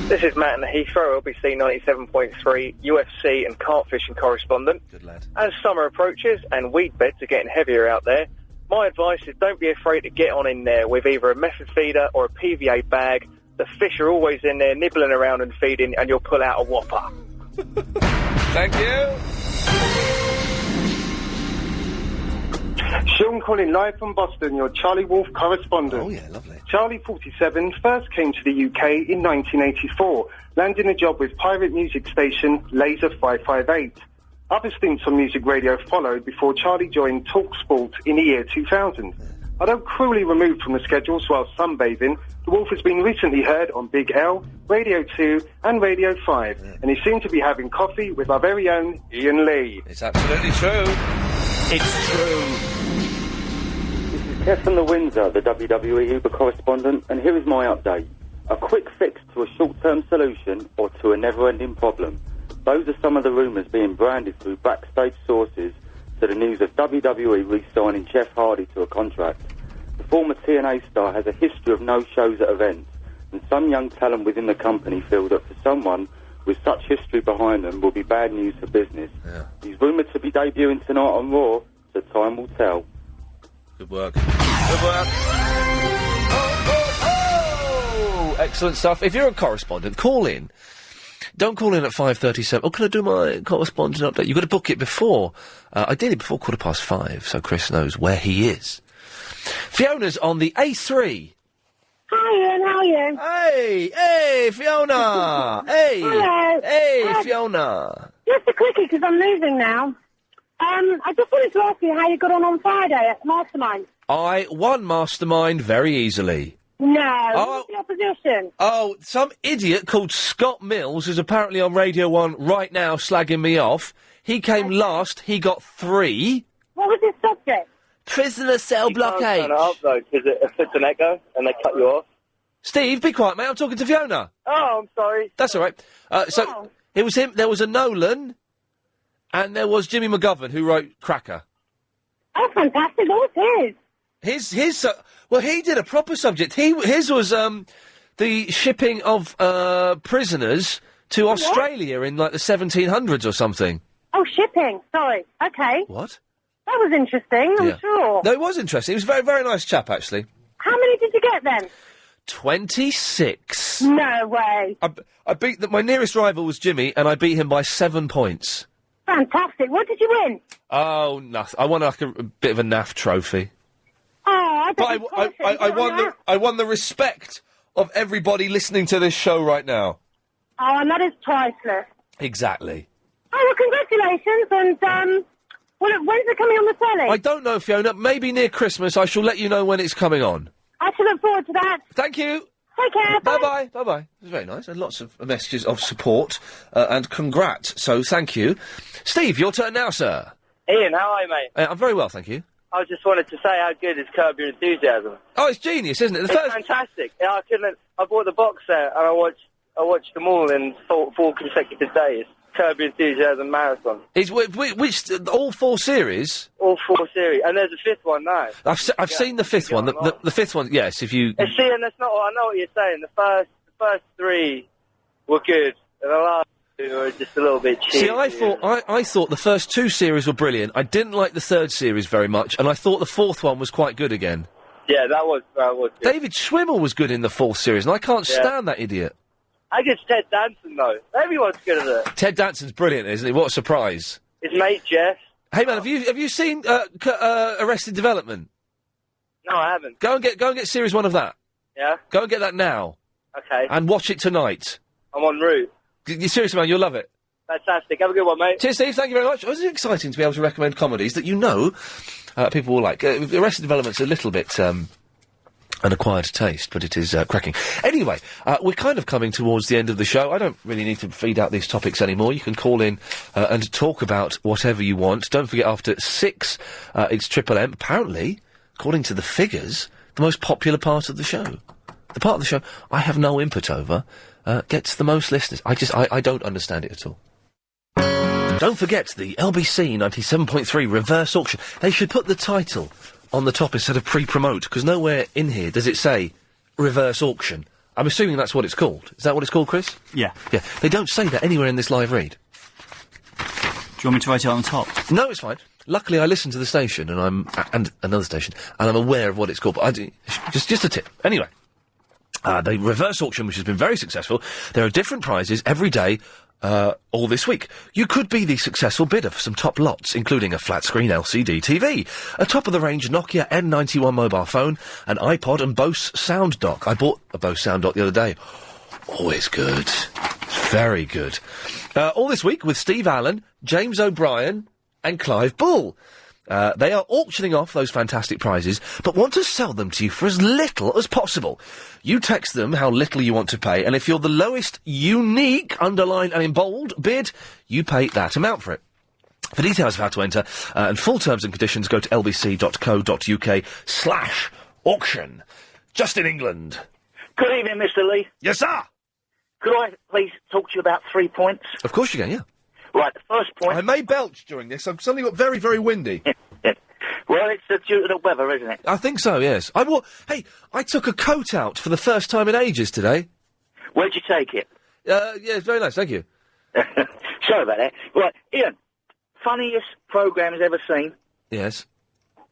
This is Matt in Heathrow, LBC 97.3, UFC and kart fishing correspondent. Good lad. As summer approaches and weed beds are getting heavier out there, my advice is don't be afraid to get on in there with either a method feeder or a PVA bag. The fish are always in there nibbling around and feeding, and you'll pull out a whopper. Thank you. Sean calling live from Boston, your Charlie Wolf correspondent. Oh, yeah, lovely. Charlie 47 first came to the UK in 1984, landing a job with pirate music station Laser 558. Other stints on music radio followed before Charlie joined TalkSport in the year 2000. Although cruelly removed from the schedules while sunbathing, the Wolf has been recently heard on Big L, Radio 2 and Radio 5, and is soon to be having coffee with our very own Ian Lee. It's absolutely true. It's true. Kev from the Windsor, the WWE Uber correspondent, and here is my update. A quick fix to a short-term solution or to a never-ending problem. Those are some of the rumours being branded through backstage sources to the news of WWE re-signing Jeff Hardy to a contract. The former TNA star has a history of no shows at events, and some young talent within the company feel that for someone with such history behind them will be bad news for business. Yeah. He's rumoured to be debuting tonight on Raw, so time will tell. Good work. Good work. Oh! Excellent stuff. If you're a correspondent, call in. Don't call in at 5:37. Oh, can I do my correspondent update? You've got to book it before, ideally before 5:15, so Chris knows where he is. Fiona's on the A3. Hi, Ian, how are you? Hey, Fiona! Hey! Hello. Hey, Fiona! Just a quickie, because I'm losing now. I just wanted to ask you how you got on Friday at Mastermind. I won Mastermind very easily. No, what was the opposition? Oh, some idiot called Scott Mills, who's apparently on Radio 1 right now slagging me off. He came last, he got 3. What was his subject? Prisoner cell blockade. You can't turn it up, though, because it fits an echo, and they cut you off. Steve, be quiet, mate, I'm talking to Fiona. Oh, I'm sorry. That's all right. So, it was him, there was a Nolan, and there was Jimmy McGovern, who wrote Cracker. Oh, fantastic. What was his? Well, he did a proper subject. His was, the shipping of, prisoners to Australia in, like, the 1700s or something. Oh, shipping. Sorry. Okay. What? That was interesting, I'm sure. No, it was interesting. He was a very, very nice chap, actually. How many did you get then? 26. No way. I beat... my nearest rival was Jimmy, and I beat him by 7 points. Fantastic. What did you win? Oh, nothing. I won, like, a bit of a naff trophy. Oh, I won the respect of everybody listening to this show right now. Oh, and that is priceless. Exactly. Oh, well, congratulations, and, when's it coming on the telly? I don't know, Fiona. Maybe near Christmas. I shall let you know when it's coming on. I shall look forward to that. Thank you. Take care. Bye-bye. Bye-bye. It was very nice. And lots of messages of support and congrats. So thank you. Steve, your turn now, sir. Ian, how are you, mate? I'm very well, thank you. I just wanted to say how good is Curb Your Enthusiasm. Oh, it's genius, isn't it? It's fantastic. Yeah, I bought the box set and I watched them all in four consecutive days. Curb Your Enthusiasm Marathon. Which all 4 series? All 4 series, and there's a 5th one now. I've seen the 5th one. The 5th one, yes. If you See, and that's not. I know what you're saying. The first 3 were good, and the last 2 were just a little bit cheap. see, I thought the first 2 series were brilliant. I didn't like the 3rd series very much, and I thought the 4th one was quite good again. Yeah, that was good. David Schwimmer was good in the 4th series, and I can't stand that idiot. I guess Ted Danson though. Everyone's good at it. Ted Danson's brilliant, isn't he? What a surprise! His mate Jeff. Hey man, have you seen Arrested Development? No, I haven't. Go and get series 1 of that. Yeah. Go and get that now. Okay. And watch it tonight. I'm en route. You're seriously, man, you'll love it. Fantastic. Have a good one, mate. Cheers, Steve. Thank you very much. It was exciting to be able to recommend comedies that people will like. Arrested Development's a little bit an acquired taste, but it is cracking. Anyway, we're kind of coming towards the end of the show. I don't really need to feed out these topics anymore. You can call in and talk about whatever you want. Don't forget, after 6, it's Triple M. Apparently, according to the figures, the most popular part of the show. The part of the show I have no input over gets the most listeners. I don't understand it at all. Don't forget the LBC 97.3 reverse auction. They should put the title on the top instead of pre-promote, because nowhere in here does it say reverse auction. I'm assuming that's what it's called. Is that what it's called, Chris? Yeah. Yeah. They don't say that anywhere in this live read. Do you want me to write it on the top? No, it's fine. Luckily, I listen to the station, and another station, and I'm aware of what it's called. But just a tip. Anyway, the reverse auction, which has been very successful, there are different prizes every day. All this week. You could be the successful bidder for some top lots, including a flat-screen LCD TV, a top-of-the-range Nokia N91 mobile phone, an iPod and Bose sound dock. I bought a Bose sound dock the other day. Always good. Very good. All this week with Steve Allen, James O'Brien and Clive Bull. They are auctioning off those fantastic prizes, but want to sell them to you for as little as possible. You text them how little you want to pay, and if you're the lowest unique, underlined and in bold, bid, you pay that amount for it. For details of how to enter and full terms and conditions, go to lbc.co.uk/auction. Just in England. Good evening, Mr. Lee. Yes, sir. Could I please talk to you about 3 points? Of course you can, yeah. Right, the first point... I may belch during this. I've suddenly got very, very windy. Well, it's due to the weather, isn't it? I think so, yes. Hey, I took a coat out for the first time in ages today. Where'd you take it? Yeah, it's very nice, thank you. Sorry about that. Right, Ian, funniest programme he's ever seen? Yes.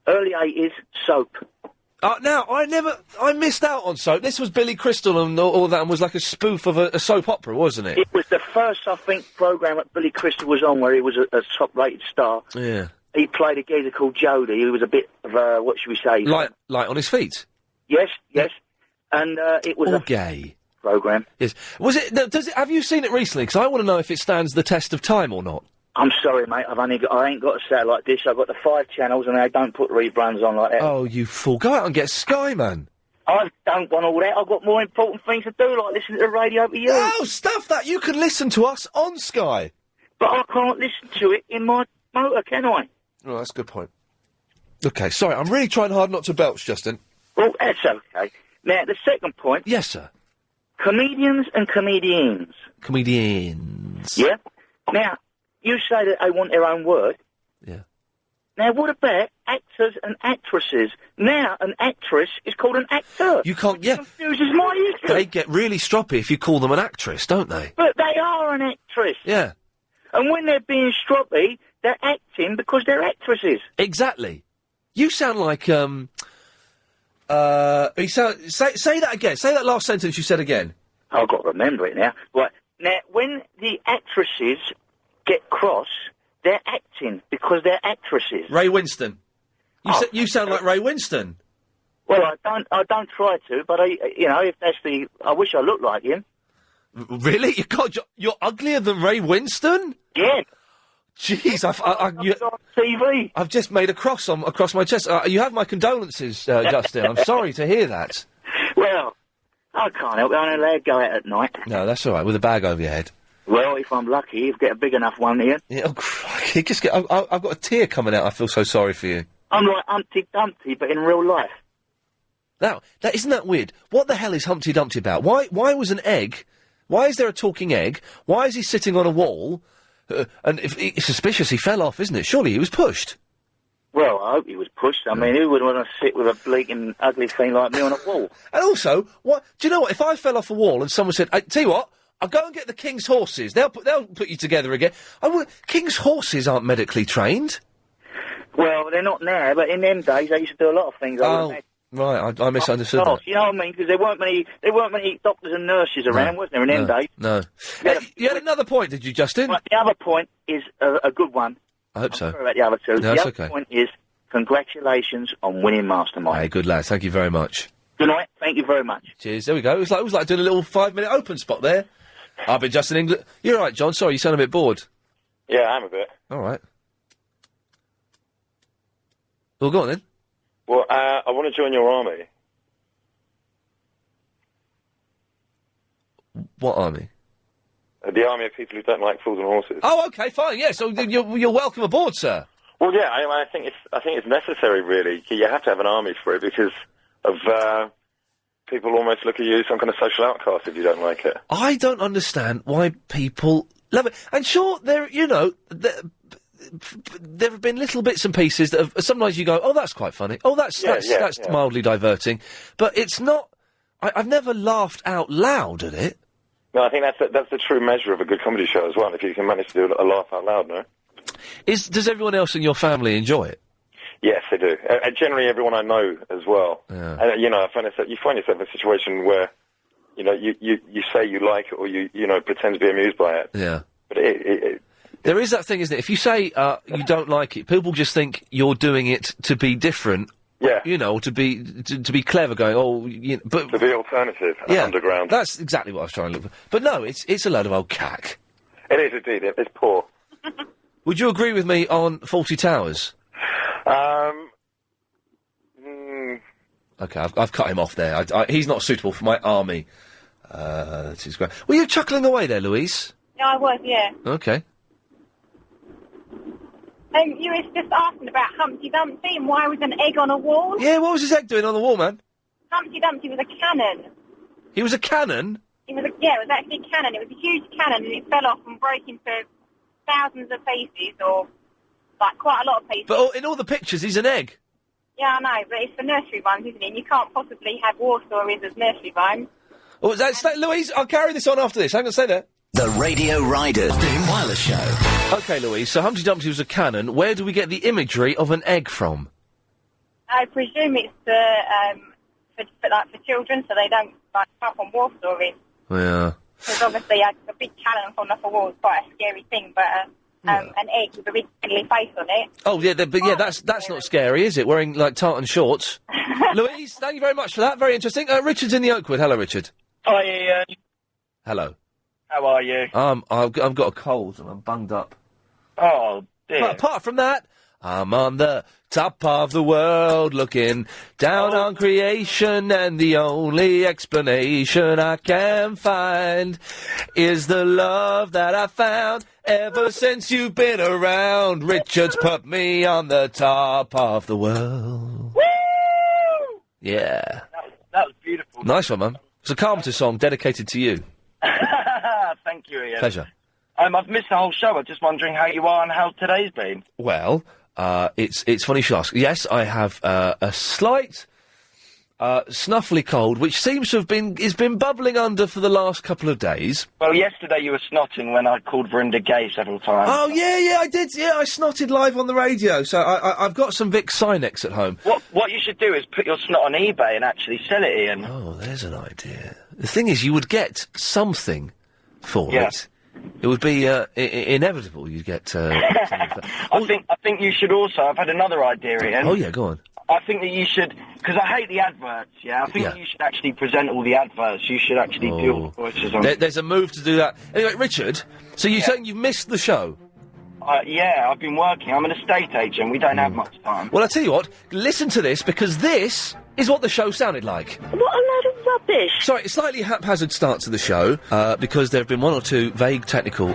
Early 80s, Soap. Now, I missed out on Soap. This was Billy Crystal and all that, and was like a spoof of a soap opera, wasn't it? It was the first, I think, programme that Billy Crystal was on where he was a top-rated star. Yeah. He played a geezer called Jody, who was a bit of a, what should we say? Light on his feet? Yes. And it was gay programme. Yes. Was it? Have you seen it recently? Because I want to know if it stands the test of time or not. I'm sorry, mate. I ain't got a satellite dish. I've got the 5 channels, and they don't put reruns on like that. Oh, you fool! Go out and get Sky, man. I don't want all that. I've got more important things to do, like listen to the radio to you. Oh, stuff that! You can listen to us on Sky. But I can't listen to it in my motor, can I? Oh, that's a good point. Okay, sorry, I'm really trying hard not to belch, Justin. Well, that's okay. Now, the second point... Yes, sir. Comedians and comedians. Comedians. Yeah? Now, you say that they want their own word. Yeah. Now, what about actors and actresses? Now, an actress is called an actor. You can't... Yeah. Confuses my issue. They get really stroppy if you call them an actress, don't they? But they are an actress. Yeah. And when they're being stroppy, they're acting because they're actresses. Exactly. You sound like, say that again. Say that last sentence you said again. I've got to remember it now. Right. Now, when the actresses get cross, they're acting because they're actresses. Ray Winston. You sound like Ray Winston. Well, I don't try to, but if that's I wish I looked like him. Really? You're uglier than Ray Winston? Yeah. Jeez, TV. I've just made a cross across my chest. You have my condolences, Justin. I'm sorry to hear that. Well, I can't help it. I'm allowed to go out at night. No, that's all right. With a bag over your head. Well, if I'm lucky, you get a big enough one here. Yeah, oh, crikey. I've got a tear coming out. I feel so sorry for you. I'm like Humpty Dumpty, but in real life. Now, isn't that weird? What the hell is Humpty Dumpty about? Why was an egg... Why is there a talking egg? Why is he sitting on a wall? And it's suspicious he fell off, isn't it? Surely he was pushed. Well, I hope he was pushed. I mean, who would want to sit with a bleak and ugly thing like me on a wall? And also, what? Do you know what? If I fell off a wall and someone said, tell you what, I'll go and get the king's horses. They'll put you together again. King's horses aren't medically trained. Well, they're not now, but in them days they used to do a lot of things. Right, I misunderstood that. You know what I mean? Because there weren't many doctors and nurses around, wasn't there, in them days? No. You had another point, did you, Justin? Right, the other point is a good one. I hope so. Sorry about the other two. No, the it's other okay. point is congratulations on winning Mastermind. Hey, good lad. Thank you very much. Good night. Thank you very much. Cheers. There we go. It was like doing a little 5-minute open spot there. I've been Justin England. You're all right, John. Sorry, you sound a bit bored. Yeah, I'm a bit. All right. Well, go on then. Well, I want to join your army. What army? The army of people who don't like fools and horses. Oh, okay, fine. Yeah, so you're welcome aboard, sir. Well, yeah, I think it's necessary, really. You have to have an army for it because of people almost look at you as some kind of social outcast if you don't like it. I don't understand why people love it. And sure, there have been little bits and pieces that have, sometimes you go, oh, that's quite funny. Oh, that's mildly diverting. But it's not. I've never laughed out loud at it. No, I think that's the true measure of a good comedy show as well. If you can manage to do a laugh out loud, no. Does everyone else in your family enjoy it? Yes, they do. Generally, everyone I know as well. Yeah. And you find yourself in a situation where, you say you like it or you pretend to be amused by it. Yeah. But there is that thing, isn't it? If you say you don't like it, people just think you're doing it to be different. Yeah. To be clever, going, but to be alternative, underground. That's exactly what I was trying to look for. But no, it's a load of old cack. It is indeed. It's poor. Would you agree with me on Fawlty Towers? Okay, I've cut him off there. He's not suitable for my army. This is great. Were you chuckling away there, Louise? Yeah, I was, yeah. Okay. You was just asking about Humpty Dumpty and why was an egg on a wall? Yeah, what was his egg doing on the wall, man? Humpty Dumpty was a cannon. He was a cannon? It was actually a cannon. It was a huge cannon and it fell off and broke into thousands of pieces, or like quite a lot of pieces. But in all the pictures, he's an egg. Yeah, I know, but it's for nursery rhymes, isn't it? And you can't possibly have war stories as nursery rhymes. Oh, Louise, I'll carry this on after this. Hang on, stay there. The Radio Riders, the Ian Wireless Show. OK, Louise, so Humpty Dumpty was a cannon. Where do we get the imagery of an egg from? I presume it's for children, so they don't up on war stories. Yeah. Because obviously a big cannon falling off a wall is quite a scary thing, but an egg with a big ugly face on it. Oh, yeah, that's not scary, is it? Wearing, tartan shorts. Louise, thank you very much for that. Very interesting. Richard's in the Oakwood. Hello, Richard. Hi, Ian. Hello. How are you? I've got a cold and I'm bunged up. Oh, dear. But apart from that, I'm on the top of the world looking down on creation, and the only explanation I can find is the love that I found ever since you've been around. Richard's put me on the top of the world. Woo! Yeah. That was beautiful. Nice one, man. It's a Carpenter song dedicated to you. Thank you, Ian. Pleasure. I've missed the whole show. I'm just wondering how you are and how today's been. Well, it's funny you should ask. Yes, I have a slight snuffly cold, which seems to have been bubbling under for the last couple of days. Well, yesterday you were snotting when I called Verinda gay several times. Oh, yeah, I did. Yeah, I snotted live on the radio, so I've got some Vicks Sinex at home. What you should do is put your snot on eBay and actually sell it, Ian. Oh, there's an idea. The thing is, you would get something for it. It would be inevitable you'd get something for that. I think you should also... I've had another idea, Ian. Oh, yeah, go on. I think that you should... Because I hate the adverts, yeah? I think that you should actually present all the adverts. You should actually do all the voices on There's a move to do that. Anyway, Richard, so you're saying you've missed the show? Yeah, I've been working. I'm an estate agent. We don't have much time. Well, I'll tell you what. Listen to this, because this is what the show sounded like. What a load of rubbish. Sorry, slightly haphazard start to the show, because there have been one or two vague technical,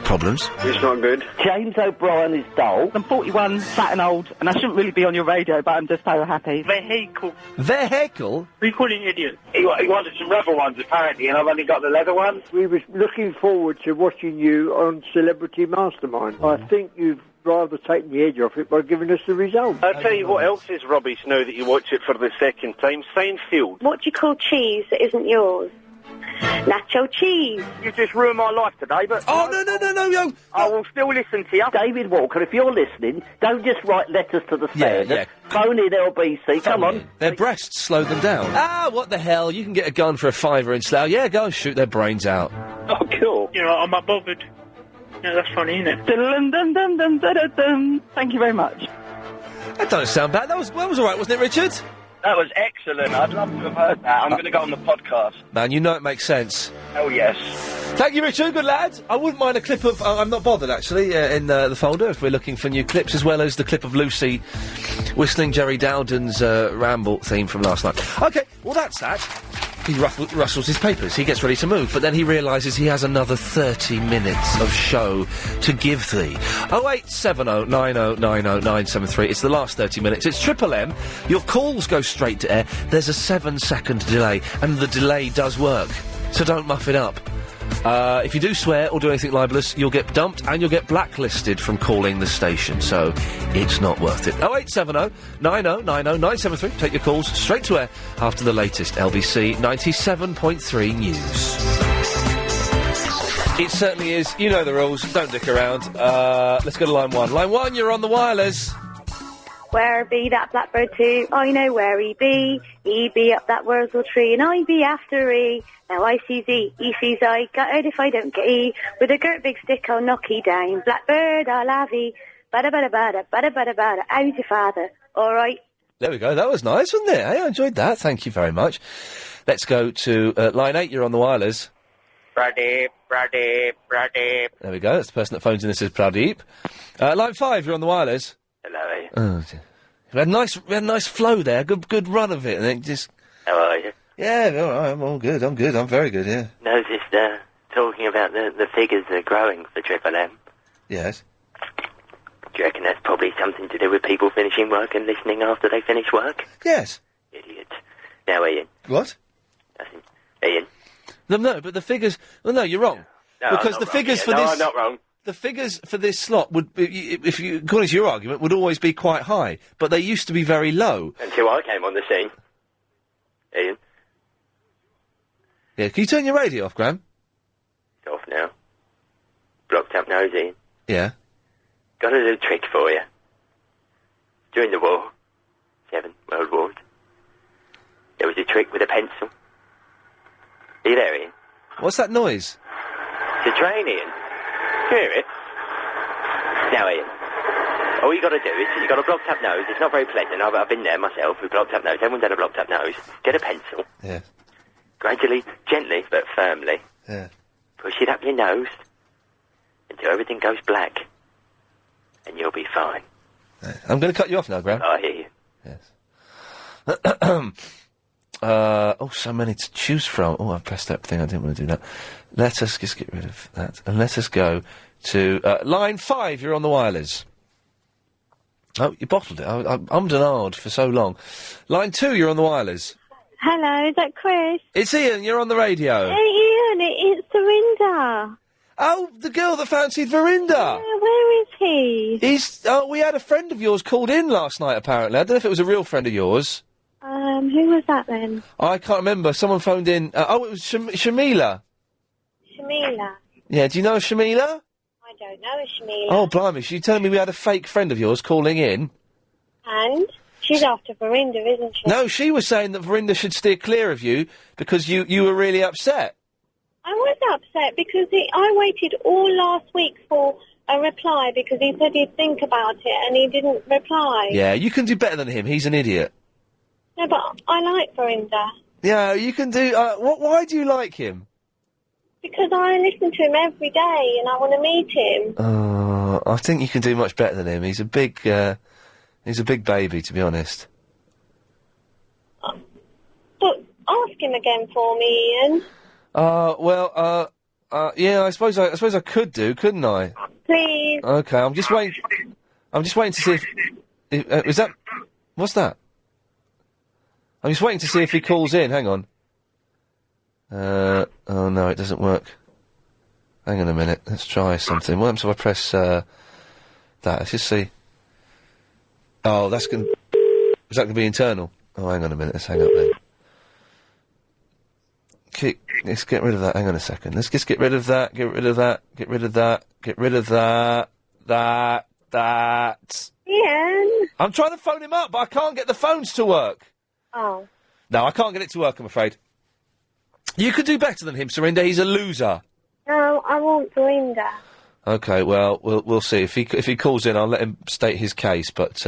problems. It's not good. James O'Brien is dull. I'm 41, fat and old, and I shouldn't really be on your radio, but I'm just so happy. Vehicle. Vehicle? We call him idiot. He wanted some rubber ones, apparently, and I've only got the leather ones. We were looking forward to watching you on Celebrity Mastermind. I think you've rather taken the edge off it by giving us the result. I'll tell you what else is rubbish now that you watch it for the second time. Seinfeld. What do you call cheese that isn't yours? Nacho cheese. You just ruined my life today, but... Oh, no. I will still listen to you. David Walker, if you're listening, don't just write letters to the Standard. Yeah. Phone in LBC, come on. Their breasts slow them down. What the hell? You can get a gun for £5 in Slough. Yeah, go and shoot their brains out. Oh, cool. You know, I'm not bothered. Yeah, that's funny, isn't it? Thank you very much. That doesn't sound bad. That was all right, wasn't it, Richard? That was excellent. I'd love to have heard that. I'm going to go on the podcast. Man, you know it makes sense. Oh, yes. Thank you, Richard. Good lad. I wouldn't mind a clip of... I'm not bothered, actually, in the folder, if we're looking for new clips, as well as the clip of Lucy whistling Jerry Dowden's Ramble theme from last night. OK, well, that's that. He rustles his papers. He gets ready to move, but then he realises he has another 30 minutes of show to give thee. 0870 90 90 973. It's the last 30 minutes. It's Triple M. Your calls go straight to air. There's a 7-second delay, and the delay does work. So don't muff it up. If you do swear or do anything libelous, you'll get dumped and you'll get blacklisted from calling the station, so it's not worth it. 0870 90 90 973. Take your calls straight to air after the latest LBC 97.3 news. It certainly is. You know the rules. Don't dick around. Let's go to line 1. Line 1, you're on the wireless. Where be that blackbird too? I know where he be. He be up that wurzel tree, and I be after he. Now I sees he sees I. Got out if I don't get he. With a girt big stick I'll knock he down. Blackbird I'll have he. Bada bada bada, bada bada bada. How's your father? All right. There we go. That was nice, wasn't it? Hey, I enjoyed that. Thank you very much. Let's go to line 8. You're on the wireless. Pradeep. There we go. That's the person that phones in that says Pradeep. Line 5. You're on the wireless. Hello. Oh, dear. We had a nice flow there, good run of it, and then just... How are you? Yeah, all right, I'm all good, I'm very good, yeah. Noticed, talking about the figures that are growing for Triple M. Yes. Do you reckon that's probably something to do with people finishing work and listening after they finish work? Yes. Idiot. Now, Ian. What? Nothing. Ian. No, but the figures... Well, no, you're wrong. No, because I'm the not figures wrong, for Ian. this... No, I'm not wrong. The figures for this slot would, if you, according to your argument, would always be quite high, but they used to be very low. Until I came on the scene. Ian. Yeah, can you turn your radio off, Graham? It's off now. Blocked up nose, Ian. Yeah. Got a little trick for you. During the war, 7 World Wars, there was a trick with a pencil. Are you there, Ian? What's that noise? It's a train, Ian. Hear it? Now, Ian, all you got to do is, you got a blocked up nose. It's not very pleasant. I've been there myself with blocked up nose. Everyone's had a blocked up nose. Get a pencil. Yeah. Gradually, gently, but firmly. Yeah. Push it up your nose until everything goes black. And you'll be fine. I'm going to cut you off now, Graham. I hear you. Yes. So many to choose from. Oh, I've pressed that thing. I didn't want to do that. Let us just get rid of that. And let us go to line 5. You're on the wireless. Oh, you bottled it. I ummed and ahed for so long. Line 2, you're on the wireless. Hello, is that Chris? It's Ian, you're on the radio. Hey, Ian, it's Dorinda. Oh, the girl that fancied Verinda. Yeah, where is he? We had a friend of yours called in last night, apparently. I don't know if it was a real friend of yours. Who was that then? I can't remember. Someone phoned in. It was Shamila. Shamila. Yeah, do you know Shamila? I don't know a Shamila. Oh, blimey. She's telling me we had a fake friend of yours calling in. And? She's after Verinda, isn't she? No, she was saying that Verinda should steer clear of you because you were really upset. I was upset because I waited all last week for a reply because he said he'd think about it and he didn't reply. Yeah, you can do better than him. He's an idiot. No, but I like Verinda. Yeah, you can do... why do you like him? Because I listen to him every day and I want to meet him. I think you can do much better than him. He's a big baby, to be honest. But ask him again for me, Ian? Yeah, I suppose I could do, couldn't I? Please. Okay, I'm just waiting to see if is that... What's that? I'm just waiting to see if he calls in, hang on. Oh no, it doesn't work. Hang on a minute, let's try something. What happens if I press, that? Let's just see. Oh, is that gonna be internal? Oh, hang on a minute, let's hang up then. Let's get rid of that, hang on a second. Let's just get rid of that, get rid of that. Ian. I'm trying to phone him up, but I can't get the phones to work. Oh. No, I can't get it to work, I'm afraid. You could do better than him, Surinder. He's a loser. No, I want Dorinda. Okay, well, we'll see. If he calls in, I'll let him state his case. But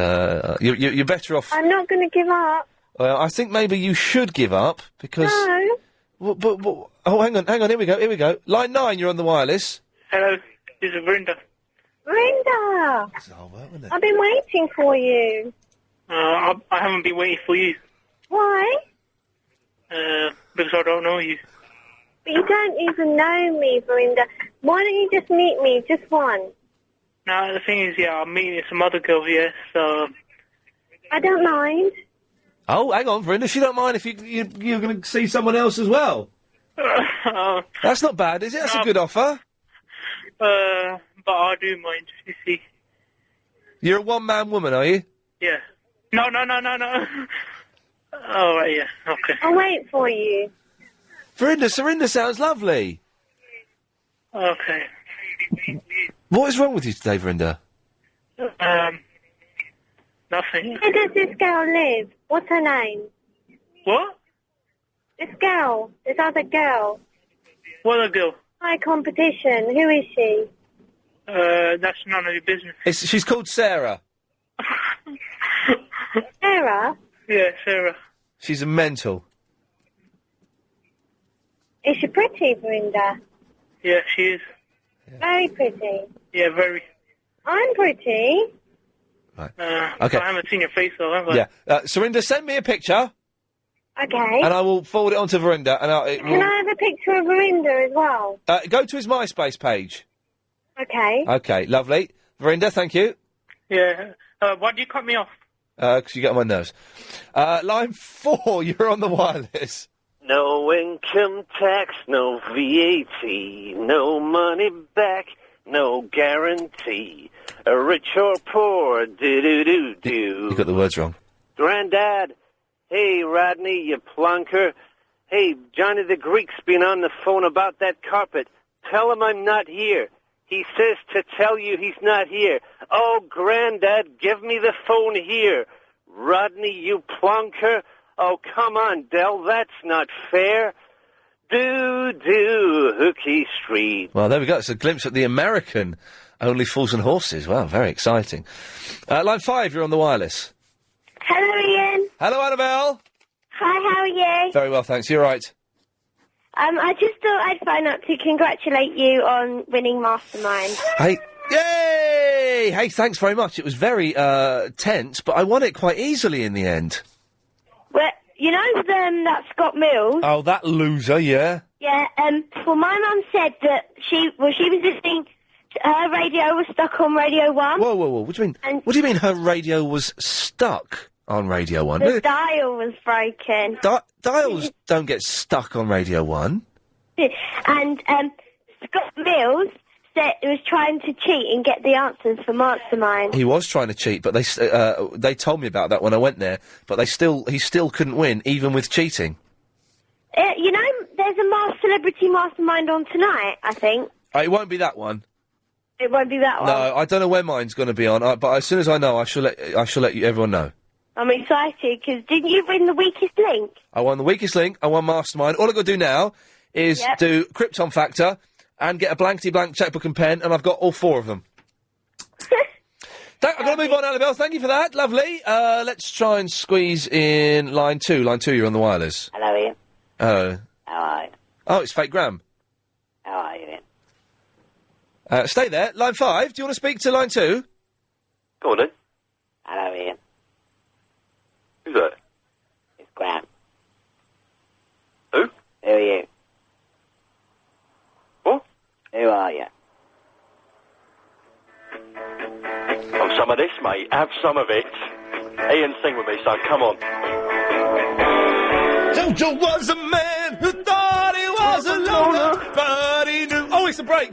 you're better off. I'm not going to give up. I think maybe you should give up because. No. Oh, hang on. Here we go. Line 9, you're on the wireless. Hello, this is Verinda. Brenda! I've been waiting for you. I haven't been waiting for you. Why? Because I don't know you. But you don't even know me, Brenda. Why don't you just meet me, just once? No, the thing is, I'm meeting some other girl here, so... I don't mind. Oh, hang on, Verinda. She don't mind if you're going to see someone else as well. That's not bad, is it? That's a good offer. But I do mind, you see. You're a one-man woman, are you? Yeah. No. Oh, right, yeah, okay. I'll wait for you. Surinder sounds lovely. Okay. What is wrong with you today, Verinda? Nothing. Where does this girl live? What's her name? What? This girl. This other girl. What other girl? High competition. Who is she? That's none of your business. She's called Sarah. Sarah? Yeah, Sarah. She's a mental. Is she pretty, Brenda? Yeah, she is. Very pretty. Yeah, very. I'm pretty. Right. Okay. I haven't seen your face though, have I? Yeah. Surinder, send me a picture. Okay. And I will forward it on to Verinda. And Can I have a picture of Verinda as well? go to his MySpace page. Okay. Okay, lovely. Verinda, thank you. Yeah. Why do you cut me off? Because you get on my nerves. Line 4, you're on the wireless. No income tax, no VAT, no money back, no guarantee. Rich or poor, do-do-do-do. You got the words wrong. Grandad, hey, Rodney, you plunker. Hey, Johnny the Greek's been on the phone about that carpet. Tell him I'm not here. He says to tell you he's not here. Oh, Grandad, give me the phone here. Rodney, you plunker. Oh, come on, Del, that's not fair. Do, Hooky Street. Well, there we go. It's a glimpse at the American Only Fools and Horses. Wow, very exciting. Line 5, you're on the wireless. Hello, Ian. Hello, Annabelle. Hi, how are you? Very well, thanks. You're right. I just thought I'd phone up to congratulate you on winning Mastermind. Hey, yay! Hey, thanks very much. It was very tense, but I won it quite easily in the end. Well, you know that Scott Mills? Oh, that loser, yeah. Yeah, well, my mum said that she was listening, her radio was stuck on Radio 1. Whoa. What do you mean? What do you mean her radio was stuck on Radio 1? The dial was broken. Dials don't get stuck on Radio 1. And Scott Mills said he was trying to cheat and get the answers for Mastermind. He was trying to cheat, but they told me about that when I went there. But he still couldn't win, even with cheating. You know, there's a Celebrity Mastermind on tonight, I think. It won't be that one. It won't be that one. No, I don't know when mine's going to be on. But as soon as I know, I shall let everyone know. I'm excited, because didn't you win the weakest link? I won the weakest link, I won Mastermind. All I've got to do now is do Krypton Factor and get a blankety-blank checkbook and pen, and I've got all 4 of them. I've got to move on, Annabelle. Thank you for that. Lovely. Let's try and squeeze in line 2. Line 2, you're on the wireless. Hello, Ian. Hello. How are you? Oh, it's Fake Graham. How are you, Ian? Stay there. Line 5, do you want to speak to line 2? Go on then. Hello, Ian. Who's that? It's Graham. some of this, mate. Have some of it. Ian, sing with me, son. Come on. Jojo was a man who thought he was a loner, but he knew... Oh, it's a break!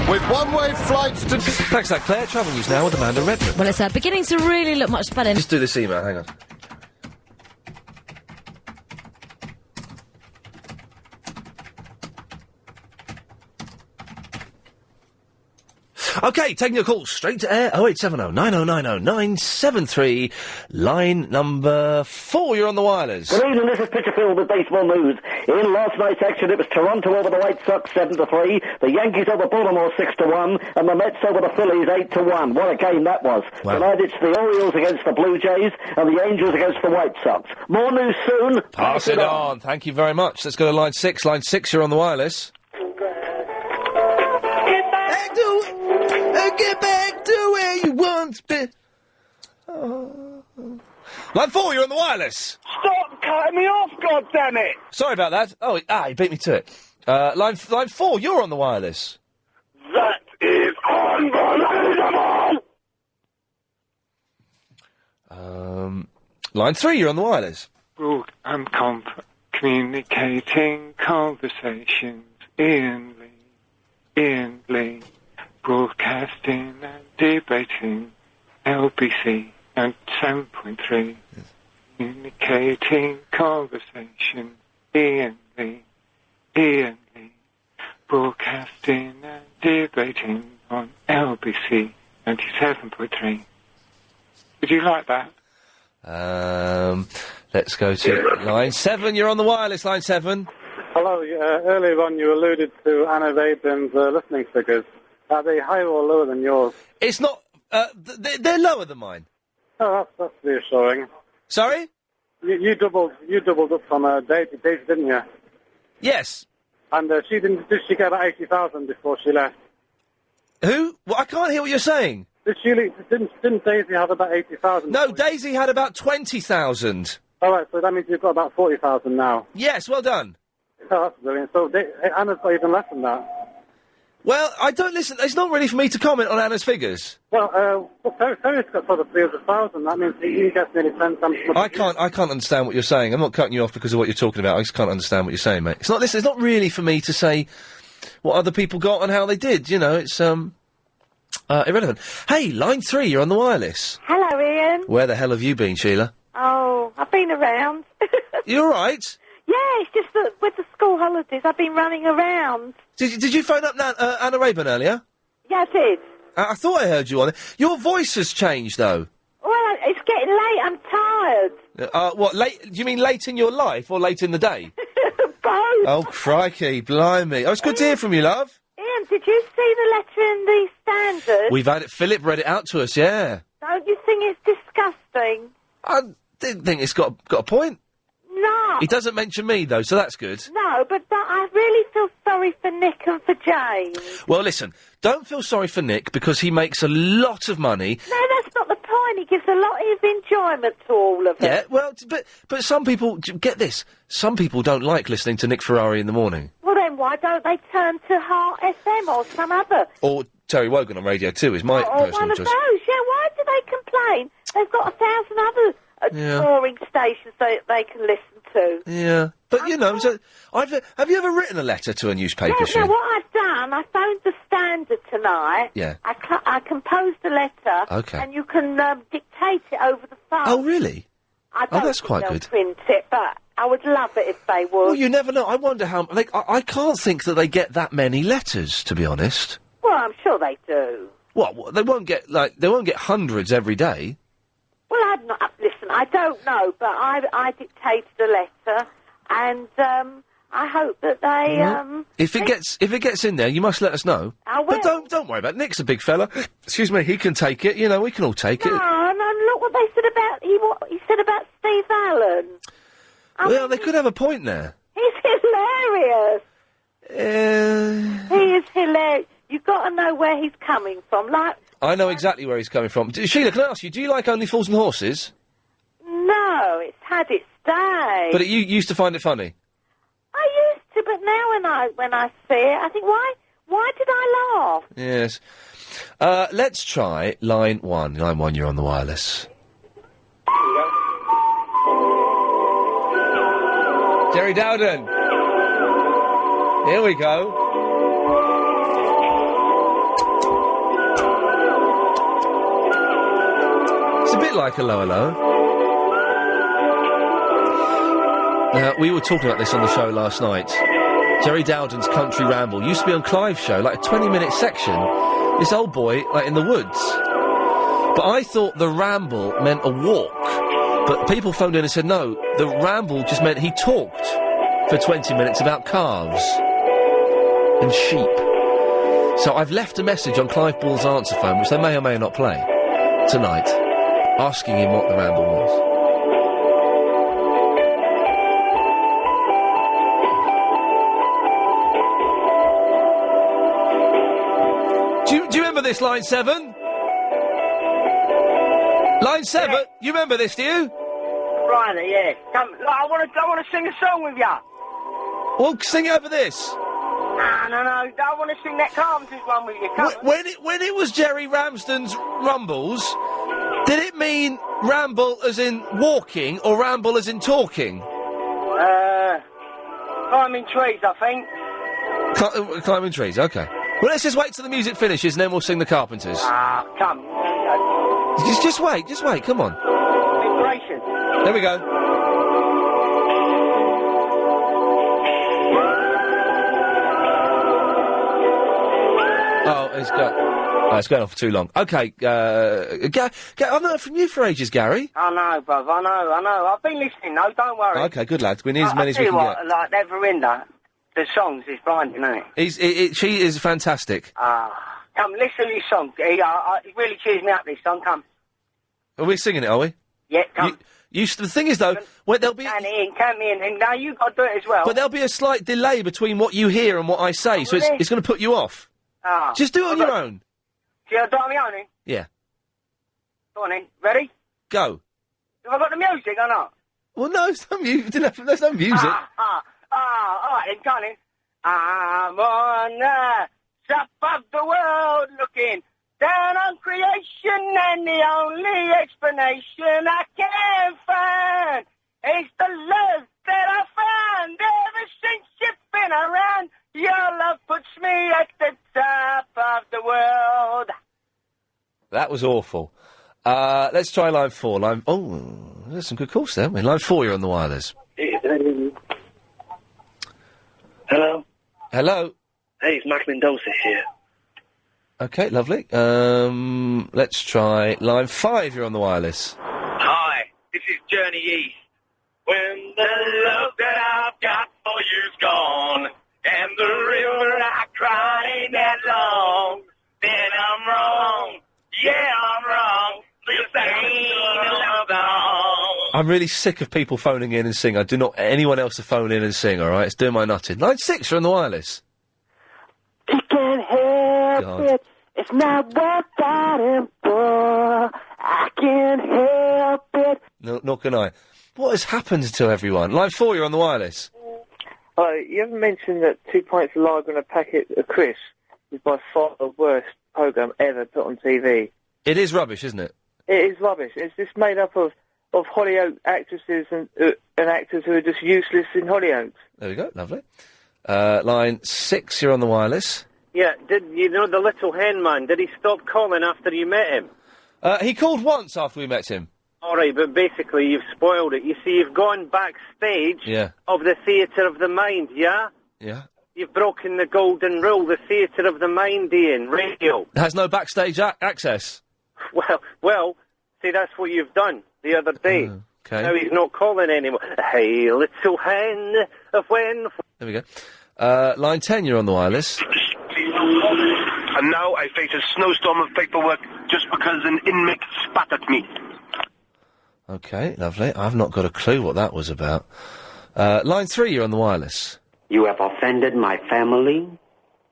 With one-way flights to... Thanks, that Claire. Travel news now with Amanda Redmond. Well, it's beginning to really look much better. Just do this email, hang on. OK, taking your call straight to air, 0870 9090 973, line number 4, you're on the wireless. Good evening, this is Pitcherfield with baseball news. In last night's action, it was Toronto over the White Sox 7-3, the Yankees over Baltimore 6-1, and the Mets over the Phillies 8-1. What a game that was. Wow. Tonight it's the Orioles against the Blue Jays, and the Angels against the White Sox. More news soon. Pass it on. Thank you very much. Let's go to line 6. Line 6, you're on the wireless. Get back to where you once been. Oh. Line 4, you're on the wireless. Stop cutting me off, goddammit! Sorry about that. Oh, he beat me to it. Line 4, you're on the wireless. That is unbelievable! Line 3, you're on the wireless. Communicating conversations Ian Lee. Broadcasting and debating LBC and 7.3. Yes. Communicating conversation Ian Lee. Broadcasting and debating on LBC 97.3. Did you like that? Let's go to line 7. You're on the wireless, line 7. Hello. Earlier on you alluded to Anna Vaden's listening figures. Are they higher or lower than yours? It's not... they're lower than mine. Oh, that's reassuring. Sorry? You doubled up from Daisy, didn't you? Yes. And did she get about 80,000 before she left? Who? Well, I can't hear what you're saying. Didn't Daisy have about 80,000? No, Daisy had about 20,000. All right, so that means you've got about 40,000 now. Yes, well done. Oh, that's brilliant. So Anna's got even less than that. Well, I don't listen. It's not really for me to comment on Anna's figures. Well, Ferris got sort of 300,000. That means he gets nearly 10 times. I can't understand what you're saying. I'm not cutting you off because of what you're talking about. I just can't understand what you're saying, mate. It's not. Listen, it's not really for me to say what other people got and how they did. You know, it's irrelevant. Hey, line 3, you're on the wireless. Hello, Ian. Where the hell have you been, Sheila? Oh, I've been around. You all right? Yeah, it's just that with the school holidays, I've been running around. Did you phone up Anna Rayburn earlier? Yeah, I did. I thought I heard you on it. Your voice has changed, though. Well, it's getting late. I'm tired. What, late? Do you mean late in your life or late in the day? Both. Oh, crikey, blimey. Oh, it's good to hear from you, love. Ian, did you see the letter in the Standard? We've had it. Philip read it out to us, yeah. Don't you think it's disgusting? I didn't think it's got a point. No. He doesn't mention me, though, so that's good. No, but I really feel sorry for Nick and for James. Well, listen, don't feel sorry for Nick because he makes a lot of money. No, that's not the point. He gives a lot of enjoyment to all of it. Yeah, well, but some people, get this, some people don't like listening to Nick Ferrari in the morning. Well, then why don't they turn to Heart FM or some other... Or Terry Wogan on Radio 2 is my personal choice. Or one of those, yeah, why do they complain? They've got 1,000 other boring stations they can listen to. Yeah, but you know, so have you ever written a letter to a newspaper? Yeah, what I've done, I phoned the Standard tonight. Yeah. I composed a letter. Okay. And you can dictate it over the phone. Oh, really? I don't that's think quite they'll good. Print it, but I would love it if they would. Well, you never know. I wonder how. I can't think that they get that many letters, to be honest. Well, I'm sure they do. What? They won't get hundreds every day. Well, listen, I don't know, but I dictated a letter, and I hope that they. If it gets in there, you must let us know. I will. But don't worry about it. Nick's a big fella. Excuse me, he can take it. You know, we can all take it. No, look what they said about he said about Steve Allen. Well, they could have a point there. He's hilarious. He is hilarious. You've got to know where he's coming from. Like, I know exactly where he's coming from. Sheila, can I ask you, do you like Only Fools and Horses? no, it's had its day. But you used to find it funny? I used to, but now when I see it, I think, why Why did I laugh? Yes. Let's try line 1. Line 1, you're on the wireless. Jerry Dowden. Here we go. It's a bit like a hello. Now, we were talking about this on the show last night. Jerry Dowden's Country Ramble used to be on Clive's show, like a 20-minute section. This old boy, like, in the woods. But I thought the ramble meant a walk. But people phoned in and said, no, the ramble just meant he talked for 20 minutes about calves and sheep. So I've left a message on Clive Ball's answer phone, which they may or may not play, tonight, asking him what the ramble was. Do you remember this, line 7? Line 7? Yeah. You remember this, do you? Right, yeah. Come, I want to sing a song with you. Well, sing over this. No. I want to sing that Carpenter's one with you. Come on. When it was Jerry Ramsden's Rumbles, did it mean ramble as in walking or ramble as in talking? Climbing trees, I think. Climbing trees, okay. Well, let's just wait till the music finishes and then we'll sing the Carpenters. Come. Just wait, come on. Vibration. There we go. Oh, it's going on for too long. Okay, I've not heard from you for ages, Gary. I know, bruv, I know. I've been listening, though, don't worry. Okay, good lad. We need as many as we can get. Like, that Verinda, the songs is blinding, isn't it? She is fantastic. Come, listen to this song. It really cheers me up, this song, come. Are we singing it, are we? Yeah, come. The thing is, though, there'll be... Count me in, and now you got to do it as well. But there'll be a slight delay between what you hear and what I say, so it's going to put you off. Just do it on your own. Shall I do it on my own, then? Yeah. Go on, then. Ready? Go. Have I got the music or not? Well, no, it's not music. There's no music. All right, then, go on, then. I'm on the top of the world looking down on creation, and the only explanation I can find is the love that I found ever since you've been around. Your love puts me at the top of the world. That was awful. Let's try line 4. There's some good calls there, haven't we? Line 4, you're on the wireless. Hello? Hello? Hey, it's Mac Mendoza here. Okay, lovely. Let's try line 5, you're on the wireless. Hi, this is Journey East. When the love that I've got for you's gone, and the river I cried ain't that long, then I'm wrong. Yeah, I'm wrong. This ain't a love song. I'm really sick of people phoning in and sing. I do not anyone else to phone in and sing, all right? It's doing my nutting. Line 6, you're on the wireless. You can't help it. It's not worth fighting for. I can't help it. No, nor can I. What has happened to everyone? Line 4, you're on the wireless. You haven't mentioned that 2 pints of lager and a packet of crisps is by far the worst programme ever put on TV. It is rubbish, isn't it? It is rubbish. It's just made up of Hollyoak actresses and actors who are just useless in Hollyoaks. There we go, lovely. Line 6, you're on the wireless. Yeah, did you know the little hen man? Did he stop calling after you met him? He called once after we met him. All right, but basically you've spoiled it. You see, you've gone backstage of the Theatre of the Mind, yeah? Yeah. You've broken the golden rule, the Theatre of the Mind, Ian, radio. It has no backstage access. Well, see, that's what you've done the other day. Okay. Now he's not calling anymore. Hey, little hen of when... There we go. Line 10, you're on the wireless. And now I face a snowstorm of paperwork just because an inmate spat at me. Okay, lovely. I've not got a clue what that was about. Line 3, you're on the wireless. You have offended my family.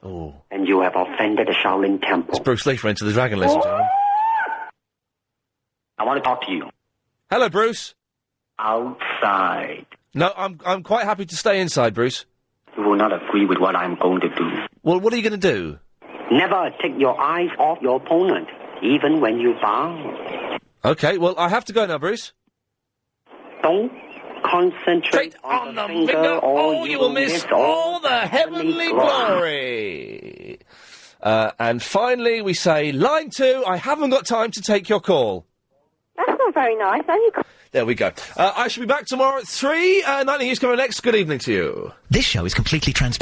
Oh. And you have offended the Shaolin Temple. It's Bruce Lee for Enter the Dragon, ladies and gentlemen. I want to talk to you. Hello, Bruce. Outside. No, I'm quite happy to stay inside, Bruce. You will not agree with what I'm going to do. Well, what are you going to do? Never take your eyes off your opponent, even when you bow. Okay, well, I have to go now, Bruce. Don't concentrate on the finger, or you will miss all the heavenly glory. And finally, we say, line 2, I haven't got time to take your call. That's not very nice. There we go. I shall be back tomorrow at 3. Nightly News coming next. Good evening to you. This show is completely transparent.